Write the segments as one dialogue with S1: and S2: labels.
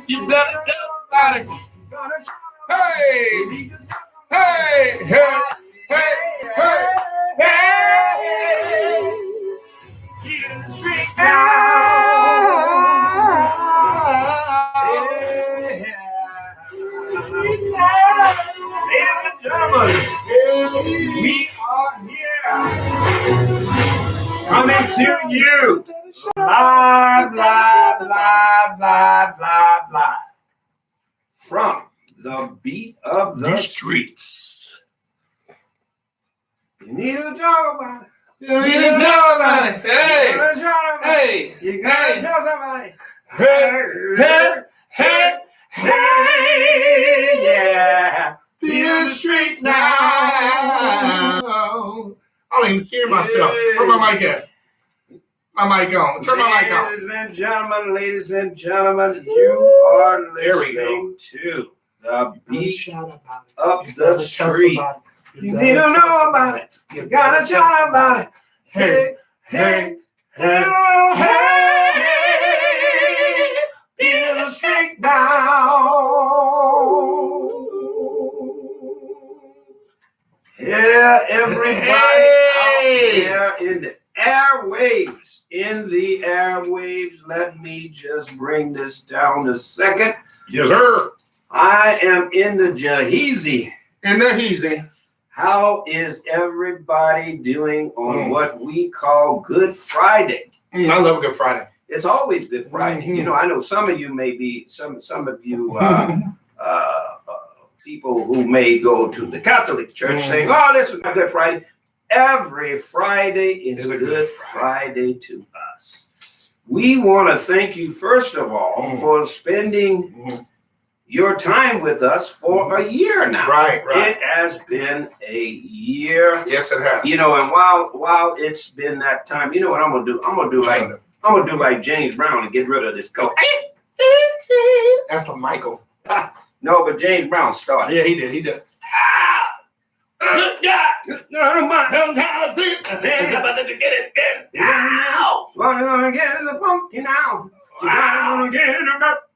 S1: You better tell somebody. Hey, hey, hey, hey, hey, hey. In the street now. Ladies and gentlemen, we are here coming to you live from the beat of the streets. You need to talk about it. You need to talk about it. Hey, hey, you gotta tell somebody. Hey, hey, hey, hey, yeah. Be in the streets now. I don't even hear myself. Where my mic at? My mic on. Turn my mic on. Ladies and gentlemen, you are listening to the beat of the street. You need to know about it. You gotta shout about it. Hey, hey, hey, hey. Be in the street now. Yeah, everybody out there in the airwaves. In the airwaves, let me just bring this down a second. Yes, sir. I am in the Jaheezy. In the Heezy. How is everybody doing on what we call Good Friday? I love Good Friday. It's always Good Friday. You know, I know some of you may be, some of you people who may go to the Catholic Church saying, oh, this is not Good Friday. Every Friday is a Good Friday to us. We want to thank you, first of all, for spending your time with us for a year now. Right. It has been a year. Yes, it has. You know, and while it's been that time, you know what I'm gonna do? I'm gonna do like James Brown and get rid of this coat. That's for Michael. No, but James Brown started. Yeah, he did. He did. Good God. Sometimes it's about to get it now. What you gonna get is a funky now. What you gonna get is a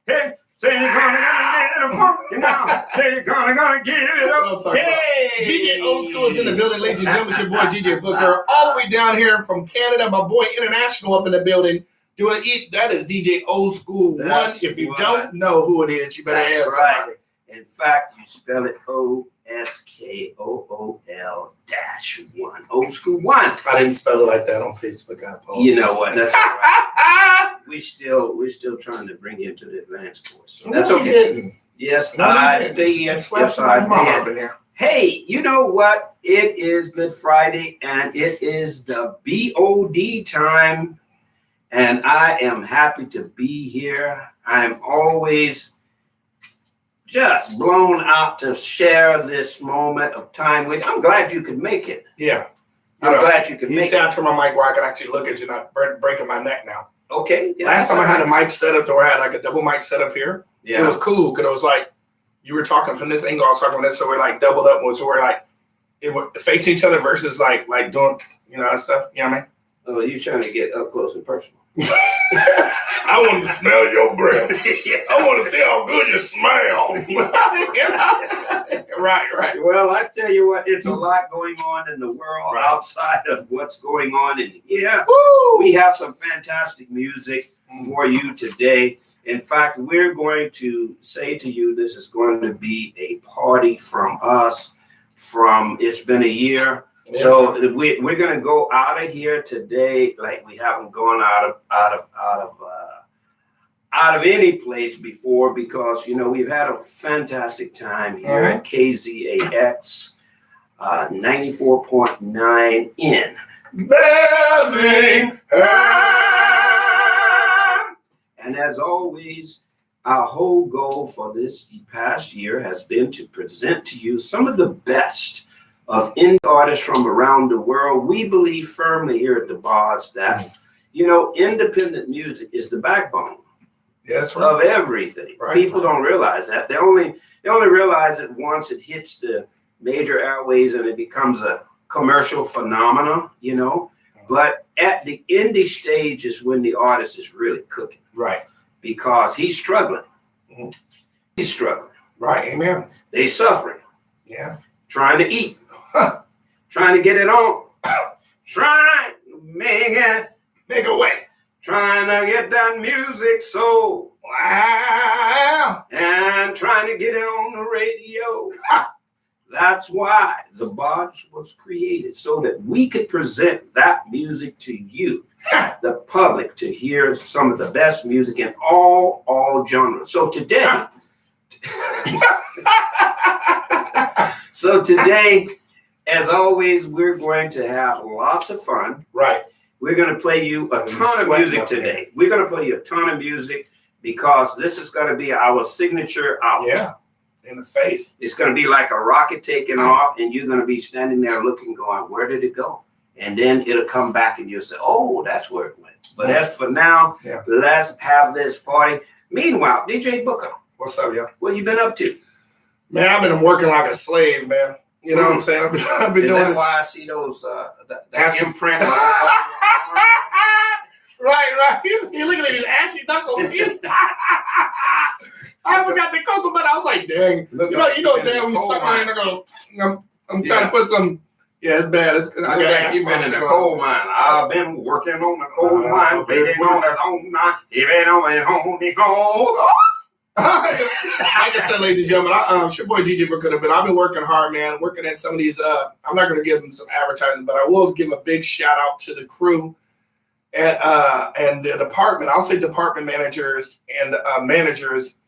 S1: hey. Say you're gonna get it funky now. Say you're gonna get it up. Hey. DJ Old School is in the building, ladies and gentlemen. It's your boy DJ Booker. All the way down here from Canada. My boy International up in the building. That is DJ Old School 1. If you don't know who it is, you better ask somebody. In fact, you spell it OSKOOL-1. Old School 1. I didn't spell it like that on Facebook. I apologize. You know what? That's all right. We're still trying to bring you to the advanced course. So that's okay. Yes, I did. Hey, you know what? It is Good Friday, and it is the BOD time, and I am happy to be here. I'm always just blown out to share this moment of time with you. I'm glad you could make it. Yeah. I'm glad you could make it. You see, I turn my mic where I can actually look at you, not breaking my neck now. Okay. Yeah, last time I had a mic set up, or I had like a double mic set up here. Yeah. It was cool because it was like you were talking from this angle, I was talking from this, so we're like doubled up, so we're like it would face each other versus like doing that stuff. You know what I mean? Oh, you trying to get up close and personal. I want to smell your breath. I want to see how good you smell. Right. Well, I tell you what, it's a lot going on in the world outside of what's going on in here. Woo! We have some fantastic music for you today. In fact, we're going to say to you, this is going to be a party from us. It's been a year. Yeah. So we're gonna go out of here today like we haven't gone out of any place before, because we've had a fantastic time here at KZAX 94.9 in Birmingham. And as always, our whole goal for this past year has been to present to you some of the best of indie artists from around the world. We believe firmly here at the Bards that, independent music is the backbone of everything. Right. People don't realize that. They only realize it once it hits the major airways and it becomes a commercial phenomenon, But at the indie stage is when the artist is really cooking. Right. Because he's struggling. He's struggling.
S2: Right. Amen.
S1: They suffering.
S2: Yeah.
S1: Trying to eat. Trying to get it on. Trying to make a way. Trying to get that music sold.
S2: Wow.
S1: And trying to get it on the radio. That's why the Bodge was created, so that we could present that music to you, the public, to hear some of the best music in all genres. So today, as always, we're going to have lots of fun.
S2: Right.
S1: We're going to play you a ton of music today. We're going to play you a ton of music because this is going to be our signature album.
S2: Yeah. In the face.
S1: It's going to be like a rocket taking off, and you're going to be standing there looking, going, where did it go? And then it'll come back, and you'll say, oh, that's where it went. But as for now, let's have this party. Meanwhile, DJ Booker.
S2: What's up, y'all?
S1: What you been up to?
S2: Man, I've been working like a slave, man. You know what I'm saying? I've been doing
S1: that
S2: this.
S1: why I see those that imprint?
S2: Right. You're looking at his ashy knuckles. I forgot the cocoa butter. I was like, dang. You know, damn, when you suck my hand, I go, I'm trying to put some. Yeah, it's bad. I got
S1: you've been in the coal mine. I've been working on the coal mine, been on the home mine, even on the home.
S2: Like I said, ladies and gentlemen, it's your boy DJ Booker, but I've been working hard, man. Working at some of these. I'm not going to give them some advertising, but I will give a big shout out to the crew and the department. I'll say department managers and managers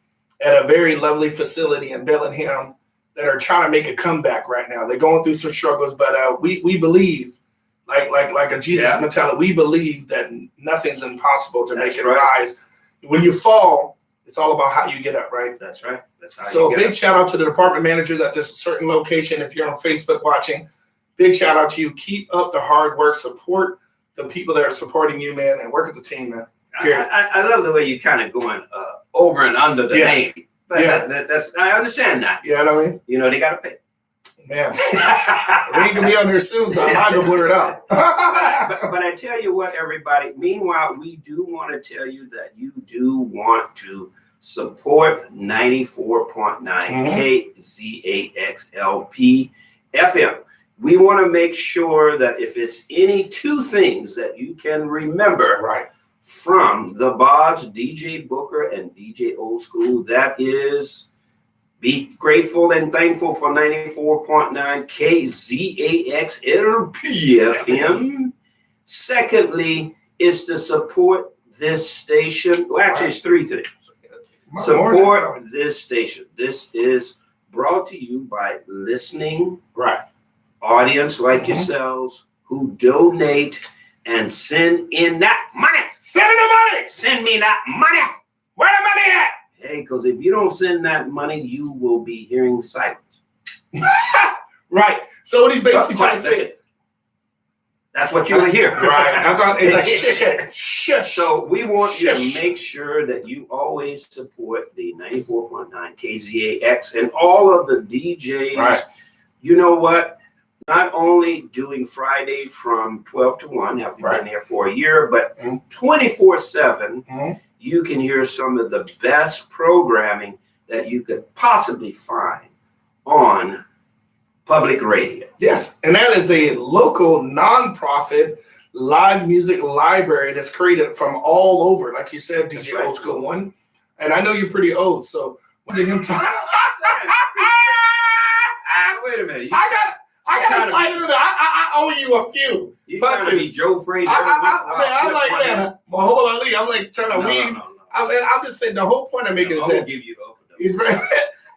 S2: at a very lovely facility in Bellingham that are trying to make a comeback right now. They're going through some struggles, but we believe, like a Jesus mentality, we believe that nothing's impossible to make it rise. When you fall, it's all about how you get up, right?
S1: That's right. That's how
S2: so big shout out to the department managers at this certain location. If you're on Facebook watching, big shout out to you. Keep up the hard work. Support the people that are supporting you, man, and work as a team, man.
S1: I love the way you're kind of going over and under the name. But that's I understand that.
S2: Yeah, you know what I mean?
S1: You know, they got to pay.
S2: Man, we ain't going to be on there soon, so I'm not going to blur it out.
S1: but I tell you what, everybody, meanwhile, we do want to tell you that you do want to support 94.9 KZAXLP FM. We want to make sure that if it's any two things that you can remember from the Bodge, DJ Booker, and DJ Old School, that is be grateful and thankful for 94.9 KZAXLP FM. Secondly, is to support this station. Well, actually, it's three things. Support this station. This is brought to you by listening audience like yourselves who donate and send in that money.
S2: Send in the money.
S1: Send me that money.
S2: Where the money at?
S1: Hey, because if you don't send that money, you will be hearing silence.
S2: Right. So what he's basically trying to say.
S1: That's what you will hear.
S2: Right. That's what it's like. Shush.
S1: So we want you to make sure that you always support the 94.9 KZAX and all of the DJs.
S2: Right.
S1: You know what? Not only doing Friday from 12 to 1, have you been there for a year, but 24/7, you can hear some of the best programming that you could possibly find on public radio.
S2: Yes, and that is a local nonprofit live music library that's created from all over. Like you said, DJ Old School One. And I know you're pretty old, so when did him talk?
S1: Wait a minute.
S2: I got to slide in there. I owe you a few.
S1: You trying to be Joe Frazier?
S2: I'm like, man, well, hold on, Lee. I'm like trying to weave.
S1: No.
S2: I'm just saying the whole point I'm making is that
S1: give you the open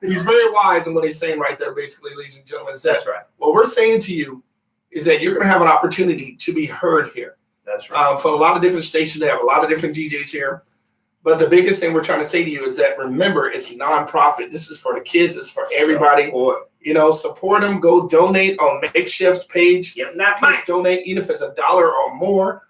S2: he's very wise in what he's saying right there, basically, ladies and gentlemen.
S1: That's right.
S2: What we're saying to you is that you're going to have an opportunity to be heard here.
S1: That's right.
S2: For a lot of different stations, they have a lot of different DJs here. But the biggest thing we're trying to say to you is that, remember, it's nonprofit. This is for the kids. It's for everybody. You know, support them. Go donate on Makeshift's page. Please donate, even if it's $1 or more.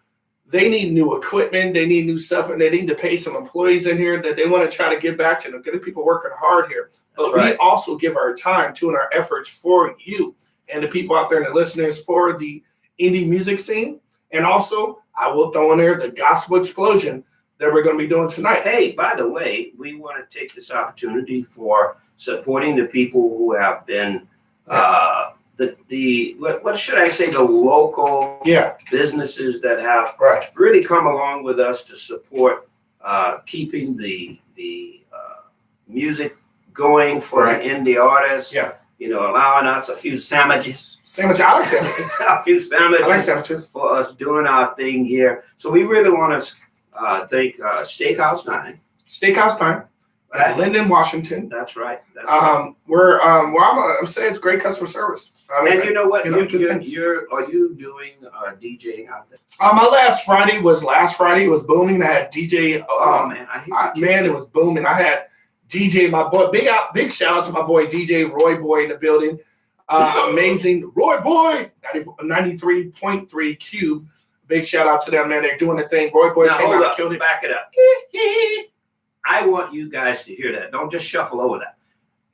S2: They need new equipment. They need new stuff, and they need to pay some employees in here that they want to try to give back to them. Get people working hard here. But we also give our time to and our efforts for you and the people out there and the listeners for the indie music scene. And also, I will throw in there the gospel explosion. that we're going to be doing tonight.
S1: Hey, by the way, we want to take this opportunity for supporting the people who have been what should I say, the local businesses that have really come along with us to support keeping the music going for the indie artists.
S2: Yeah.
S1: You know, allowing us a few sandwiches.
S2: I like sandwiches.
S1: A few sandwiches.
S2: I like sandwiches.
S1: For us doing our thing here. So we really want to thank Steakhouse 9.
S2: Steakhouse 9. Linden, Washington.
S1: That's right.
S2: I'm saying it's great customer service. I mean,
S1: and you know what?
S2: Are you
S1: doing DJing out there?
S2: My last Friday was booming. I had DJ. It was booming. I had DJ, my boy. Big shout out to my boy DJ Roy Boy in the building. Amazing Roy Boy, 93.3 Cube. Big shout out to them, man. They're doing the thing. Roy Boy came out, killed it.
S1: Back it up. I want you guys to hear that. Don't just shuffle over that.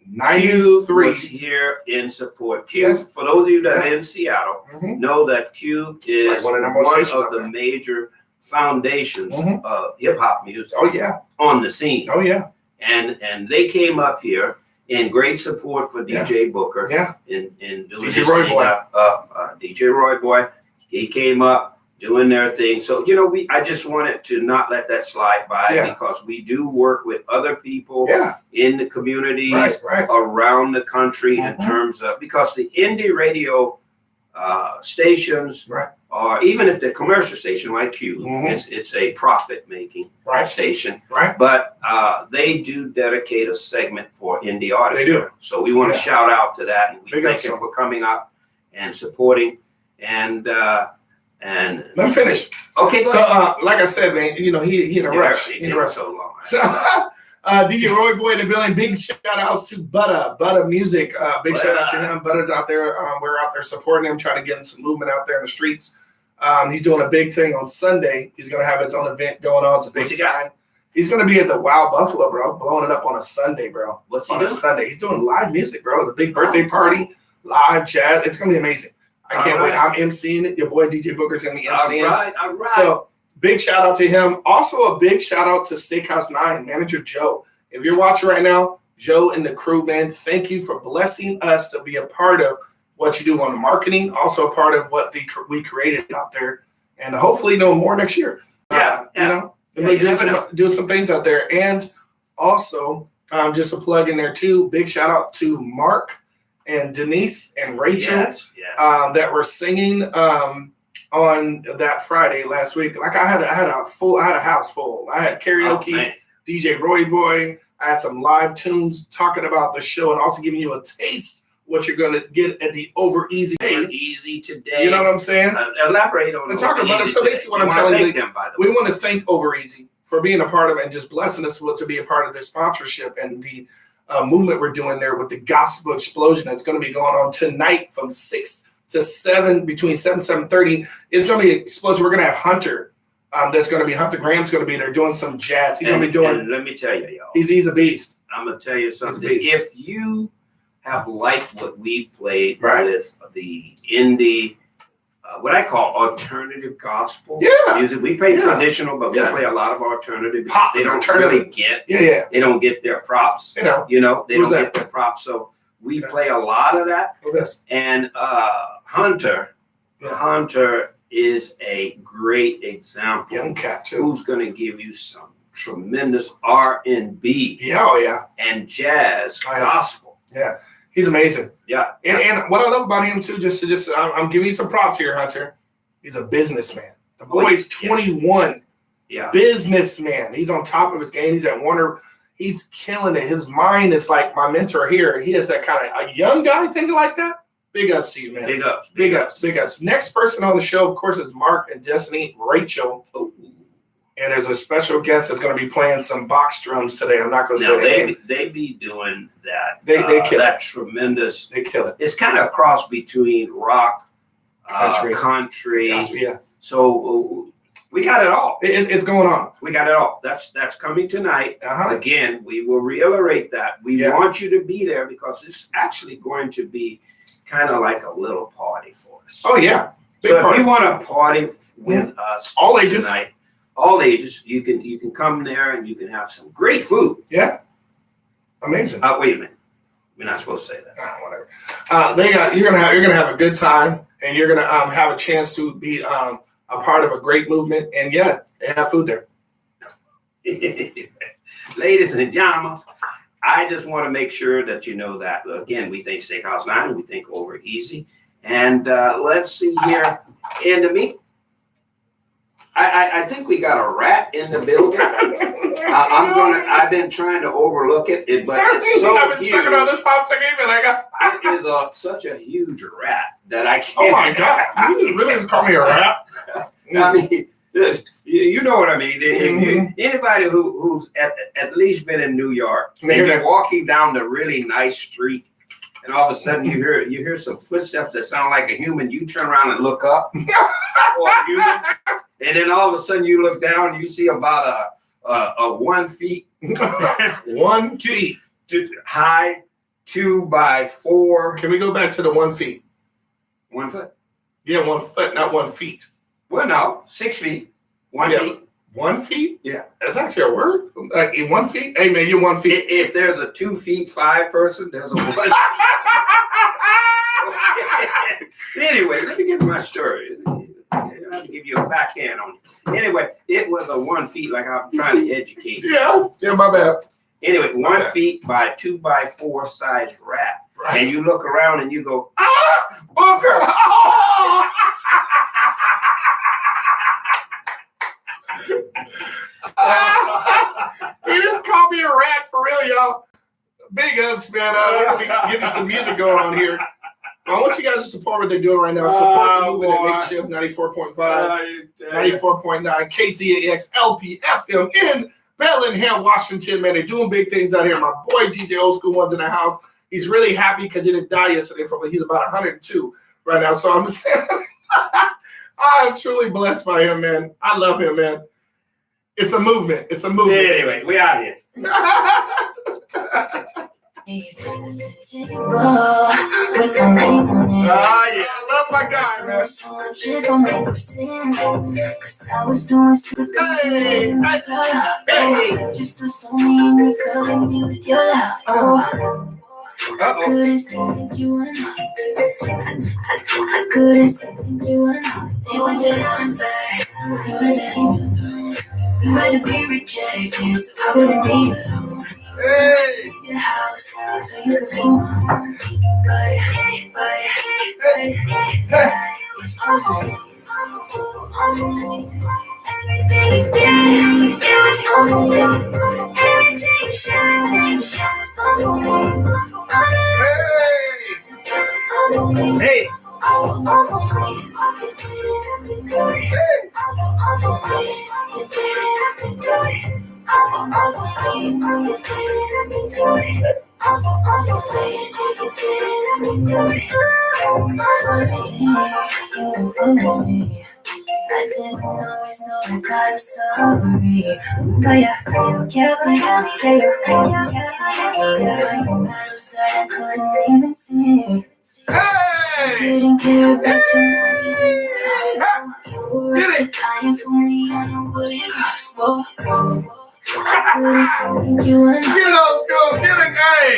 S2: 93
S1: was here in support. Cube, for those of you that are in Seattle, know that Cube is one of the major foundations of hip hop music.
S2: Oh yeah,
S1: on the scene.
S2: Oh yeah,
S1: and they came up here in great support for DJ Booker.
S2: Yeah,
S1: in doing
S2: DJ Roy Boy.
S1: DJ Roy Boy, he came up doing their thing. So, you know, I just wanted to not let that slide by because we do work with other people in the communities around the country in terms of, because the indie radio stations or even if the commercial station like Q, it's a profit-making station. But they do dedicate a segment for indie artists.
S2: They do.
S1: So we want to shout out to that, and we thank you for coming up and supporting. And let
S2: me finish.
S1: Okay,
S2: so like I said, man, you know, he in a rush.
S1: He in a rush so long.
S2: So DJ Roy Boy in the building. Big shout outs to Butter Music. Big shout out to him. Butter's out there. We're out there supporting him, trying to get him some movement out there in the streets. He's doing a big thing on Sunday. He's going to have his own event going on. It's a big sign. He's going to be at the Wild Buffalo, bro, blowing it up on a Sunday, bro.
S1: What's he doing?
S2: On a Sunday. He's doing live music, bro. The big birthday party, live jazz. It's going to be amazing. I can't wait. I'm emceeing it. Your boy DJ Booker's going to be emceeing.
S1: All right.
S2: So big shout out to him. Also a big shout out to Steakhouse 9, manager Joe. If you're watching right now, Joe and the crew, man, thank you for blessing us to be a part of what you do on the marketing, also a part of what we created out there. And hopefully no more next year. You know, doing some things out there. And also, just a plug in there too, big shout out to Mark and Denise and Rachel that were singing on that Friday last week. Like I had a house full. I had karaoke, DJ Roy Boy. I had some live tunes talking about the show and also giving you a taste what you're going to get at the Over Easy Day.
S1: Easy today.
S2: You know what I'm saying?
S1: Elaborate on
S2: and talk about it. So basically what I'm telling you, we want to thank Over Easy for being a part of it and just blessing us to be a part of their sponsorship and the movement we're doing there with the Gospel Explosion that's going to be going on tonight from 6 to 7, between 7 and 7:30. It's going to be explosion. We're going to have Hunter. That's going to be Hunter Graham's going to be there doing some jazz. He's going to be doing.
S1: And let me tell you, y'all.
S2: He's a beast.
S1: I'm going to tell you something. If you have liked what we played with the indie, what I call alternative gospel music. We play traditional, but we play a lot of alternative because they don't really get. They don't get their props. You know, they don't get their props. So we play a lot of that. And Hunter is a great example.
S2: Young cat too.
S1: Who's going to give you some tremendous R&B. And jazz gospel.
S2: He's amazing. And what I love about him too, I'm giving you some props here, Hunter. He's a businessman. The boy's 21. Businessman. He's on top of his game. He's at Warner. He's killing it. His mind is like my mentor here. He is that kind of a young guy thinking like that. Big ups to you, man. Big ups. Next person on the show, of course, is Mark and Destiny, Rachel. And there's a special guest that's going to be playing some box drums today. I'm not going to say the name.
S1: They be doing that.
S2: They kill
S1: that
S2: it.
S1: Tremendous.
S2: They kill it.
S1: It's kind of a cross between rock, country. So we got it all.
S2: It's going on.
S1: We got it all. That's coming tonight. Again, we will reiterate that. We want you to be there because it's actually going to be kind of like a little party for us.
S2: Oh, yeah.
S1: So if you want to party with us
S2: all ages
S1: tonight, all ages. You can come there and you can have some great food.
S2: Yeah, amazing.
S1: Wait a minute, we're not supposed to say that.
S2: Whatever. You're gonna have a good time, and you're gonna have a chance to be a part of a great movement. And yeah, they have food there.
S1: Ladies and gentlemen, I just want to make sure that you know that, again, we think Steakhouse 9, we think over easy. And let's see here. In the meat, I think we got a rat in the building. I've been trying to overlook it, but it's so
S2: I've been
S1: huge.
S2: sucking on this popsicle, and I got.
S1: It is such a huge rat that I can't.
S2: Oh my God! You really just call me a rat?
S1: I mean, you know what I mean. If anybody who's at least been in New York, and you're walking down the really nice street, and all of a sudden you hear some footsteps that sound like a human. You turn around and look up, or a human, and then all of a sudden you look down, and you see about a 1 feet,
S2: 1 feet
S1: high, 2 by 4.
S2: Can we go back to the 1 feet?
S1: 1 foot.
S2: Yeah, 1 foot, not 1 feet.
S1: Well, no, 6 feet. 1 feet.
S2: 1 feet?
S1: Yeah.
S2: That's actually a word? Like in 1 feet? Hey, man, you're 1 feet.
S1: If there's a 2 feet 5 person, there's a 1 feet. Anyway, let me get to my story. I'll give you a backhand on it. Anyway, it was a 1 feet, like I'm trying to educate you.
S2: Yeah, my bad.
S1: Anyway, 1 feet by 2 by 4 size rat. Right. And you look around and you go, Booker!
S2: He just called me a rat for real, y'all. Big ups, man. We're going to give you some music going on here. I want you guys to support what they're doing right now. Support the movement at Makeshift 94.5, 94.9, KZAX, LP, FM in Bellingham, Washington. Man, they're doing big things out here. My boy, DJ Old School, one's in the house. He's really happy because he didn't die yesterday. He's about 102 right now. So I'm just saying, I'm truly blessed by him, man. I love him, man. It's a movement. It's a movement.
S1: Yeah, anyway, we out here.
S2: Yeah, I love my guy, man.
S3: I couldn't say thank you enough. I couldn't say thank you enough. You went to the back. You had to leave your throne. You had to be rejected, so I wouldn't be alone. Leave your house so you could be mine. But it's all for me. All for me. Everything you did, it was all for me. Everything you shared, was all for me.
S1: Hey.
S3: I didn't always know that God was sorry. But yeah, you kept me happy. Battles that I couldn't even see. I didn't care about you. You were dying for me. I know what it cost. I couldn't say thank you enough.
S2: Get up, go, get it, hey.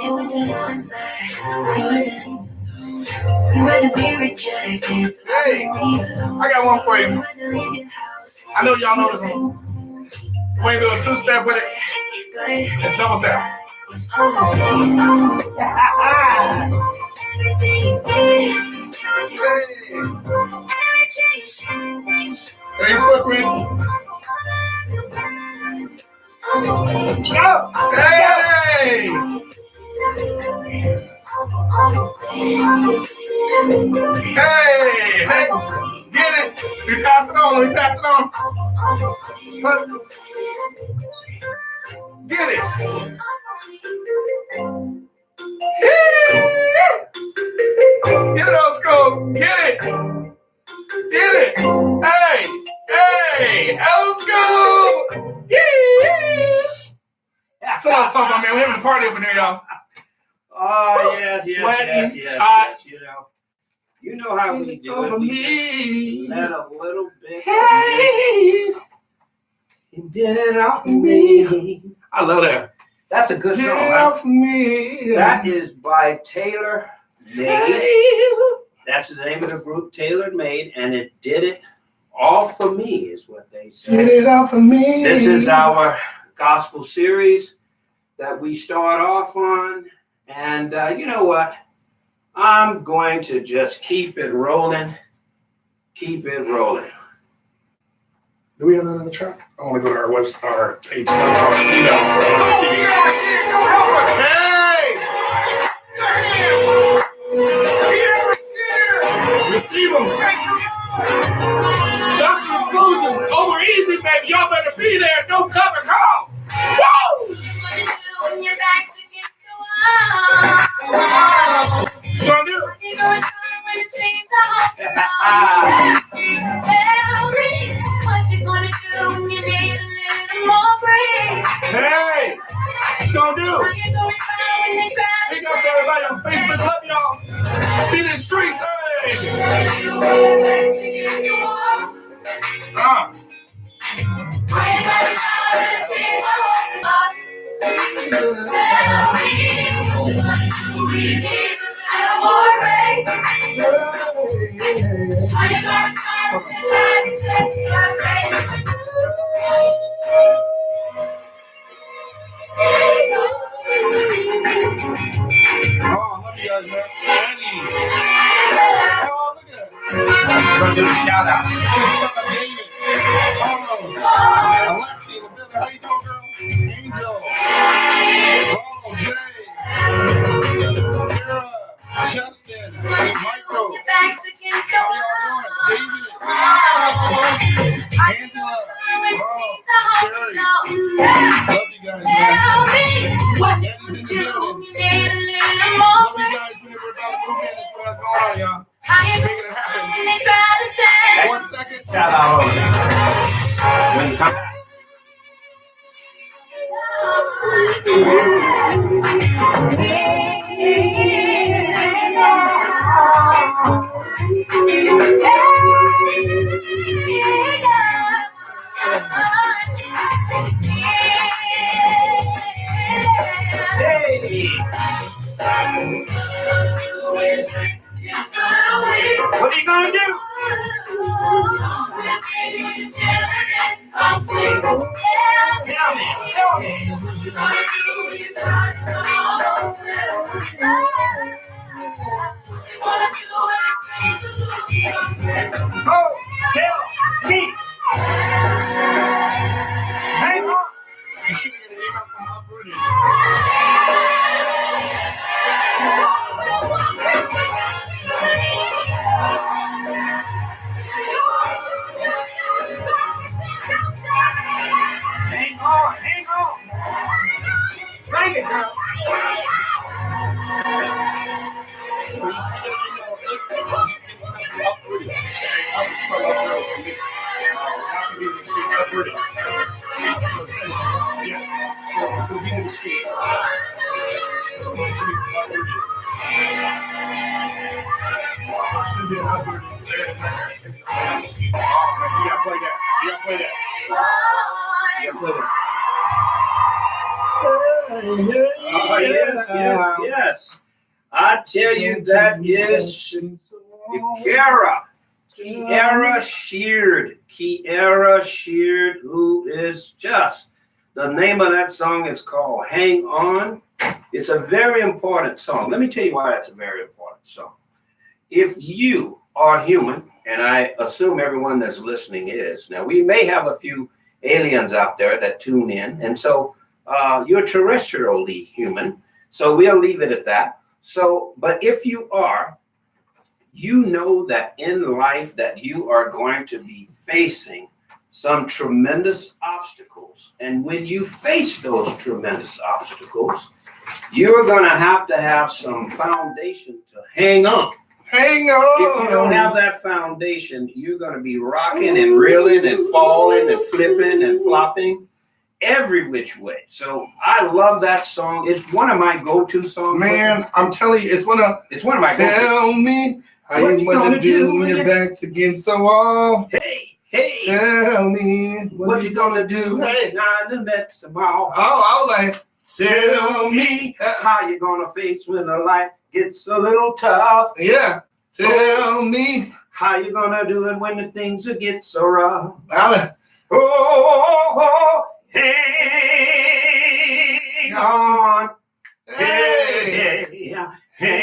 S3: You went to the back. You had to be rejected.
S2: Hey, I got one for you. I know y'all know this one. Wait, do a 2-step with it. And double step. Hey, switch me. Hey! Hey! Get it! We pass it on. Let me pass it on. Get it! Get it, old school! Get it! Get it! Hey! Old school! That's what I'm talking about, man. We're having a party up in there, y'all.
S1: Oh, yes,
S2: Sweating,
S1: yes,
S2: hot.
S1: you know. You know how we do
S2: over
S1: it. We
S2: me.
S1: just let a little bit.
S2: Hey, you did it all for me. I love that.
S1: That's a good
S2: Did
S1: song,
S2: it
S1: right?
S2: all for me.
S1: That is by Taylor Made.
S2: Hey.
S1: That's the name of the group, Taylor Made, and it did it all for me, is what they
S2: Did
S1: said.
S2: it all for me.
S1: This is our gospel series that we start off on, and you know what? I'm going to just keep it rolling. Keep it rolling.
S2: Do we have that on the track? I want to go to our website, our page. Hey! Receive them. Dr. Explosion. Over easy, baby. Y'all better be there. No cover. Come on. Woo! Sure do.
S3: Tell me what you gonna do when you need a little more break.
S2: Hey, what's gonna do?
S3: How you gonna smile when they try to
S2: Big up to everybody on Facebook. Love y'all. Dtstreets.
S1: Gonna do a shout out.
S2: Alexi in the building. How you doing, girl? Angel. Oh, Jay. Kara. Justin. Michael. How y'all doing? David. Angela. Jerry. Love you guys, man.
S3: What you
S2: Eddie's in the
S3: do
S2: building.
S3: when you need a little more
S2: Love you
S3: break.
S2: guys. We're about to move in. That's what I'm going on, y'all.
S3: How you
S2: Make it happen.
S3: when they try to take
S2: 1 second.
S1: Shout out. When you come back. Hey. What are you gonna do? Tell me. Oh, tell me. Hang on.
S2: You should get an email from Uprooted.
S1: Hang on. Hang on. Sing it, girl.
S2: When you see that email, Uprooted. I'm from Uprooted. Not to be the street, Uprooted. Yeah, so we in the streets. It should be Uprooted. It should be Uprooted. You gotta play that. You gotta play that. You gotta play that.
S1: Oh, yes. I tell you, that is Kiara Sheard, who is just, the name of that song is called Hang On. It's a very important song. Let me tell you why that's a very important song. If you are human, and I assume everyone that's listening is, now we may have a few aliens out there that tune in, and so you're terrestrially human, so we'll leave it at that. So, but if you are, you know that in life that you are going to be facing some tremendous obstacles. And when you face those tremendous obstacles, you're going to have some foundation to hang on.
S2: Hang on.
S1: If you don't have that foundation, you're going to be rocking and reeling and falling and flipping and flopping every which way. So I love that song. It's one of my go-to songs.
S2: Man, I'm telling you, it's one of
S1: my go-to.
S2: Tell me How you gonna do when your back's against the wall?
S1: Hey,
S2: Tell me
S1: what you gonna do?
S2: Hey.
S1: Now the next tomorrow.
S2: Oh, I was like, tell me.
S1: How you gonna face when the life gets a little tough?
S2: Yeah. Tell me.
S1: How you gonna do it when the things get so rough?
S2: Hang
S1: Oh, hang on.
S2: Hey.
S1: Hang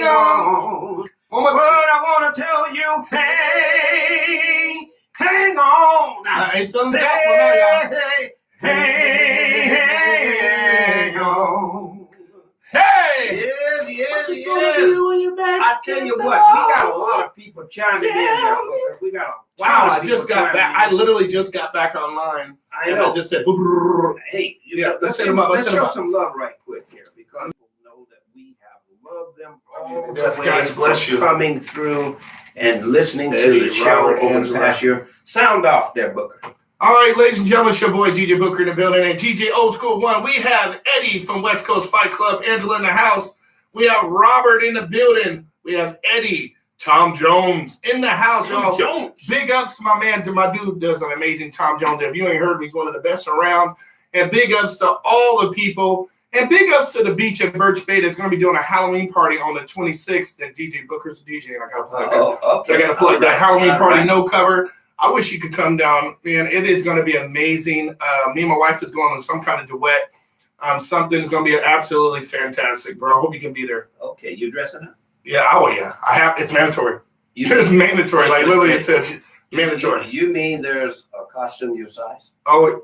S1: on.
S2: Oh
S1: But
S2: my.
S1: I wanna tell you, hang on.
S2: It's still the gospel now, y'all.
S1: Hang on.
S2: Hey.
S1: Yes. I tell you what, we got a lot of people chiming in here. We got a
S2: Wow,
S1: lot
S2: I
S1: of
S2: just
S1: people
S2: got back.
S1: chiming
S2: I literally just got back online.
S1: I
S2: And
S1: know.
S2: I just said,
S1: Hey,
S2: Yeah, let's
S1: let's
S2: hit 'em up, let's hit 'em
S1: show
S2: up.
S1: some love right quick here because people know that we have loved them all the
S2: Yes,
S1: way
S2: guys, bless
S1: for
S2: you.
S1: coming through and listening to
S2: Eddie,
S1: the show
S2: Robert,
S1: over the
S2: Angela.
S1: last year. Sound off there, Booker.
S2: All right, ladies and gentlemen, it's your boy DJ Booker in the building and DJ Old School One. We have Eddie from West Coast Fight Club, Angela in the house. We have Robert in the building. We have Eddie, Tom Jones in the house, y'all.
S1: Jones.
S2: Big ups to my man, to my dude does an amazing Tom Jones. If you ain't heard him, he's one of the best around. And big ups to all the people. And big ups to the beach at Birch Bay that's going to be doing a Halloween party on the 26th. And DJ Booker's the DJ, and I got to plug that.
S1: Okay.
S2: I got to plug that Halloween
S1: All
S2: party,
S1: right.
S2: no cover. I wish you could come down, man. It is going to be amazing. Me and my wife is going on some kind of duet. Something is going to be absolutely fantastic, bro. I hope you can be there.
S1: Okay, you dressing up?
S2: Yeah. Oh, yeah. I have. It's mandatory.
S1: You
S2: It's mandatory. Like literally, it says mandatory.
S1: You mean there's a costume your size?
S2: Oh.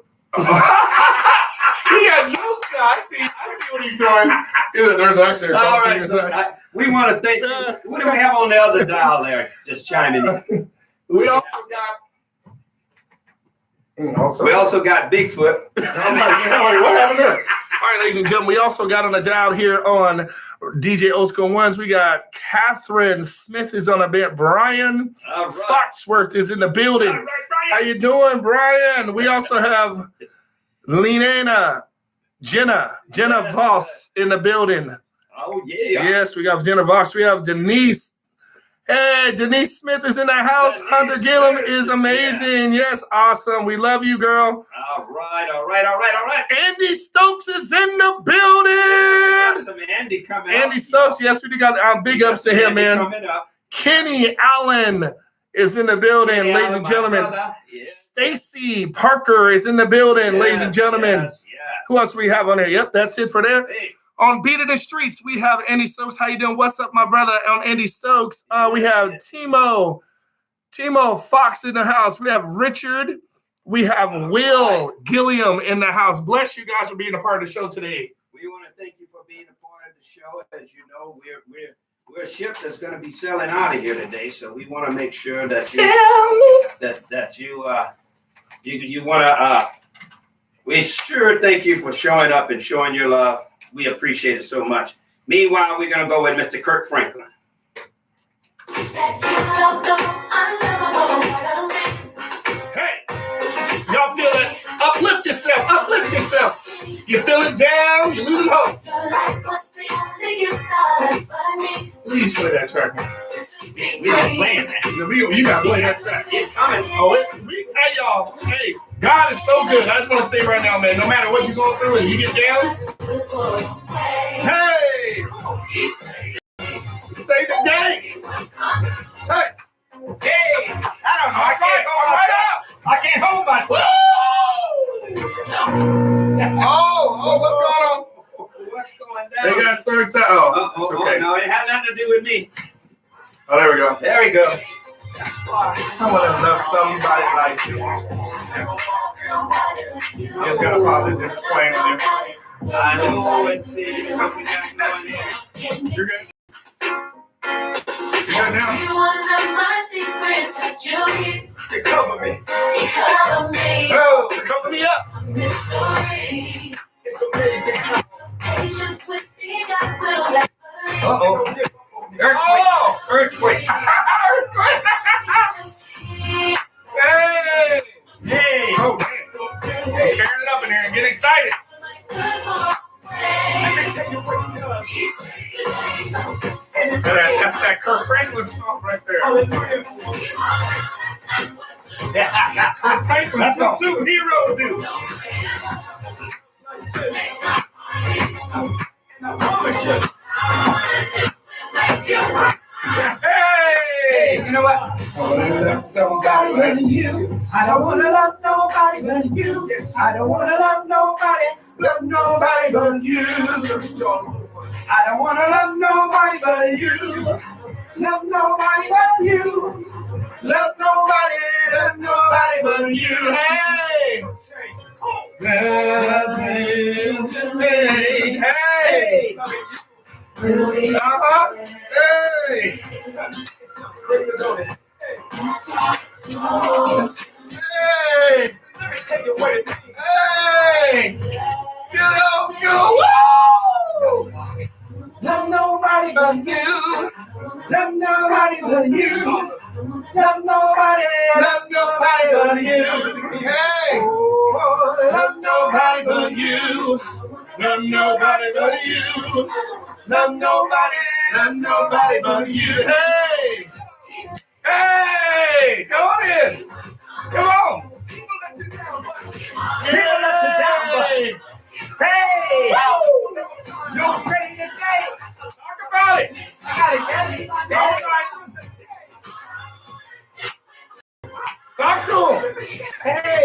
S2: He got jokes now. I see what he's doing. There's actually a
S1: All
S2: costume
S1: right,
S2: your
S1: so
S2: size.
S1: we want to thank. What do we have on the other dial there? Just chiming in.
S2: We also got.
S1: We also got Bigfoot.
S2: I'm like, yeah, what happened there? All right, ladies and gentlemen, we also got on the dial here on DJ Old School Ones. We got Catherine Smith is on the bed. Brian
S1: All right.
S2: Foxworth is in the building.
S1: All right,
S2: How
S1: Brian.
S2: you doing, Brian? We also have Jenna Voss in the building.
S1: Oh yeah.
S2: Yes, we got Jenna Voss. We have Denise. Hey, Denise Smith is in the house.
S1: Denise
S2: Hunter Gillum
S1: Smith,
S2: is amazing. Yes, awesome. We love you, girl.
S1: All right.
S2: Andy Stokes is in the building.
S1: Some Andy coming.
S2: Andy Stokes, yes, we got big ups to him, man.
S1: Coming up.
S2: Kenny Allen is in the building,
S1: Yeah,
S2: ladies and
S1: my
S2: gentlemen.
S1: brother. Yes.
S2: Stacy Parker is in the building, ladies and gentlemen.
S1: Yes.
S2: Who else we have on there? Yep, that's it for there.
S1: Hey.
S2: On Beat of the Streets, we have Andy Stokes. How you doing? What's up, my brother? On Andy Stokes, we have Timo Fox in the house. We have Richard. We have Will Gilliam in the house. Bless you guys for being a part of the show today.
S1: We want to thank you for being a part of the show. As you know, we're a ship that's going to be sailing out of here today, so we want to make sure that you want to. We sure thank you for showing up and showing your love. We appreciate it so much. Meanwhile, we're going to go with Mr. Kirk Franklin.
S2: Hey, y'all feel it? Uplift yourself. Uplift yourself. You feeling down? You losing hope? Please play that track, man.
S1: We been playing that.
S2: You got to play that track.
S1: It's coming.
S2: Hey, y'all. Hey, God is so good. I just want to say right now, man, no matter what you're going through and you get down, hey, say the game. Hey,
S1: I don't know. I can't hold myself.
S2: oh, what's going on?
S1: What's going
S2: They
S1: down?
S2: got certain time. Oh, it's okay.
S1: No, it had nothing to do with me.
S2: Oh, there we go.
S1: There we go.
S2: Someone that loves somebody like you. You just got to pause it. They're just playing with you.
S1: I know it's what we got going here.
S2: You're good. You're good now.
S1: They cover me.
S2: Oh, cover me up.
S1: It's amazing.
S2: Uh-oh.
S1: Earthquake.
S2: Hey!
S1: Hey.
S2: Oh, man. Tearing it up in here and get excited.
S1: Let me tell you what he does.
S2: That's that Kirk Franklin song right there. Kirk Franklin,
S1: Let's go.
S2: superhero dude. Hey,
S1: You know what? Somebody but you. I don't wanna love nobody but you. I don't wanna love nobody but you. I don't wanna love nobody but you. Love nobody but you. Love nobody but you. Hey! Hey! Uh-huh. Hey! Hey! Hey! Go! Woo! Love nobody but you. Love nobody but you. Love nobody but you. Hey! Love nobody but you. Love nobody but you. Love nobody but you. Hey! Hey! Come on in. Come on. People let you down, but hey! You're great today. Talk about it. I got it, Daddy. All right. Talk to him. Hey!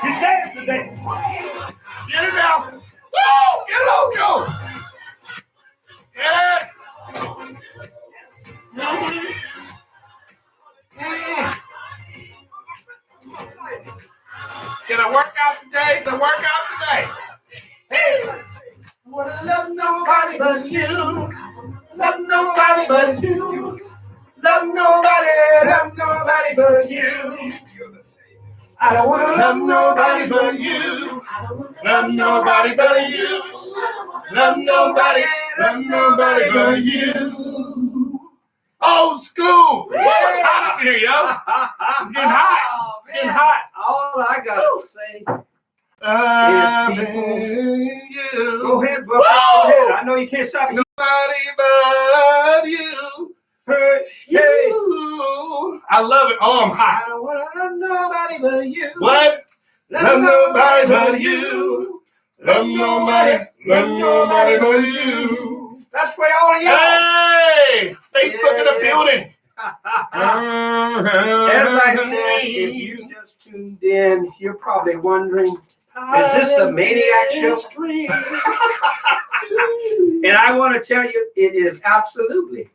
S1: You dance today. Get it out. Woo! Get it on, go. Yeah. Can I work out today? Can I work out today? Hey! Wanna love nobody but you. Love nobody but you. Love nobody but you. I don't wanna love nobody but you. Love nobody but you. Love nobody but you. Old school.
S2: Woo, it's hot up here, yo. It's getting hot. It's getting hot.
S1: All I gotta say is
S2: you.
S1: go ahead, bro. Go ahead. I know you can't stop.
S2: Nobody but you.
S1: Hey.
S2: I love it. Oh, I'm hot.
S1: I don't wanna love nobody but you.
S2: What?
S1: Love nobody but you.
S2: Love nobody but you.
S1: That's for all of you.
S2: Hey! Facebook in the building.
S1: As I said, if you just tuned in, you're probably wondering, is this the Maniac Show? And I want to tell you, it is absolutely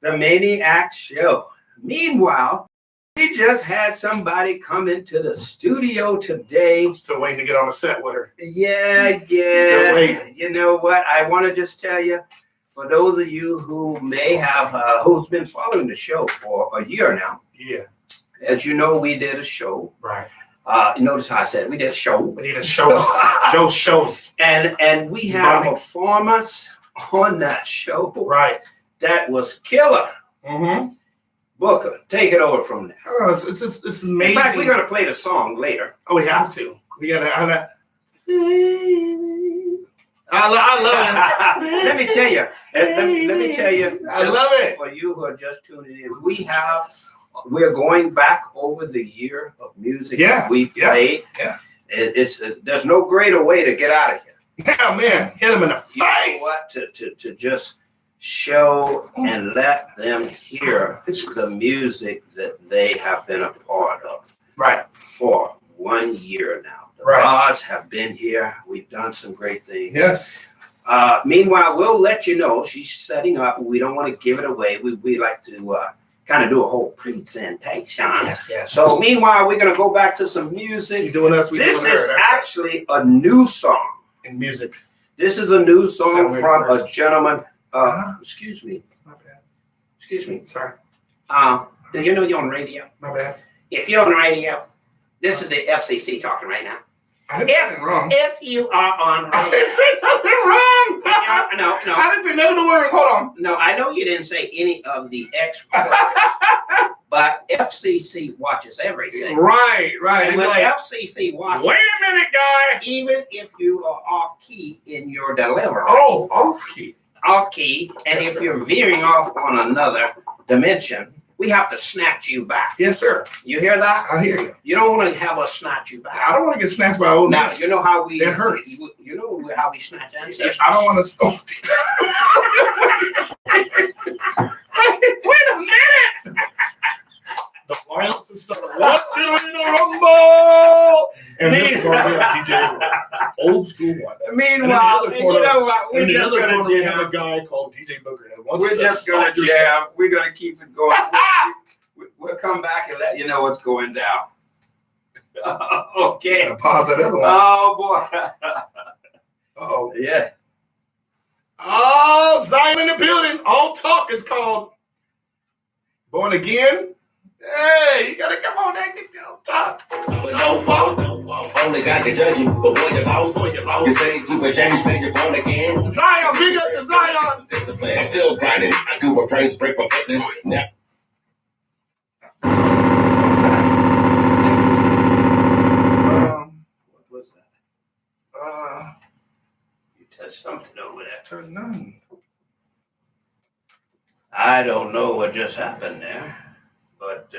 S1: the Maniac Show. Meanwhile, we just had somebody come into the studio today.
S2: I'm still waiting to get on the set with her.
S1: Yeah.
S2: Still waiting.
S1: You know what? I want to just tell you, for those of you who may have, who's been following the show for a year now.
S2: Yeah.
S1: As you know, we did a show.
S2: Right.
S1: Notice how I said we did a show.
S2: We need a show. shows.
S1: And we have a performance on that show.
S2: Right.
S1: That was killer.
S2: Mm-hmm.
S1: Booker, take it over from there.
S2: Oh, it's amazing.
S1: In fact, we're gonna play the song later.
S2: Oh, we have to. We gotta. I love it.
S1: Let me tell you. Let me tell you.
S2: I love it.
S1: For you who are just tuning in, we're going back over the year of music that we played.
S2: Yeah.
S1: There's no greater way to get out of here.
S2: Yeah, man. Hit them in the face.
S1: You know what? To just show and let them hear the music that they have been a part of.
S2: Right.
S1: For 1 year now. The
S2: Right.
S1: Rods have been here. We've done some great things.
S2: Yes.
S1: Meanwhile, we'll let you know. She's setting up. We don't want to give it away. We like to kind of do a whole presentation.
S2: Yes.
S1: So meanwhile, we're going to go back to some music.
S2: You doing us?
S1: This is actually a new song.
S2: In music.
S1: This is a new song from a gentleman. Excuse me.
S2: My bad.
S1: Excuse me.
S2: Sorry.
S1: Do you know you're on radio?
S2: My bad.
S1: If you're on radio, this is the FCC talking right now.
S2: I didn't say nothing wrong.
S1: If you are on radio.
S2: I didn't say nothing wrong.
S1: No.
S2: I didn't say none of the words. Hold on.
S1: No, I know you didn't say any of the X words, but FCC watches everything.
S2: Right.
S1: And when FCC watches,
S2: wait a minute, guy.
S1: even if you are off key in your delivery,
S2: Oh, off key.
S1: off key, and if you're veering off on another dimension, we have to snatch you back.
S2: Yes, sir.
S1: You hear that?
S2: I hear you.
S1: You don't want to have us snatch you back.
S2: I don't want to get snatched by old
S1: Now,
S2: man.
S1: you know how we.
S2: It hurts.
S1: You know how we snatch ancestors.
S2: I don't want to. Oh. Wait a minute. The violence is starting. What's in the rumble? And this is going to be a DJ old school one.
S1: Meanwhile,
S2: And in the other
S1: you
S2: corner-
S1: know what?
S2: In
S1: We're
S2: the
S1: just
S2: other
S1: gonna
S2: corner, we have
S1: jam.
S2: a guy called DJ Booker that wants
S1: We're
S2: to
S1: just gonna
S2: stop your
S1: jam. We're gonna keep it going. We'll come back and let you know what's going down. Okay.
S2: Gotta pause that other one.
S1: Oh boy.
S2: Oh,
S1: Yeah.
S2: oh, Zion in the building. All talk is called Born Again. Hey, you gotta come on and get on top.
S4: But no fault, only God can judge you. But when you're lost, you say you were changed, man, you're born again.
S2: Zion, big up to Zion.
S4: Discipline, I'm still grinding. I do a praise break for fitness. Never.
S1: What was that? You touched something over there.
S2: Turn none.
S1: I don't know what just happened there, but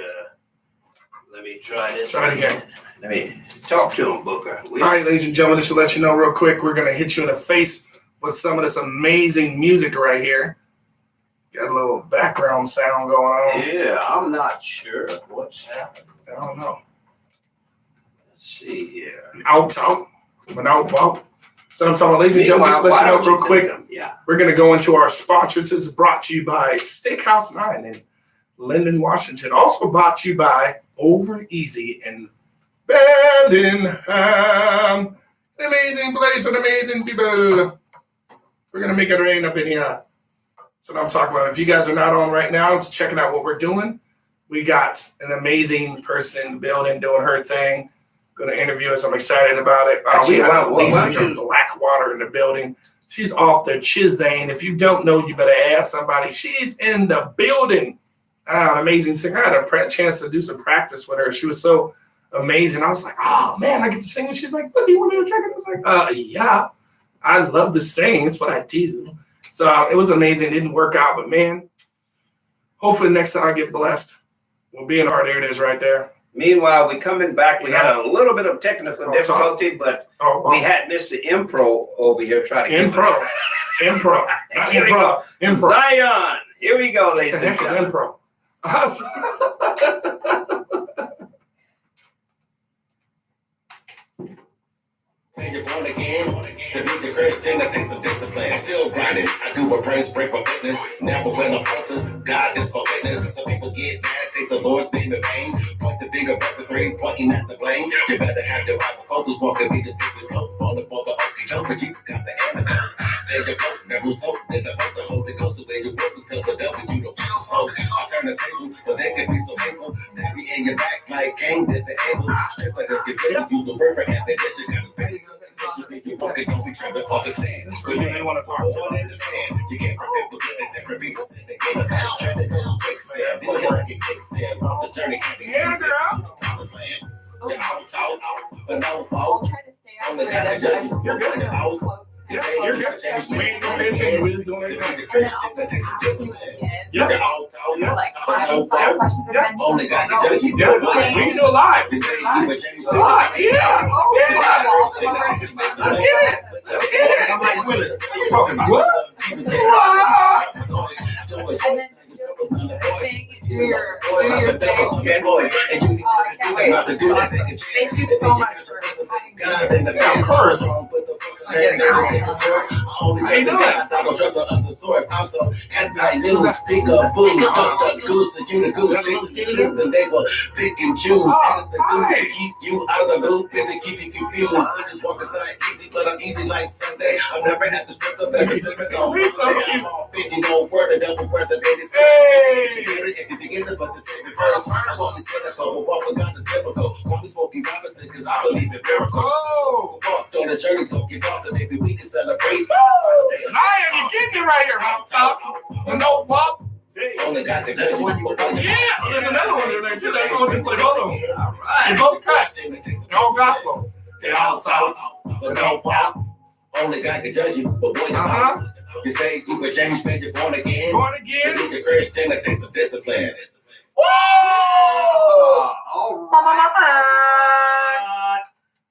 S1: let me try this.
S2: Try it again.
S1: Let me talk to him, Booker.
S2: All right, ladies and gentlemen, just to let you know real quick, we're gonna hit you in the face with some of this amazing music right here. Got a little background sound going on.
S1: Yeah, I'm not sure what's happening.
S2: I don't know.
S1: Let's see here.
S2: Out. So I'm talking about, ladies and gentlemen, just to let you know real quick,
S1: Yeah.
S2: we're going to go into our sponsors. This is brought to you by Steakhouse 9 in Linden, Washington. Also brought to you by Over Easy in Bellingham. An amazing place with amazing people. We're going to make it rain up in here. So I'm talking about, if you guys are not on right now, it's checking out what we're doing. We got an amazing person in the building doing her thing. Going to interview us. I'm excited about it. We got Lisa from Blackwater in the building. She's off the Chizane. If you don't know, you better ask somebody. She's in the building. An amazing singer. I had a chance to do some practice with her. She was so amazing. I was like, oh man, I get to sing. And she's like, look, you want to do a track? And I was like, yeah. I love to sing. It's what I do. So it was amazing. It didn't work out, but man, hopefully next time I get blessed, we'll be in our. There it is right there.
S1: Meanwhile, we coming back. We had a little bit of technical difficulty, but we had Mr. Impro over here trying to
S2: Impro. Not improv.
S1: Zion. Here we go, ladies
S2: What the
S1: and
S2: heck is
S1: gentlemen.
S2: improv?
S4: And you're born again. To be the Christian, that takes some discipline. I'm still grinding. I do a praise break for fitness. Never will I falter. God is for witness. Some people get mad, take the Lord's name in vain. Point the finger back to three, pointing at the blame. You better have your Bible focus. Walking be the stickers, coat, falling for the okey doke. Jesus got the antidote. Stay your boat, never lose hope. Then the vote, the Holy Ghost, so they you broke to tell the devil you don't want to smoke. I turn the tables, but they can be so hateful. Stab you in your back like Cain did the Abel. Stripper just get busy, use the river and then this shit got to pay. You walking, don't be trying to understand.
S2: They want to talk
S4: Born in the sand, you can't prevent but get it and repeat the sin again. It's like trying to go quicksand. Deal here like a kickstand. The journey can't be
S2: Yeah, girl.
S4: to the promised land. You're out, but no
S5: I'll
S4: fault.
S5: try to stay out
S4: Only
S5: of
S4: God can
S5: it.
S4: judge you.
S2: You're good.
S4: You're out. You say
S2: You're
S4: you're
S2: good.
S4: changed,
S2: We ain't
S4: born
S2: doing anything.
S4: again.
S2: We're just doing
S4: To be
S2: it.
S4: the Christian, that takes some discipline.
S2: Yeah.
S4: You're out.
S2: Yeah.
S5: Like
S4: But no
S5: five
S4: fault.
S5: questions
S2: Yeah.
S5: have been
S4: Only God can judge you.
S2: Yeah, we can do it live.
S4: You say you were changed,
S2: Live. Yeah.
S4: to
S2: Yeah.
S4: be the Christian, that takes some
S2: Let's
S4: discipline.
S2: get it. Let's get it. I'm like, Willie, what are you talking about? What?
S4: Jesus
S5: And then just saying it, do your thing. Thank you so much for having me.
S2: Yeah, of course.
S4: I'm so anti-news, pick up boo, duck up goose, and you the goose, chasing the truth, and they will pick and choose. Anything new to keep you out of the loop, and to keep you confused. So just walk aside easy, but I'm easy like Sunday. I've never had to strip up every single no. I'm all thinking no word, the devil person, baby. If you begin to put the same verse, I won't be cynical, but walk with God is biblical. Won't be smoking Robinson, because I believe in miracles.
S2: Oh.
S4: Walk on the journey, talking about so maybe we can celebrate.
S2: Zion, you getting it right here, Mount Top. No pop.
S4: Only God can judge you.
S2: Yeah, there's another one in there too. That's going to play both of them. They both cut. They're all gospel.
S4: Get out, but no pop. Only God can judge you, but boy, You say you could change, man, you're born again.
S2: Born again.
S4: You need a Christian that thinks of discipline.
S2: Woo!
S1: All right.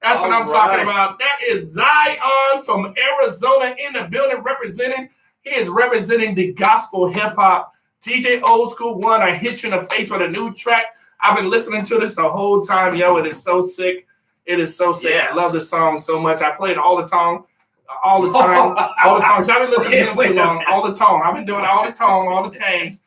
S2: That's what I'm
S1: All
S2: talking
S1: right.
S2: about. That is Zion from Arizona in the building representing. He is representing the gospel hip hop. DJ Old School 1, I hit you in the face with a new track. I've been listening to this the whole time. Yo, it is so sick. It is so sick.
S1: Yes.
S2: I love this song so much. I play it all the time. All the time. So I've been listening to him too long. All the time. I've been doing it all the time, all the times.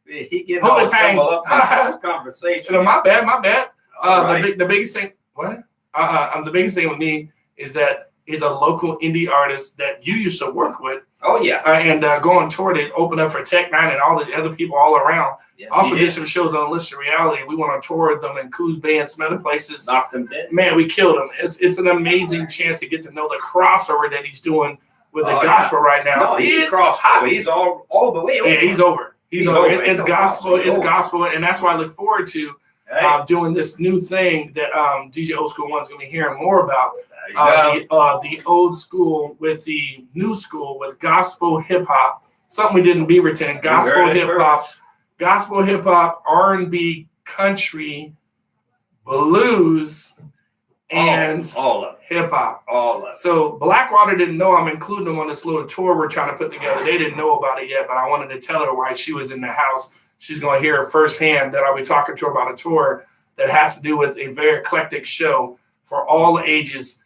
S1: He getting
S2: Hold
S1: all
S2: the time.
S1: jumbled up in this conversation.
S2: My bad.
S1: All right.
S2: The biggest thing, what? The biggest thing with me is that he's a local indie artist that you used to work with.
S1: Oh, yeah.
S2: And go on tour to open up for Tech Nine and all the other people all around.
S1: Yes,
S2: Also
S1: he
S2: did
S1: did.
S2: some shows on List of Reality. We went on tour with them in Coos Bay and some other places.
S1: Knocked him dead.
S2: Man, we killed him. It's an amazing chance to get to know the crossover that he's doing with the
S1: Oh,
S2: gospel right now.
S1: No, he's
S2: It's
S1: across
S2: hot.
S1: highway. He's all the way over.
S2: Yeah, he's over. He's over. It's
S1: No
S2: gospel.
S1: problem.
S2: It's
S1: Over.
S2: gospel, and that's why I look forward to
S1: Hey,
S2: doing this new thing that DJ Old School 1's going to be hearing more about.
S1: there you go.
S2: The old school with the new school with gospel hip hop. Something we did in Beaverton. Gospel
S1: heard it
S2: hip hop, R&B, country, blues, and
S1: all of it.
S2: hip hop.
S1: All of it.
S2: So Blackwater didn't know I'm including them on this little tour we're trying to put together. They didn't know about it yet, but I wanted to tell her why she was in the house. She's going to hear firsthand that I'll be talking to her about a tour that has to do with a very eclectic show for all ages.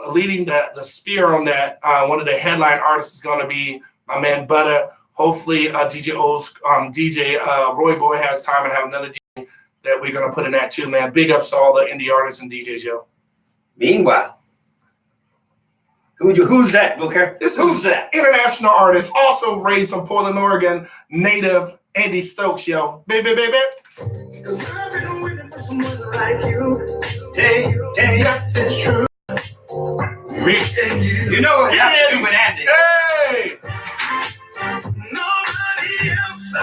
S2: Leading the spear on that, one of the headline artists is going to be my man Butter. Hopefully, DJ Roy Boy has time and have another DJ that we're going to put in that too, man. Big ups to all the indie artists and DJs, yo.
S1: Meanwhile, who's that, Booker? Who's that?
S2: International artist, also raised from Portland, Oregon, native Andy Stokes, yo. Baby.
S1: Hey,
S2: It's true.
S1: you know what you have to do with Andy.
S2: Hey!
S4: Nobody else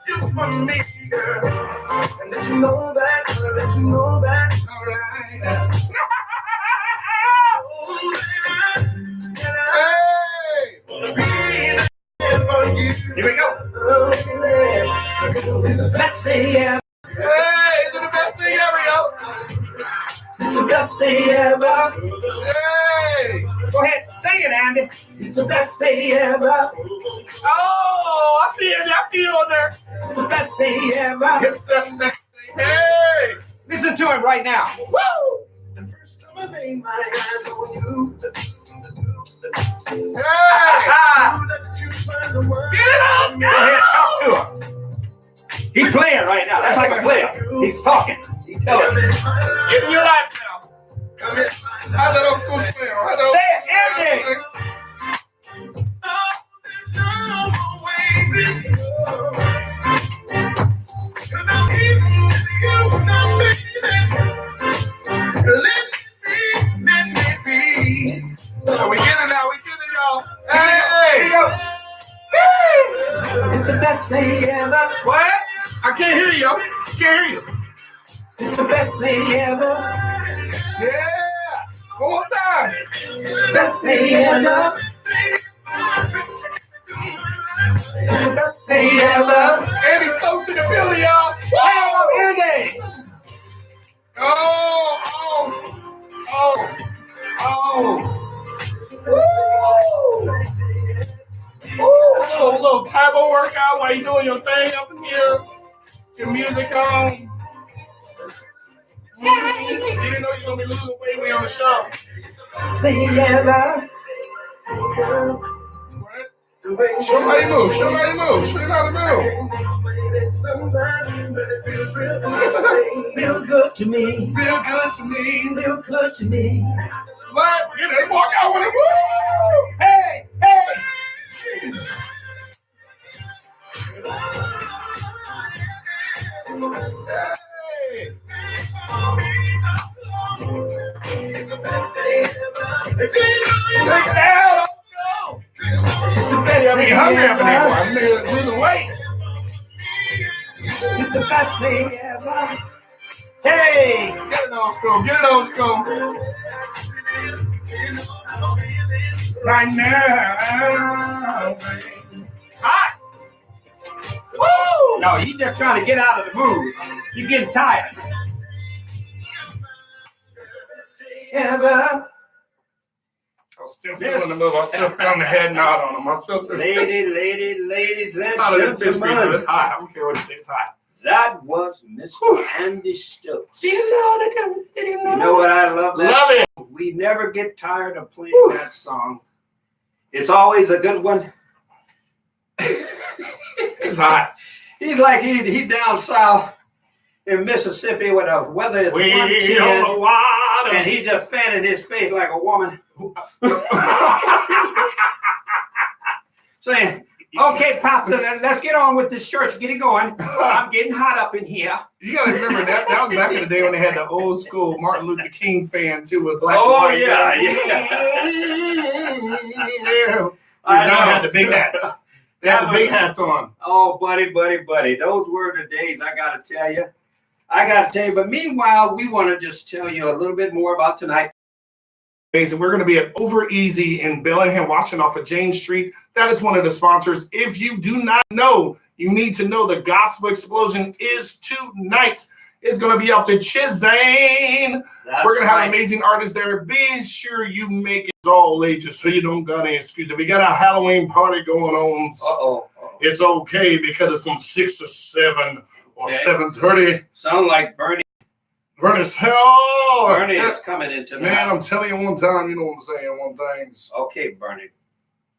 S4: you for me, girl. And let you know that,
S2: All right. Hey!
S1: Here we go.
S4: Let's say yeah,
S2: Hey! It's the best thing ever, yo.
S4: it's the best day ever.
S2: Hey!
S1: Go ahead. Say it, Andy.
S4: It's the best day ever.
S2: Oh, I see it. I see it on there.
S4: It's the best day ever.
S2: It's the best thing. Hey!
S1: Listen to him right now.
S2: Woo!
S4: The first time I laid my hands on you,
S2: Hey! Get it out!
S1: Go ahead, talk to him. He's playing right now. That's like a player. He's talking. He's telling him.
S2: Get in your life now. Hello, Old School Slam. Hello.
S1: Say it, Andy.
S2: We get it now. We get it, y'all.
S1: Here
S2: Hey!
S1: you go.
S4: It's the best day ever.
S2: What? I can't hear you. Can't hear you.
S4: It's the best day ever.
S2: Yeah. One more time.
S4: Best day ever. It's the best day ever.
S2: Andy Stokes in the building, y'all.
S1: Hello, Andy.
S2: Oh. A little Tybo workout while you doing your thing up in here. Your music on. You didn't know you're going to be losing weight when you're on the show.
S4: Day ever.
S2: What? Somebody move. Show me how to move.
S4: Sometimes, but it feels real good to me. Feel good to me.
S2: Feel good to me.
S4: Feel good to me.
S2: What? Get it, walk out with it. Woo!
S1: Hey.
S2: Hey.
S4: It's the best day ever.
S2: Take it out. Let's go.
S4: It's the best
S2: Yeah, I
S4: day
S2: mean, hungry after that
S4: ever.
S2: one. I'm losing weight.
S4: It's the best day ever.
S1: Hey.
S2: Get it on school. Get it on school. right now. It's hot. Woo!
S1: No, you just trying to get out of the mood. You're getting tired. Ever.
S2: I'm still feeling the move. I'm still feeling the head nod on him. I'm still feeling
S1: Ladies and
S2: it's not a fish grease, but
S1: gentlemen.
S2: it's hot. I don't care what it is. It's hot.
S1: That was Mr. Andy Stokes. You know what I love? That
S2: Love it.
S1: song? We never get tired of playing that song. It's always a good one.
S2: It's hot.
S1: He's like he down south in Mississippi with a weather is
S2: We
S1: 110,
S2: on the water.
S1: and he just fanning his face like a woman. Saying, okay, Pastor, let's get on with this church. Get it going. I'm getting hot up in here.
S2: You gotta remember that was back in the day when they had the old school Martin Luther King fan too with black and
S1: Oh,
S2: white.
S1: yeah.
S2: Yeah.
S1: I
S2: They
S1: know.
S2: had the big hats. They had the big hats on.
S1: Oh, buddy. Those were the days, I got to tell you. But meanwhile, we want to just tell you a little bit more about tonight.
S2: And we're going to be at Over Easy in Bellingham, watching off of James Street. That is one of the sponsors. If you do not know, you need to know the Gospel Explosion is tonight. It's going to be up to Chizane. We're going to have amazing artists there. Be sure you make it all ages so you don't got any excuse. If you got a Halloween party going on, it's okay because it's from 6 to 7 or 7:30.
S1: Sound like Bernie.
S2: Bernie's hell.
S1: Bernie is coming in tonight.
S2: Man, I'm telling you one time, you know what I'm saying, one thing.
S1: Okay, Bernie.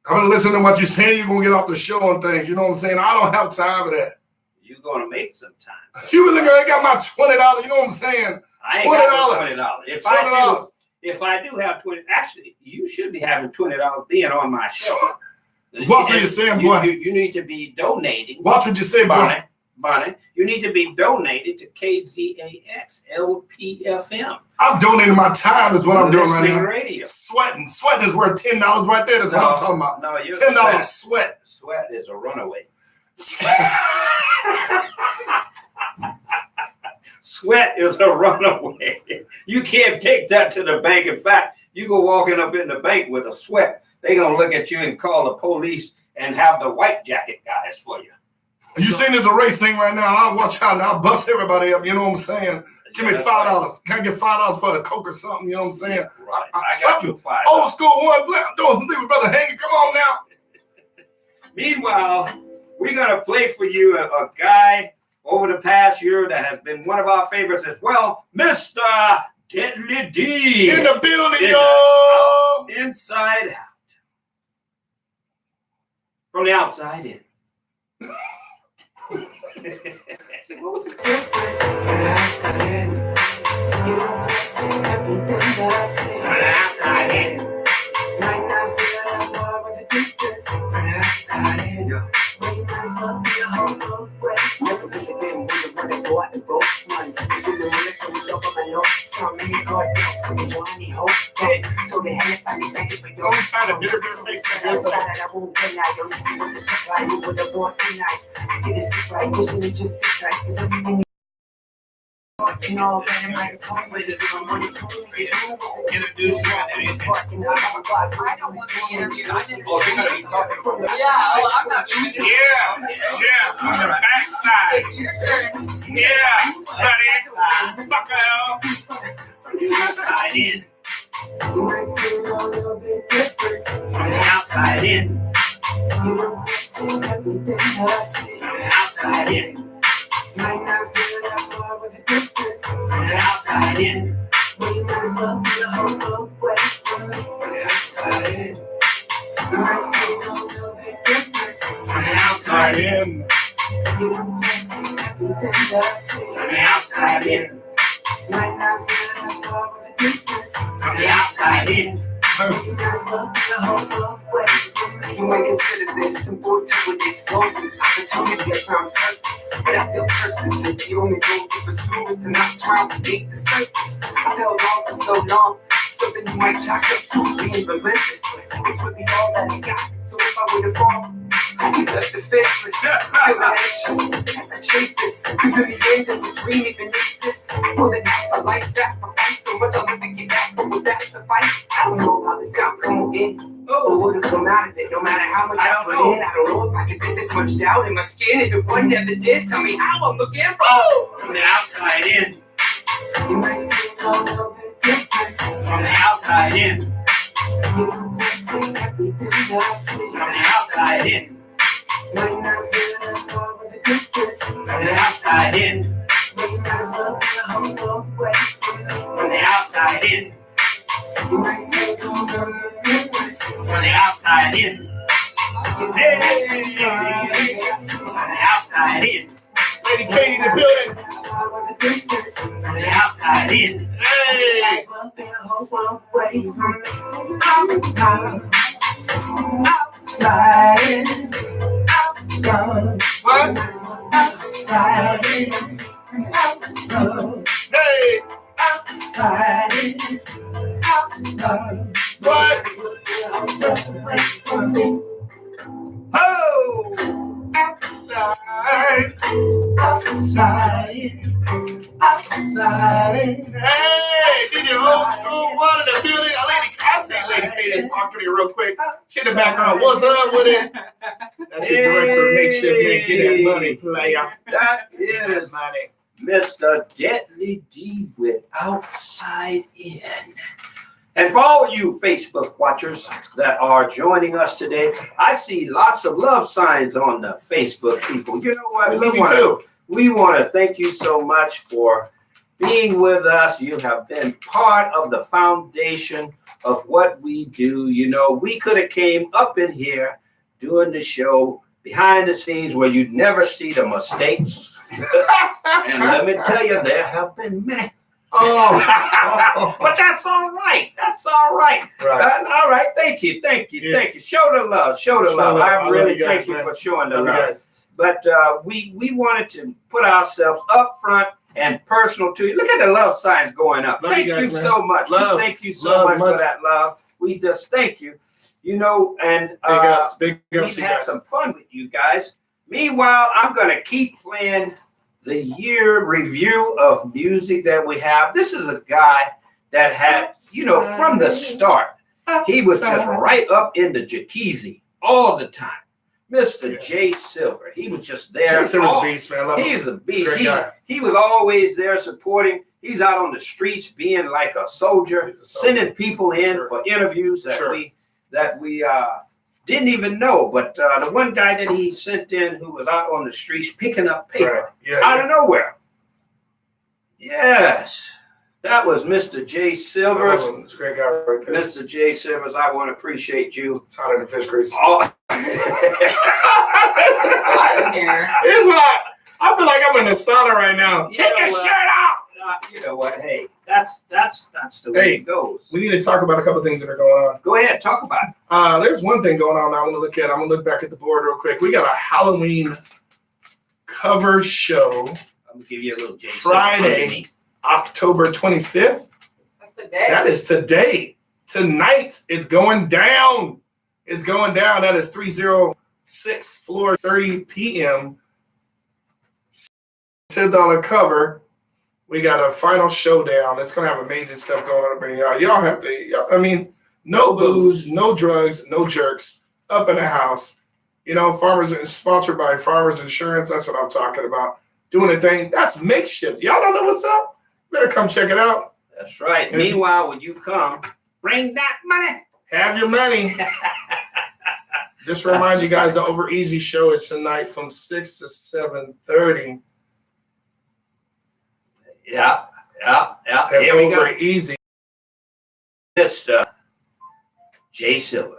S2: I'm going to listen to what you're saying. You're going to get off the show and things. You know what I'm saying? I don't have time for that.
S1: You're going to make some time.
S2: You really got my $20. You know what I'm saying?
S1: I ain't got
S2: $20.
S1: no $20.
S2: $20.
S1: If I do have 20, actually, you should be having $20 being on my show.
S2: Watch what you're saying, boy.
S1: You need to be donating.
S2: Watch what you say, boy.
S1: Bonnie, you need to be donated to KZAX LPFM.
S2: I'm donating my time is what I'm doing right
S1: Listening
S2: now.
S1: Radio.
S2: Sweating is worth $10 right there. That's what I'm talking about.
S1: No, you're
S2: $10 sweat.
S1: Sweat is a runaway. Sweat is a runaway. You can't take that to the bank. In fact, you go walking up in the bank with a sweat, they're going to look at you and call the police and have the white jacket guys for you.
S2: You saying there's a race thing right now? I'll watch out and I'll bust everybody up. You know what I'm saying? Give me $5.
S1: Right.
S2: Can I get $5 for the Coke or something? You know what I'm saying?
S1: Right. I got you $5.
S2: Old school one. Don't leave a brother hanging. Come on now.
S1: Meanwhile, we're going to play for you a guy over the past year that has been one of our favorites as well, Mr. Deadly D.
S2: In the building, y'all.
S1: Inside out. From the outside in.
S2: What was it?
S3: Outside in, you know I say everything that I say.
S1: Outside in.
S3: Might not feel that far with the distance. Outside in, we might as well be a whole both ways. Never really been with the one that go out the road. One, it's really when it comes up on my nose. Some really good, and you want any hope. So they had it by me, thank you for your
S2: Trying to get a face to
S3: outside, I won't deny you. With the pepper, I knew what I want tonight. Get it sit right, vision it just sits right. Cause everything you know that it might talk with it. I'm going to
S1: Introduce you and everything.
S5: I don't want to be interviewed. I'm just.
S1: Oh, you're going to be talking from the
S5: Yeah, oh, I'm not used to it.
S2: Yeah. On the backside.
S5: It's your turn.
S2: Yeah. Buddy. Bucko.
S1: From the outside in.
S3: You might see it a little bit different.
S1: From the outside in.
S3: You know I say everything that I say.
S1: From the outside in.
S3: Might not feel that far with the distance.
S1: From the outside in.
S3: But you might as well be a whole both ways from me.
S1: From the outside in.
S3: You might see it a little bit different.
S1: From the outside in.
S3: You know I say everything that I say.
S1: From the outside in.
S3: Might not feel that far with the distance.
S1: From the outside in.
S3: But you might as well be a whole both ways from me.
S6: You might consider this important when exploring opportunities on purpose, but I feel purpose if the only goal to pursue is to not drown beneath the surface. I felt long for so long, something you might chalk up to being relentless, but it's really all that I got. So if I were to fall, I get left defenseless, feeling anxious as I chase this. Cause in the end, does a dream even exist? Pulling a life sacrifice, so much I'll never get back, but would that suffice? I don't know how this outcome will end. Or would it come out of it, no matter how much I put in? I don't know if I can fit this much doubt in my skin. If it one never did, tell me how I'm looking from the outside in. You might see it a little bit different from the outside in. You know, see everything that I see from the outside in. Might not feel that far of a distance from the outside in. But you might as well be a home both ways from the outside in. You might see it a little bit different from the outside in. Hey, from the outside in.
S2: Lady Katie in the building.
S6: From the outside in.
S2: Hey. What? Hey. What?
S1: Oh!
S2: Outside. Hey, did your old school one in the building? I see Lady Katie walking here real quick. She in the background. What's up with it? That's your director, makeshift man. Get that money, player.
S1: That is
S2: Money.
S1: Mr. Deadly D with Outside In. And for all you Facebook watchers that are joining us today, I see lots of love signs on the Facebook people. You know what?
S2: We love you too.
S1: We want to thank you so much for being with us. You have been part of the foundation of what we do. You know, we could have came up in here doing the show behind the scenes where you'd never see the mistakes. And let me tell you, there have been many. But that's all right. That's all right.
S2: Right.
S1: All right. Thank you. Thank you.
S2: Yeah.
S1: Thank you. Show the love. Show the love. I really thank you for showing the
S2: Love you
S1: love.
S2: guys.
S1: But we wanted to put ourselves up front and personal to you. Look at the love signs going up.
S2: Love
S1: Thank
S2: you
S1: you
S2: guys, man.
S1: so much.
S2: Love.
S1: Thank you so
S2: Love
S1: much for that love. We just thank you. You know, and
S2: Big ups
S1: we've
S2: to you
S1: had
S2: guys.
S1: some fun with you guys. Meanwhile, I'm going to keep playing the year review of music that we have. This is a guy that had, you know, from the start, he was just right up in the jacuzzi all the time. Mr. J. Silver, he was just there.
S2: Jay Silver's a beast, man. I love him.
S1: He's a beast.
S2: Great guy.
S1: He was always there supporting. He's out on the streets being like a soldier,
S2: He's a soldier.
S1: sending people in
S2: Sure.
S1: for interviews that
S2: Sure.
S1: we didn't even know. But the one guy that he sent in who was out on the streets picking up paper
S2: Right. Yeah.
S1: out of nowhere. Yes, that was Mr. J. Silvers.
S2: It's a great guy right there.
S1: Mr. J. Silvers, I want to appreciate you.
S2: It's hot in the fish grease.
S1: Oh.
S2: It's hot. I feel like I'm in the sauna right now.
S1: You
S2: Take
S1: know
S2: your
S1: what?
S2: shirt off.
S1: You know what? Hey, that's the way
S2: Hey.
S1: it goes.
S2: We need to talk about a couple things that are going on.
S1: Go ahead, talk about it.
S2: There's one thing going on I want to look at. I'm going to look back at the board real quick. We got a Halloween cover show
S1: I'm gonna give you a little J.
S2: Friday, October 25th.
S5: That's today.
S2: That is today. Tonight, it's going down. It's going down. That is 306 floor, 30 p.m. $10 cover. We got a final showdown. It's going to have amazing stuff going on. Bring y'all have to, no booze, no drugs, no jerks up in the house. You know, sponsored by Farmers Insurance. That's what I'm talking about. Doing a thing. That's makeshift. Y'all don't know what's up? Better come check it out.
S1: That's right. Meanwhile, when you come, bring that money.
S2: Have your money. Just remind you guys, the Over Easy show is tonight from 6 to 7:30.
S1: Yeah.
S2: At
S1: Here we
S2: Over
S1: go.
S2: Easy.
S1: Mr. J. Silver.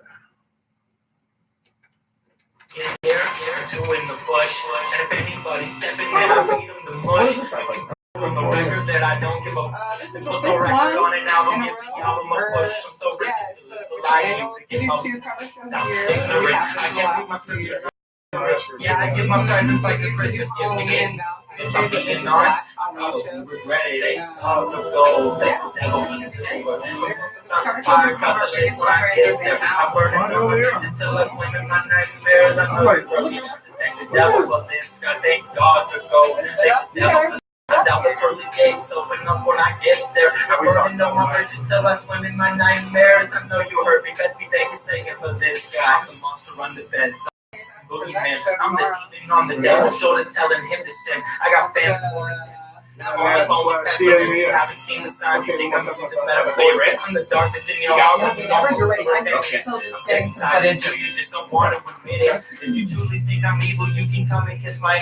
S7: Doing the push, and if anybody's stepping in, I beat them the mush. From the record that I don't give a
S5: This is the
S7: put
S5: fifth
S7: the record on
S5: one
S7: an album,
S5: in a
S7: give the
S5: row.
S7: album a
S5: Or-
S7: push. I'm so
S5: Yeah,
S7: ridiculous,
S5: it's
S7: so
S5: the
S7: lying,
S5: annual.
S7: you
S5: We
S7: can
S5: do
S7: get
S5: 2 cover shows a
S7: I'm
S5: year.
S7: ignorant.
S5: We
S7: I
S5: have for the
S7: can't read my
S5: last 2 years.
S7: scripture. Yeah, I give my presents like a Christmas gift again. If I'm being honest, I probably regret it. Ain't all the gold, that will be silver. Fire, cause I live where I get there. I'm burning the bridges till I swim in my nightmares. I know you really just thank the devil for this. I thank God to go. Thank the devil to I doubt the pearly gates open up when I get there. I'm burning on my bridges till I swim in my nightmares. I know you heard me, best be thank you singing for this guy. The monster under bed. Boogeyman, I'm the demon on the devil's shoulder telling him to sin. I got family. I'm on the phone with pestilence. You haven't seen the signs. You think I'm a music metaphor. I'm the darkness in your heart.
S5: Whenever you're ready, I'm
S1: Okay.
S5: still just getting
S7: Inside
S5: some
S7: into you just don't want to admit it. If you truly think I'm evil, you can come and kiss my.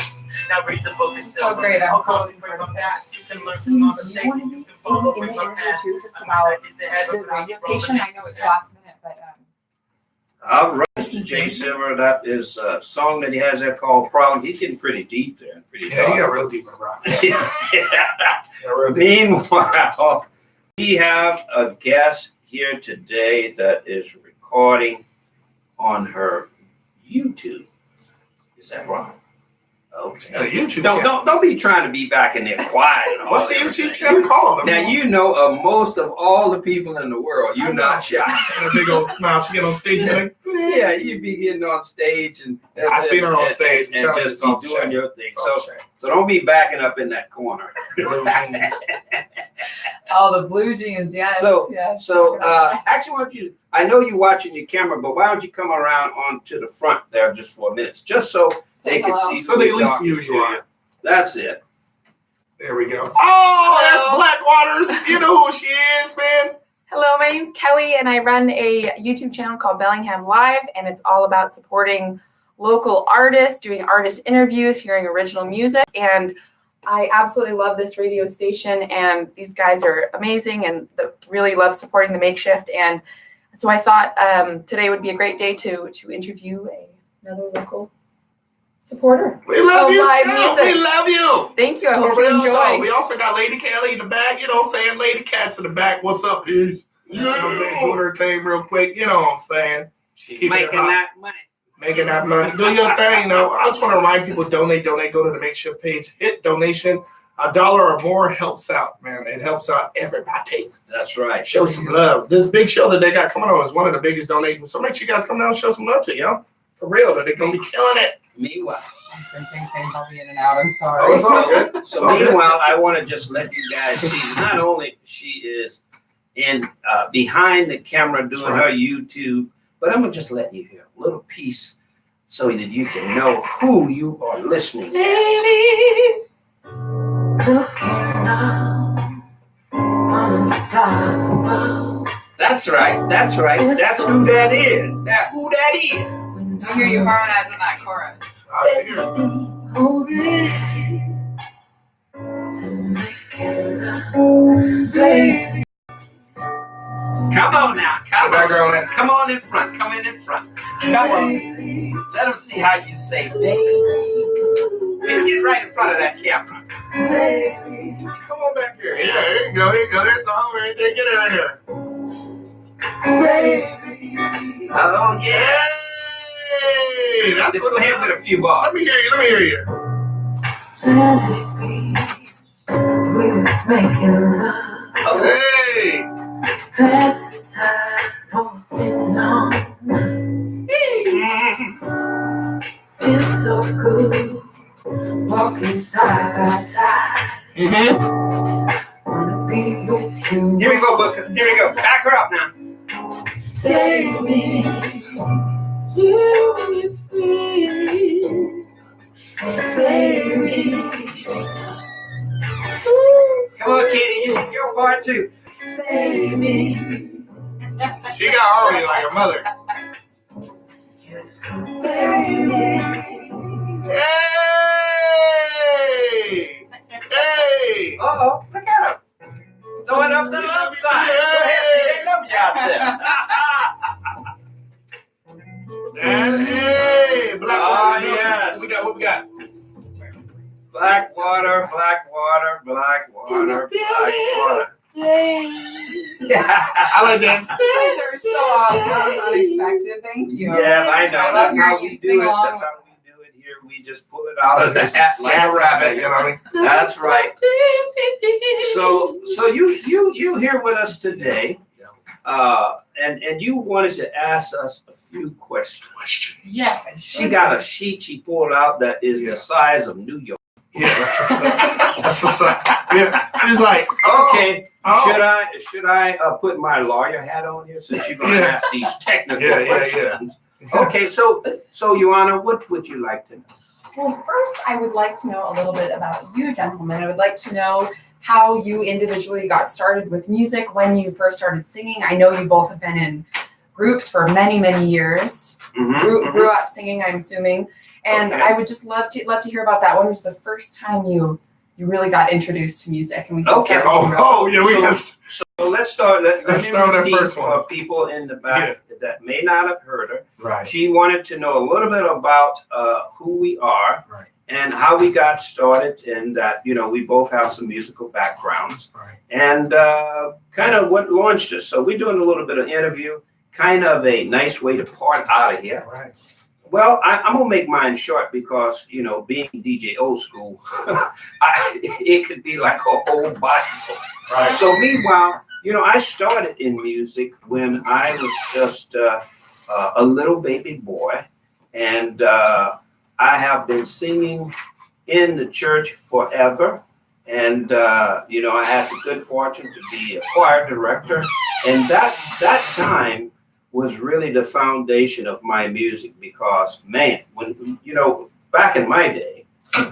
S7: Now read the book of silver.
S5: Oh, great, I'm
S7: I'll
S5: so
S7: come from my past. You can learn from all the mistakes. You can follow
S5: in
S7: with
S5: the
S7: my
S5: interview
S7: past.
S5: too, just about the radio station. I know it's last minute, but
S1: All right, Mr. J. Silver, that is a song that he has there called Problem. He's getting pretty deep there. Pretty
S2: Yeah,
S1: dark.
S2: he got real deep, bro.
S1: Yeah.
S2: Yeah, real deep.
S1: Meanwhile, we have a guest here today that is recording on her YouTube. Is that wrong?
S2: It's got
S1: Okay.
S2: a YouTube channel.
S1: Don't be trying to be back in there quiet. And all
S2: What's the
S1: that
S2: YouTube
S1: everything.
S2: channel called?
S1: Now you know of most of all the people in the world,
S2: I
S1: you're
S2: know.
S1: not shy.
S2: And a big old smile. She get on stage and like,
S1: Yeah, you be getting on stage and
S2: I seen her on stage.
S1: and
S2: Tell her
S1: just
S2: it's
S1: be
S2: all
S1: doing
S2: shame.
S1: your thing.
S2: It's all
S1: So
S2: shame.
S1: so don't be backing up in that corner.
S5: oh, the blue jeans, yes.
S1: So-
S5: yes.
S1: So actually, why don't you? I know you're watching your camera, but why don't you come around onto the front there just for a minute, just so they
S5: Say
S1: can
S5: hello.
S1: see.
S2: So
S1: who
S2: they
S1: we're
S2: at least
S1: talking
S2: see who
S1: to.
S2: you are.
S1: That's it.
S2: There we go. Oh, that's Blackwaters. You know who she is, man.
S8: Hello, my name's Kelly, and I run a YouTube channel called Bellingham Live, and it's all about supporting local artists, doing artist interviews, hearing original music, and I absolutely love this radio station, and these guys are amazing, and really love supporting the makeshift, and so I thought today would be a great day to interview another local supporter.
S2: We love
S8: So
S2: you,
S8: live
S2: too.
S8: music.
S2: We love you.
S8: Thank you. I
S2: For
S8: hope you
S2: real, though.
S8: enjoy.
S2: We also got Lady Kelly in the back. You know what I'm saying? Lady Cat's in the back. What's up, peace? You know what I'm saying? Doing her thing real quick. You know what I'm saying?
S1: She's
S2: Keep it
S1: making
S2: hot.
S1: that money.
S2: Making that money. Do your thing, though. I just want to remind people, donate. Go to the makeshift page. Hit donation. $1 or more helps out, man. It helps out everybody.
S1: That's right.
S2: Show some love. This big show that they got coming on is one of the biggest donations. So make sure you guys come down and show some love to you, know? For real, though. They're going to be killing it.
S1: Meanwhile,
S5: I'm printing things. I'll be in and out. I'm
S2: Oh,
S5: sorry.
S2: it's all good. It's
S1: so
S2: all good.
S1: meanwhile, I want to just let you guys see. Not only she is in behind the camera doing her YouTube, but I'm gonna just let you hear a little piece so that you can know who you are listening to.
S3: Baby, looking up on the stars above.
S1: That's right. That's right. That's who that is. Who that is.
S5: I hear you harmonizing that chorus.
S2: I hear it.
S3: Oh, baby, to make it love, baby.
S1: Come on now. Come
S2: That
S1: on.
S2: girl, that-
S1: Come on in front. Come in front. Come on. Let them see how you say baby. And get right in front of that camera.
S2: Come on back here. Yeah, there you go. There you go. There's all right there. Get out of here.
S1: Oh yeah.
S2: Hey, that's
S1: Let's go
S2: what's
S1: ahead
S2: up.
S1: with a few bars.
S2: Let me hear you. Let me hear you.
S3: Sandy Beach, we was making love.
S2: Hey.
S3: Fast time walking on us. Feels so good, walking side by side.
S2: Mm-hmm.
S3: Wanna be with you.
S1: Here we go, Booker. Here we go. Back her up now.
S3: Baby, you and me free. Baby,
S1: Come on, Kitty. Your part too.
S3: baby,
S2: She got already like her mother.
S3: yes, baby.
S2: Hey. Hey.
S1: Uh-oh. Look at her. Throwing up the love sign. Go ahead. They love you out there.
S2: And hey. Black
S1: Oh,
S2: Water.
S1: yes.
S2: What we got? What we got?
S1: Black water, black water, black water, black water.
S2: I like that.
S5: These are so awesome. That was unexpected. Thank you.
S1: Yeah, I know.
S5: I love
S1: That's
S5: hearing
S1: how
S5: you
S1: we
S5: sing
S1: do it.
S5: along.
S1: That's how we do you just pull it out of the
S2: Just
S1: hat like a
S2: scam
S1: rabbit.
S2: you know what I mean?
S1: That's right. So you here with us today, and you wanted to ask us a few questions.
S8: Yes, I
S1: She got a sheet she pulled out that is the size of New York.
S2: Yeah, that's what's up. That's what's up. Yeah, she's like,
S1: Okay,
S2: oh.
S1: should I put my lawyer hat on here since you're gonna ask these technical questions?
S2: Yeah.
S1: Okay, so Joanna, what would you like to know?
S8: Well, first, I would like to know a little bit about you, gentlemen. I would like to know how you individually got started with music, when you first started singing. I know you both have been in groups for many, many years. Grew up singing, I'm assuming. And
S1: Okay.
S8: I would just love to hear about that. When was the first time you really got introduced to music? And we can
S1: Okay.
S8: start
S2: Yeah, we can.
S1: So let's start. Let
S2: Let's
S1: me
S2: start with
S1: repeat
S2: our first one.
S1: for people in the back that may not have heard her.
S2: Right.
S1: She wanted to know a little bit about who we are,
S2: Right.
S1: and how we got started, and that we both have some musical backgrounds,
S2: Right.
S1: and kind of what launched us. So we're doing a little bit of interview, kind of a nice way to part out of here.
S2: Right.
S1: Well, I'm gonna make mine short because being DJ old school, it could be like a whole Bible.
S2: Right.
S1: So meanwhile, I started in music when I was just a little baby boy, and I have been singing in the church forever. And I had the good fortune to be a choir director, and that time was really the foundation of my music, because man, when back in my day,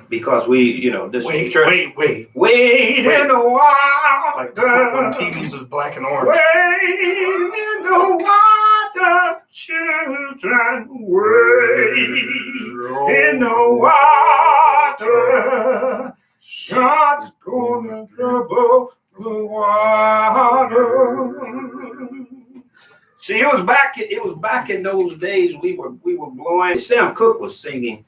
S1: because we this church wait in a while,
S2: Like before when TVs was black and orange.
S1: wait in the water, children, wait in the water. God's gonna trouble the water. See, it was back in those days. We were blowing. Sam Cooke was singing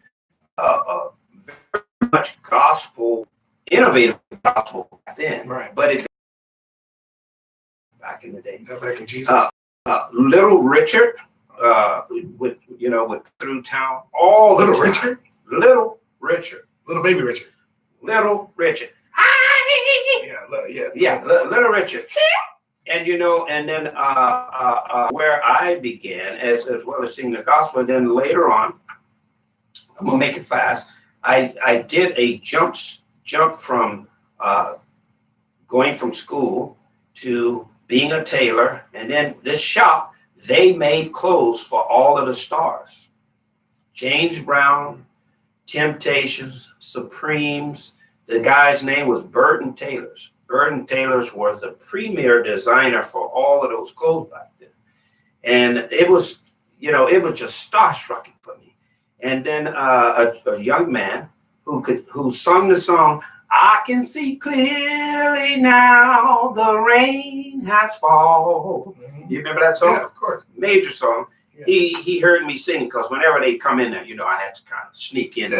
S1: very much gospel, innovative gospel back then.
S2: Right.
S1: But it back in the day.
S2: Back in Jesus.
S1: Little Richard, with through town all the
S2: Little
S1: time.
S2: Richard?
S1: Little Richard.
S2: Little baby Richard.
S1: Little Richard.
S2: Yeah.
S1: Little Richard. And and then where I began as well as singing the gospel, and then later on, I'm gonna make it fast. I did a jump from going from school to being a tailor, and then this shop, they made clothes for all of the stars. James Brown, Temptations, Supremes. The guy's name was Burton Taylors. Burton Taylors was the premier designer for all of those clothes back then. And it was just starstruck for me. And then a young man who sung the song, I can see clearly now the rain has fallen.
S2: Mm-hmm.
S1: You remember that song?
S2: Yeah, of course.
S1: Major song.
S2: Yeah.
S1: He heard me sing, because whenever they come in there, I had to kind of sneak in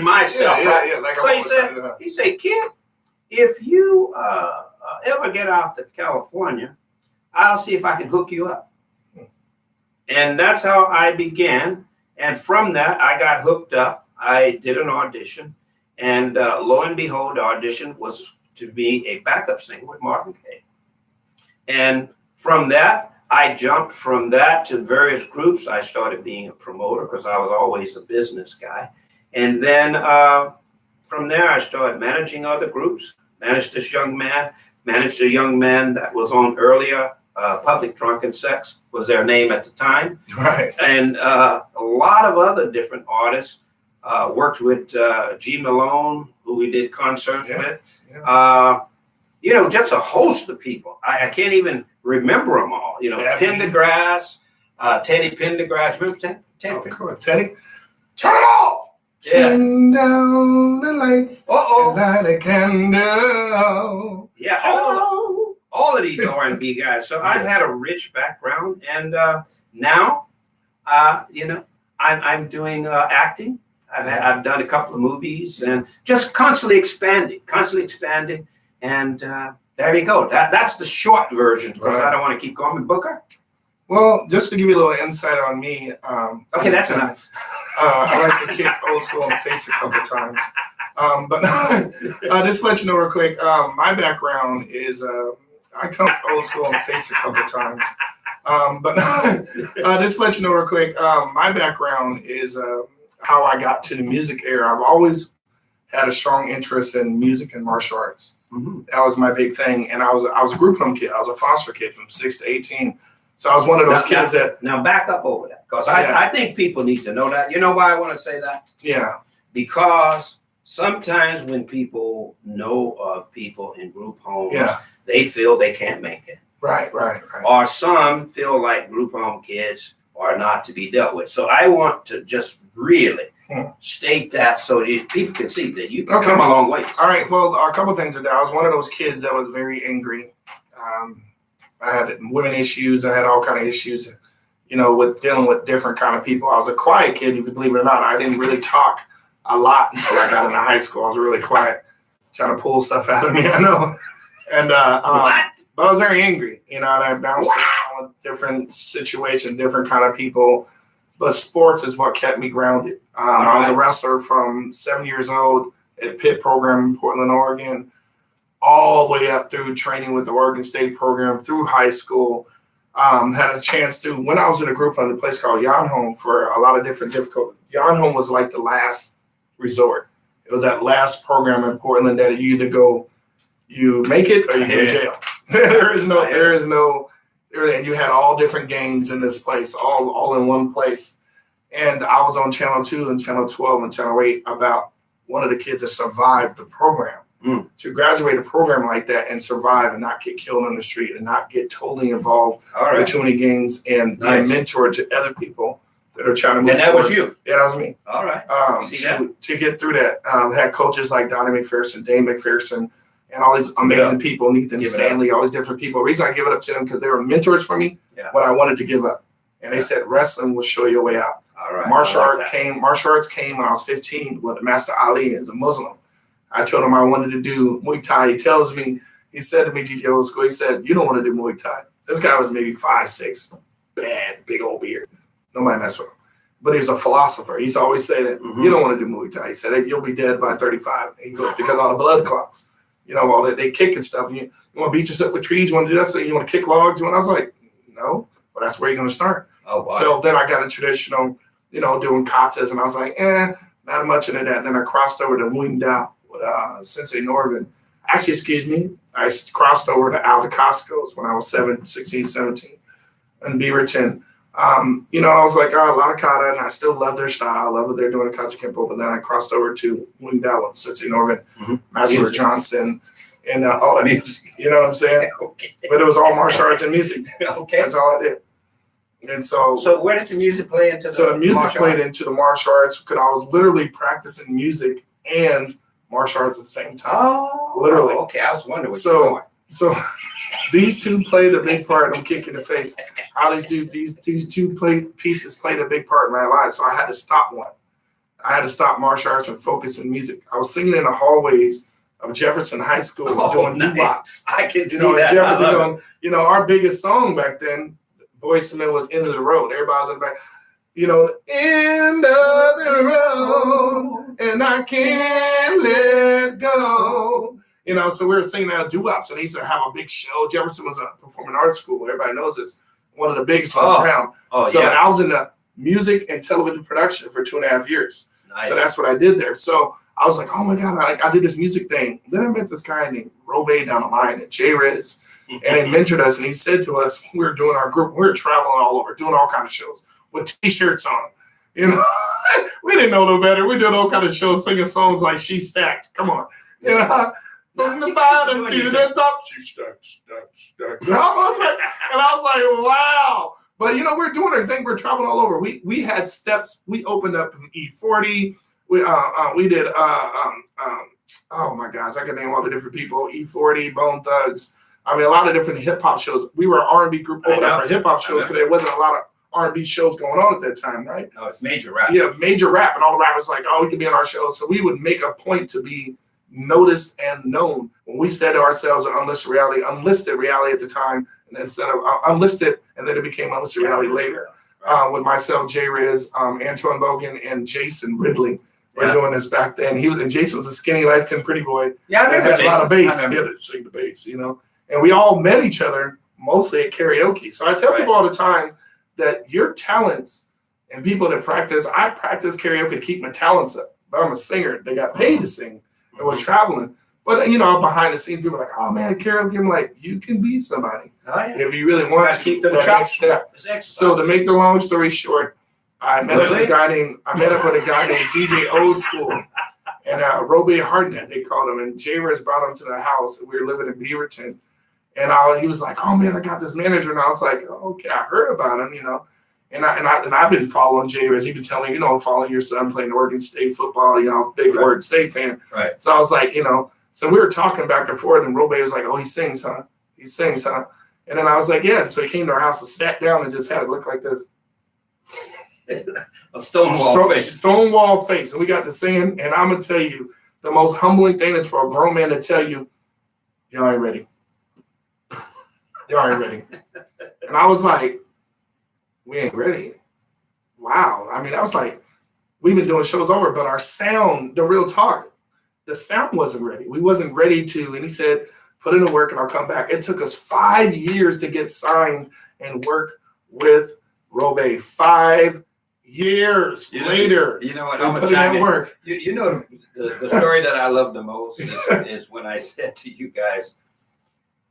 S1: myself.
S2: Yeah. Like
S1: So he said, kid, if you ever get out to California, I'll see if I can hook you up. And that's how I began. And from that, I got hooked up. I did an audition. And lo and behold, the audition was to be a backup singer with Marvin Gaye. And from that, I jumped from that to various groups. I started being a promoter because I was always a business guy. And then from there, I started managing other groups, managed a young man that was on earlier, Public Drunken Sex was their name at the time.
S2: Right.
S1: And a lot of other different artists. Worked with G. Malone, who we did concerts with.
S2: Yeah.
S1: Just a host of people. I can't even remember them all. Pendergrass, Teddy Pendergrass. Remember Teddy?
S2: Of course. Teddy.
S1: Turn it off! Yeah.
S2: Turn down the lights.
S1: Uh-oh.
S2: Light a candle.
S1: Yeah, all of these R&B guys. So I've had a rich background, and now, I'm doing acting. I've done a couple of movies, and just constantly expanding, and there you go. That's the short version, because I don't want to keep going. Booker?
S2: Well, just to give you a little insight on me.
S1: Okay, that's enough.
S2: I like to kick old school in the face a couple times. But just to let you know real quick, my background is I come old school in the face a couple times. But just to let you know real quick, my background is how I got to the music era. I've always had a strong interest in music and martial arts.
S1: Mm-hmm.
S2: That was my big thing. And I was a group home kid. I was a foster kid from 6 to 18. So I was one of those kids that.
S1: Now back up over that, because I think people need to know that. You know why I want to say that?
S2: Yeah.
S1: Because sometimes when people know of people in group homes, they feel they can't make it.
S2: Right.
S1: Or some feel like group home kids are not to be dealt with. So I want to just really state that so these people can see that you can come a long way.
S2: All right. Well, a couple things are there. I was one of those kids that was very angry. I had women issues. I had all kind of issues, with dealing with different kind of people. I was a quiet kid, if you believe it or not. I didn't really talk a lot until I got into high school. I was really quiet, trying to pull stuff out of me. I know. And but I was very angry, and I bounced around with different situations, different kind of people. But sports is what kept me grounded. I was a wrestler from 7 years old at Pitt program in Portland, Oregon, all the way up through training with the Oregon State program through high school. Had a chance to, when I was in a group on a place called Home for a lot of different difficulties. Home was like the last resort. It was that last program in Portland that you either go, you make it or you go to jail. And you had all different gangs in this place, all in one place. And I was on Channel 2 and Channel 12 and Channel 8 about one of the kids that survived the program. To graduate a program like that and survive and not get killed on the street and not get totally involved with too many gangs and be a mentor to other people that are trying to move
S1: forward. And that was you?
S2: Yeah, that was me.
S1: All right.
S2: To get through that, had coaches like Donnie McPherson, Dave McPherson, and all these amazing people, Nathan Stanley, all these different people. The reason I give it up to them because they were mentors for me when I wanted to give up. And they said wrestling will show you a way out.
S1: All right.
S2: Martial arts came when I was 15 with Master Ali as a Muslim. I told him I wanted to do Muay Thai. He said to me, DJ Old School, he said, you don't want to do Muay Thai. This guy was maybe 5'6", bad, big old beard. Nobody messed with him. But he was a philosopher. He's always saying that you don't want to do Muay Thai. He said, you'll be dead by 35. He goes, because all the blood clots. All that they kick and stuff. You want to beat yourself with trees? You want to do that? So you want to kick logs? I was like, no. Well, that's where you're going to start.
S1: Oh, wow.
S2: So then I got a traditional, doing katas, and I was like, not much into that. Then I crossed over to Muay Thai with Sensei Norvin. Actually, excuse me, I crossed over to Al DeCosco's when I was 16, 17 in Beaverton. I was like, a lot of kata, and I still love their style. I love what they're doing in Kachi Kempo. But then I crossed over to Muay Thai with Sensei Norvin, Master Johnson, and all that music. You know what I'm saying?
S1: Okay.
S2: But it was all martial arts and music.
S1: Okay.
S2: That's all I did. And so
S1: where did the music play into
S2: the music played into the martial arts because I was literally practicing music and martial arts at the same time.
S1: Oh,
S2: literally.
S1: Okay, I was wondering what you're doing.
S2: So these two played a big part. I'm kicking the face. How these two pieces played a big part in my life. So I had to stop one. I had to stop martial arts and focus on music. I was singing in the hallways of Jefferson High School doing bops.
S1: I can see that.
S2: Jefferson doing, our biggest song back then, Boyz II Men, was End of the Road. Everybody was in the back. End of the road, and I can't let go. So we were singing out doo-wops, and they used to have a big show. Jefferson was a performing arts school. Everybody knows it's one of the biggest ones around. I was in the music and television production for 2.5 years. Nice. So that's what I did there. So I was like, oh my God, I did this music thing. Then I met this guy named Robe down the line at J-Riz, and he mentored us, and he said to us, we were doing our group, we were traveling all over, doing all kinds of shows with T-shirts on. We didn't know no better. We did all kinds of shows, singing songs like She Stacked. Come on. From the bottom to the top. She stacked. And I was like, wow. But, we're doing our thing. We're traveling all over. We had steps. We opened up in E40. We did, oh my gosh, I can name all the different people. E40, Bone Thugs. I mean, a lot of different hip-hop shows. We were an R&B group open up for hip-hop shows because there wasn't a lot of R&B shows going on at that time, right?
S1: No, it's major rap.
S2: Yeah, major rap. And all the rappers like, we can be on our show. So we would make a point to be noticed and known. When we said to ourselves, unlisted reality at the time, and then instead of unlisted, and then it became unlisted reality later. with myself, Jay Riz, Antoine Bogan, and Jason Ridley. We're doing this back then. Jason was a skinny, light-skinned pretty boy.
S1: Yeah, I
S2: that
S1: remember
S2: had a lot of bass.
S1: Jason.
S2: He had to sing the bass, And we all met each other mostly at karaoke. So I tell people all the time that your talents and people that practice, I practice karaoke to keep my talents up. But I'm a singer. They got paid to sing and was traveling. But, behind the scenes, people are like, oh, man, karaoke. I'm like, you can be somebody if you really want to.
S1: Keep them
S2: that next step. So to make the long story short, I met up with a guy named DJ Old School and Roby Hardnett, they called him. And Jay Riz brought him to the house. And we were living in Beaverton. And he was like, oh, man, I got this manager. And I was like, okay, I heard about him, And I've been following Jay Riz. He's been telling me, I'm following your son playing Oregon State football. I'm a big Oregon State fan.
S1: Right.
S2: So I was like, so we were talking back and forth. And Roby was like, oh, he sings, huh? He sings, huh? And then I was like, yeah. So he came to our house and sat down and just had it look like this.
S1: A stonewall face.
S2: Stonewall face. And we got to singing. And I'm going to tell you, the most humbling thing is for a grown man to tell you, y'all ain't ready. Y'all ain't ready. And I was like, we ain't ready. Wow. I mean, I was like, we've been doing shows over, but our sound, the real talk, the sound wasn't ready. We wasn't ready to. And he said, put in the work and I'll come back. It took us 5 years to get signed and work with Robe. 5 years later.
S1: You know what? I'm going to chime in. Work. The story that I love the most is when I said to you guys,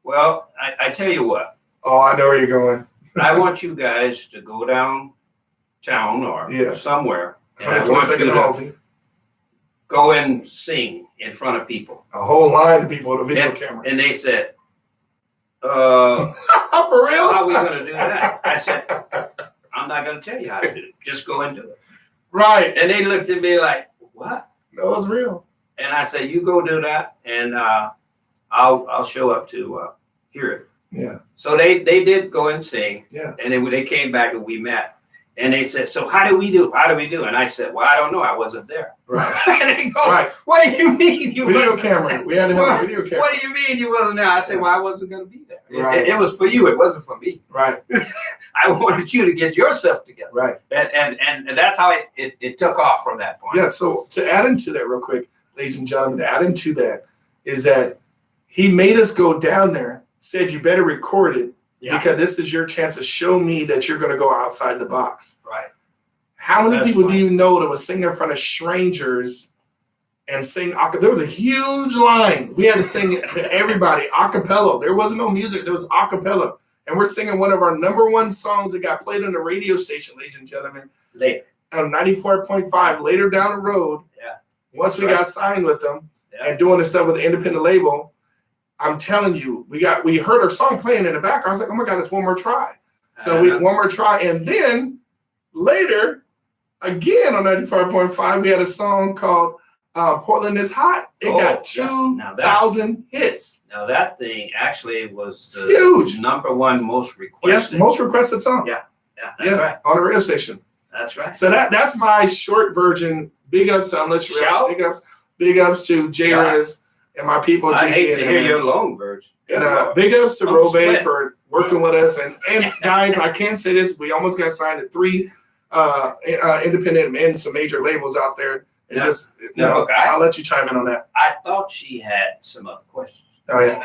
S1: well, I tell you what.
S2: Oh, I know where you're going.
S1: I want you guys to go downtown or somewhere, and I want you to go and sing in front of people.
S2: A whole line of people with a video camera.
S1: And they said,
S2: for real?
S1: How are we going to do that? I said, I'm not going to tell you how to do it. Just go and do it.
S2: Right.
S1: And they looked at me like, what?
S2: No, it's real.
S1: And I said, you go do that, and I'll show up to hear it.
S2: Yeah.
S1: So they did go and sing.
S2: Yeah.
S1: And then they came back and we met. And they said, so how do we do? How do we do? And I said, well, I don't know. I wasn't there.
S2: Right.
S1: And they go, what do you mean you
S2: video camera? We had to have a video camera.
S1: What do you mean you wasn't there? I said, well, I wasn't going to be there.
S2: Right.
S1: It was for you. It wasn't for me.
S2: Right.
S1: I wanted you to get yourself together.
S2: Right.
S1: And that's how it took off from that point.
S2: Yeah. So to add into that real quick, ladies and gentlemen, to add into that is that he made us go down there, said you better record it because this is your chance to show me that you're going to go outside the box.
S1: Right.
S2: How many people do you know that was singing in front of strangers and sing? There was a huge line. We had to sing it to everybody a cappella. There wasn't no music. There was a cappella. And we're singing one of our number one songs that got played on the radio station, ladies and gentlemen.
S1: Later.
S2: On 94.5, later down the road.
S1: Yeah.
S2: Once we got signed with them and doing this stuff with the independent label, I'm telling you, we heard our song playing in the background. I was like, oh my God, it's one more try. So one more try. And then later, again on 95.5, we had a song called Portland is Hot. It got 2,000 hits.
S1: Now that thing actually was the
S2: huge
S1: number one most requested.
S2: Yes, most requested song.
S1: Yeah, that's right.
S2: On the radio station.
S1: That's right.
S2: So that's my short version. Big ups on Let's Rap. Big ups to Jay Riz and my people.
S1: I hate to hear your long version.
S2: And big ups to Robe for working with us. And guys, I can say this: we almost got signed to 3 independent and some major labels out there. I'll let you chime in on that.
S1: I thought she had some other questions.
S2: Oh yeah,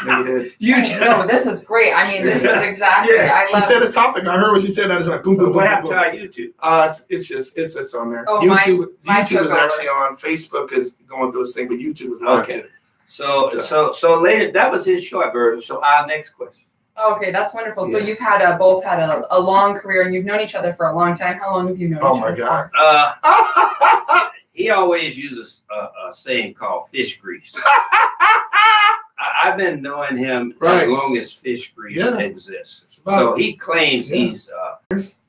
S2: maybe did.
S8: No, this is great. I mean, this is exactly.
S2: Yeah, she said a topic. I heard what she said. I was like, boom, boom,
S1: what
S2: boom,
S1: happened
S2: boom.
S1: to our YouTube?
S2: It's on there.
S8: Oh,
S2: YouTube is actually on. Facebook is going through this thing, but YouTube is not.
S1: Okay. So later, that was his short version. So our next question.
S8: Okay, that's wonderful. So you've had both had a long career, and you've known each other for a long time. How long have you known each other?
S2: Oh my God.
S1: He always uses a saying called fish grease. I've been knowing him as long as fish grease exists. So he claims he's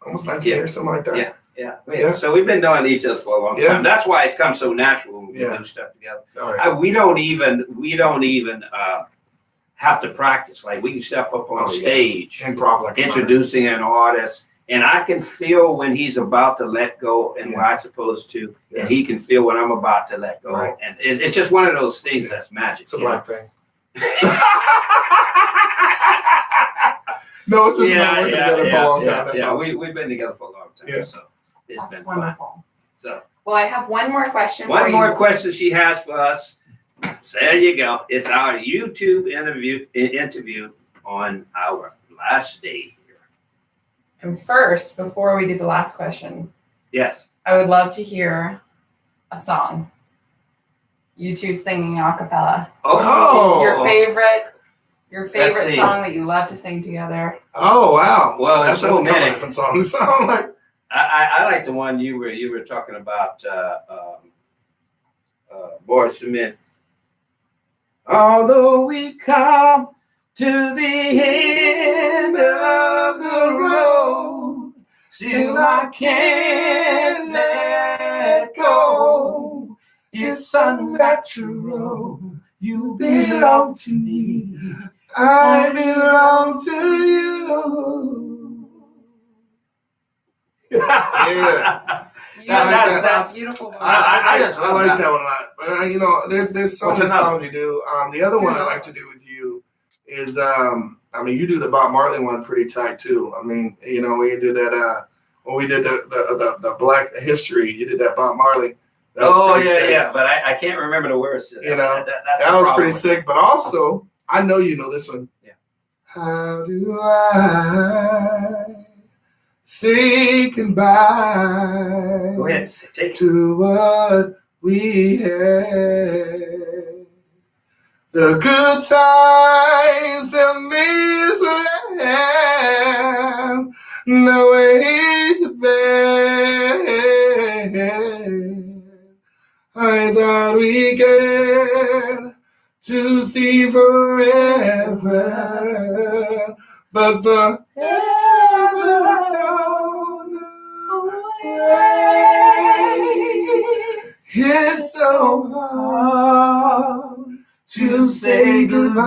S2: almost 19 years, something like that.
S1: Yeah. So we've been knowing each other for a long time. That's why it comes so natural when we do stuff together. We don't even have to practice. Like we can step up on stage, introducing an artist. And I can feel when he's about to let go and where I'm supposed to. And he can feel when I'm about to let go.
S2: Right.
S1: And it's just one of those things that's magic.
S2: It's a black thing. No, it's just been working together for a long time. That's
S1: Yeah,
S2: all.
S1: we've been together for a long time,
S2: Yeah.
S1: so it's
S8: That's
S1: been fun.
S8: wonderful.
S1: So
S8: Well, I have one more question for
S1: one
S8: you.
S1: more question she has for us. So there you go. It's our YouTube interview on our last day here.
S8: And first, before we do the last question,
S1: Yes.
S8: I would love to hear a song. You two singing a cappella.
S1: Oh.
S8: Your favorite
S1: Let's see.
S8: song that you love to sing together.
S2: Oh wow!
S1: Well, there's so
S2: a couple
S1: many.
S2: different songs. I'm like,
S1: I like the one you were talking about, Boris Schmidt. Although we come to the end of the road, still I can't let go. It's unnatural. You belong to me.
S2: I belong to you. Yeah.
S1: That's
S8: Beautiful voice.
S1: I just
S2: I
S1: love
S2: like
S1: that.
S2: that one a lot. But you know, there's so
S1: What's
S2: many
S1: another?
S2: songs you do. The other one I like to do with you is I mean, you do the Bob Marley one pretty tight too. I mean, you know, we do that when we did the Black History, you did that Bob Marley. That was
S1: Oh
S2: pretty sick.
S1: yeah, but I can't remember the words.
S2: You know,
S1: that's
S2: that
S1: the
S2: was
S1: problem
S2: pretty
S1: with
S2: sick. But also, I know you know this one.
S1: Yeah.
S2: How do I say goodbye?
S1: Go ahead, take it.
S2: To what we had. The good times have made us laugh. No way to bed. I thought we get to see forever, but the it's so hard to say goodbye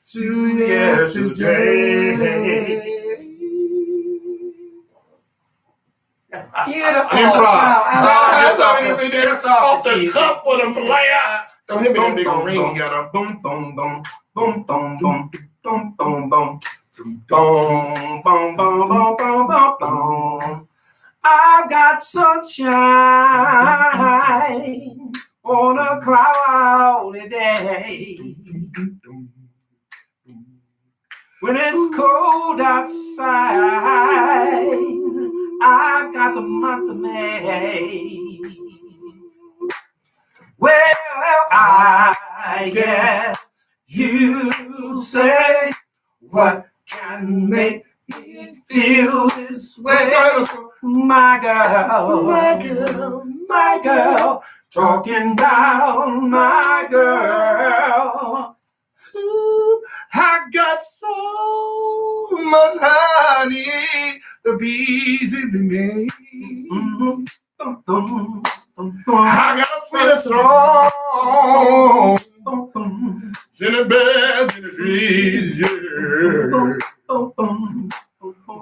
S2: to yesterday.
S8: Beautiful.
S2: Improv.
S8: Wow,
S2: That's all
S1: off
S2: we did.
S1: That's off
S2: Off
S1: the
S2: the
S1: keys.
S2: cuff for them player. Don't hit me that big
S1: Boom,
S2: old ring
S1: boom,
S2: you got on.
S1: Boom, boom, boom, boom, boom, boom, boom, boom, boom, boom, boom, boom, boom, boom, boom, boom. I've got sunshine on a cloudy day. When it's cold outside, I've got the month of May. Well, I guess you say what can make me feel this way. My girl, my girl, talking about my girl. Ooh, I got so much honey, the bees in me. I got a sweeter song than the birds in the trees. Yeah.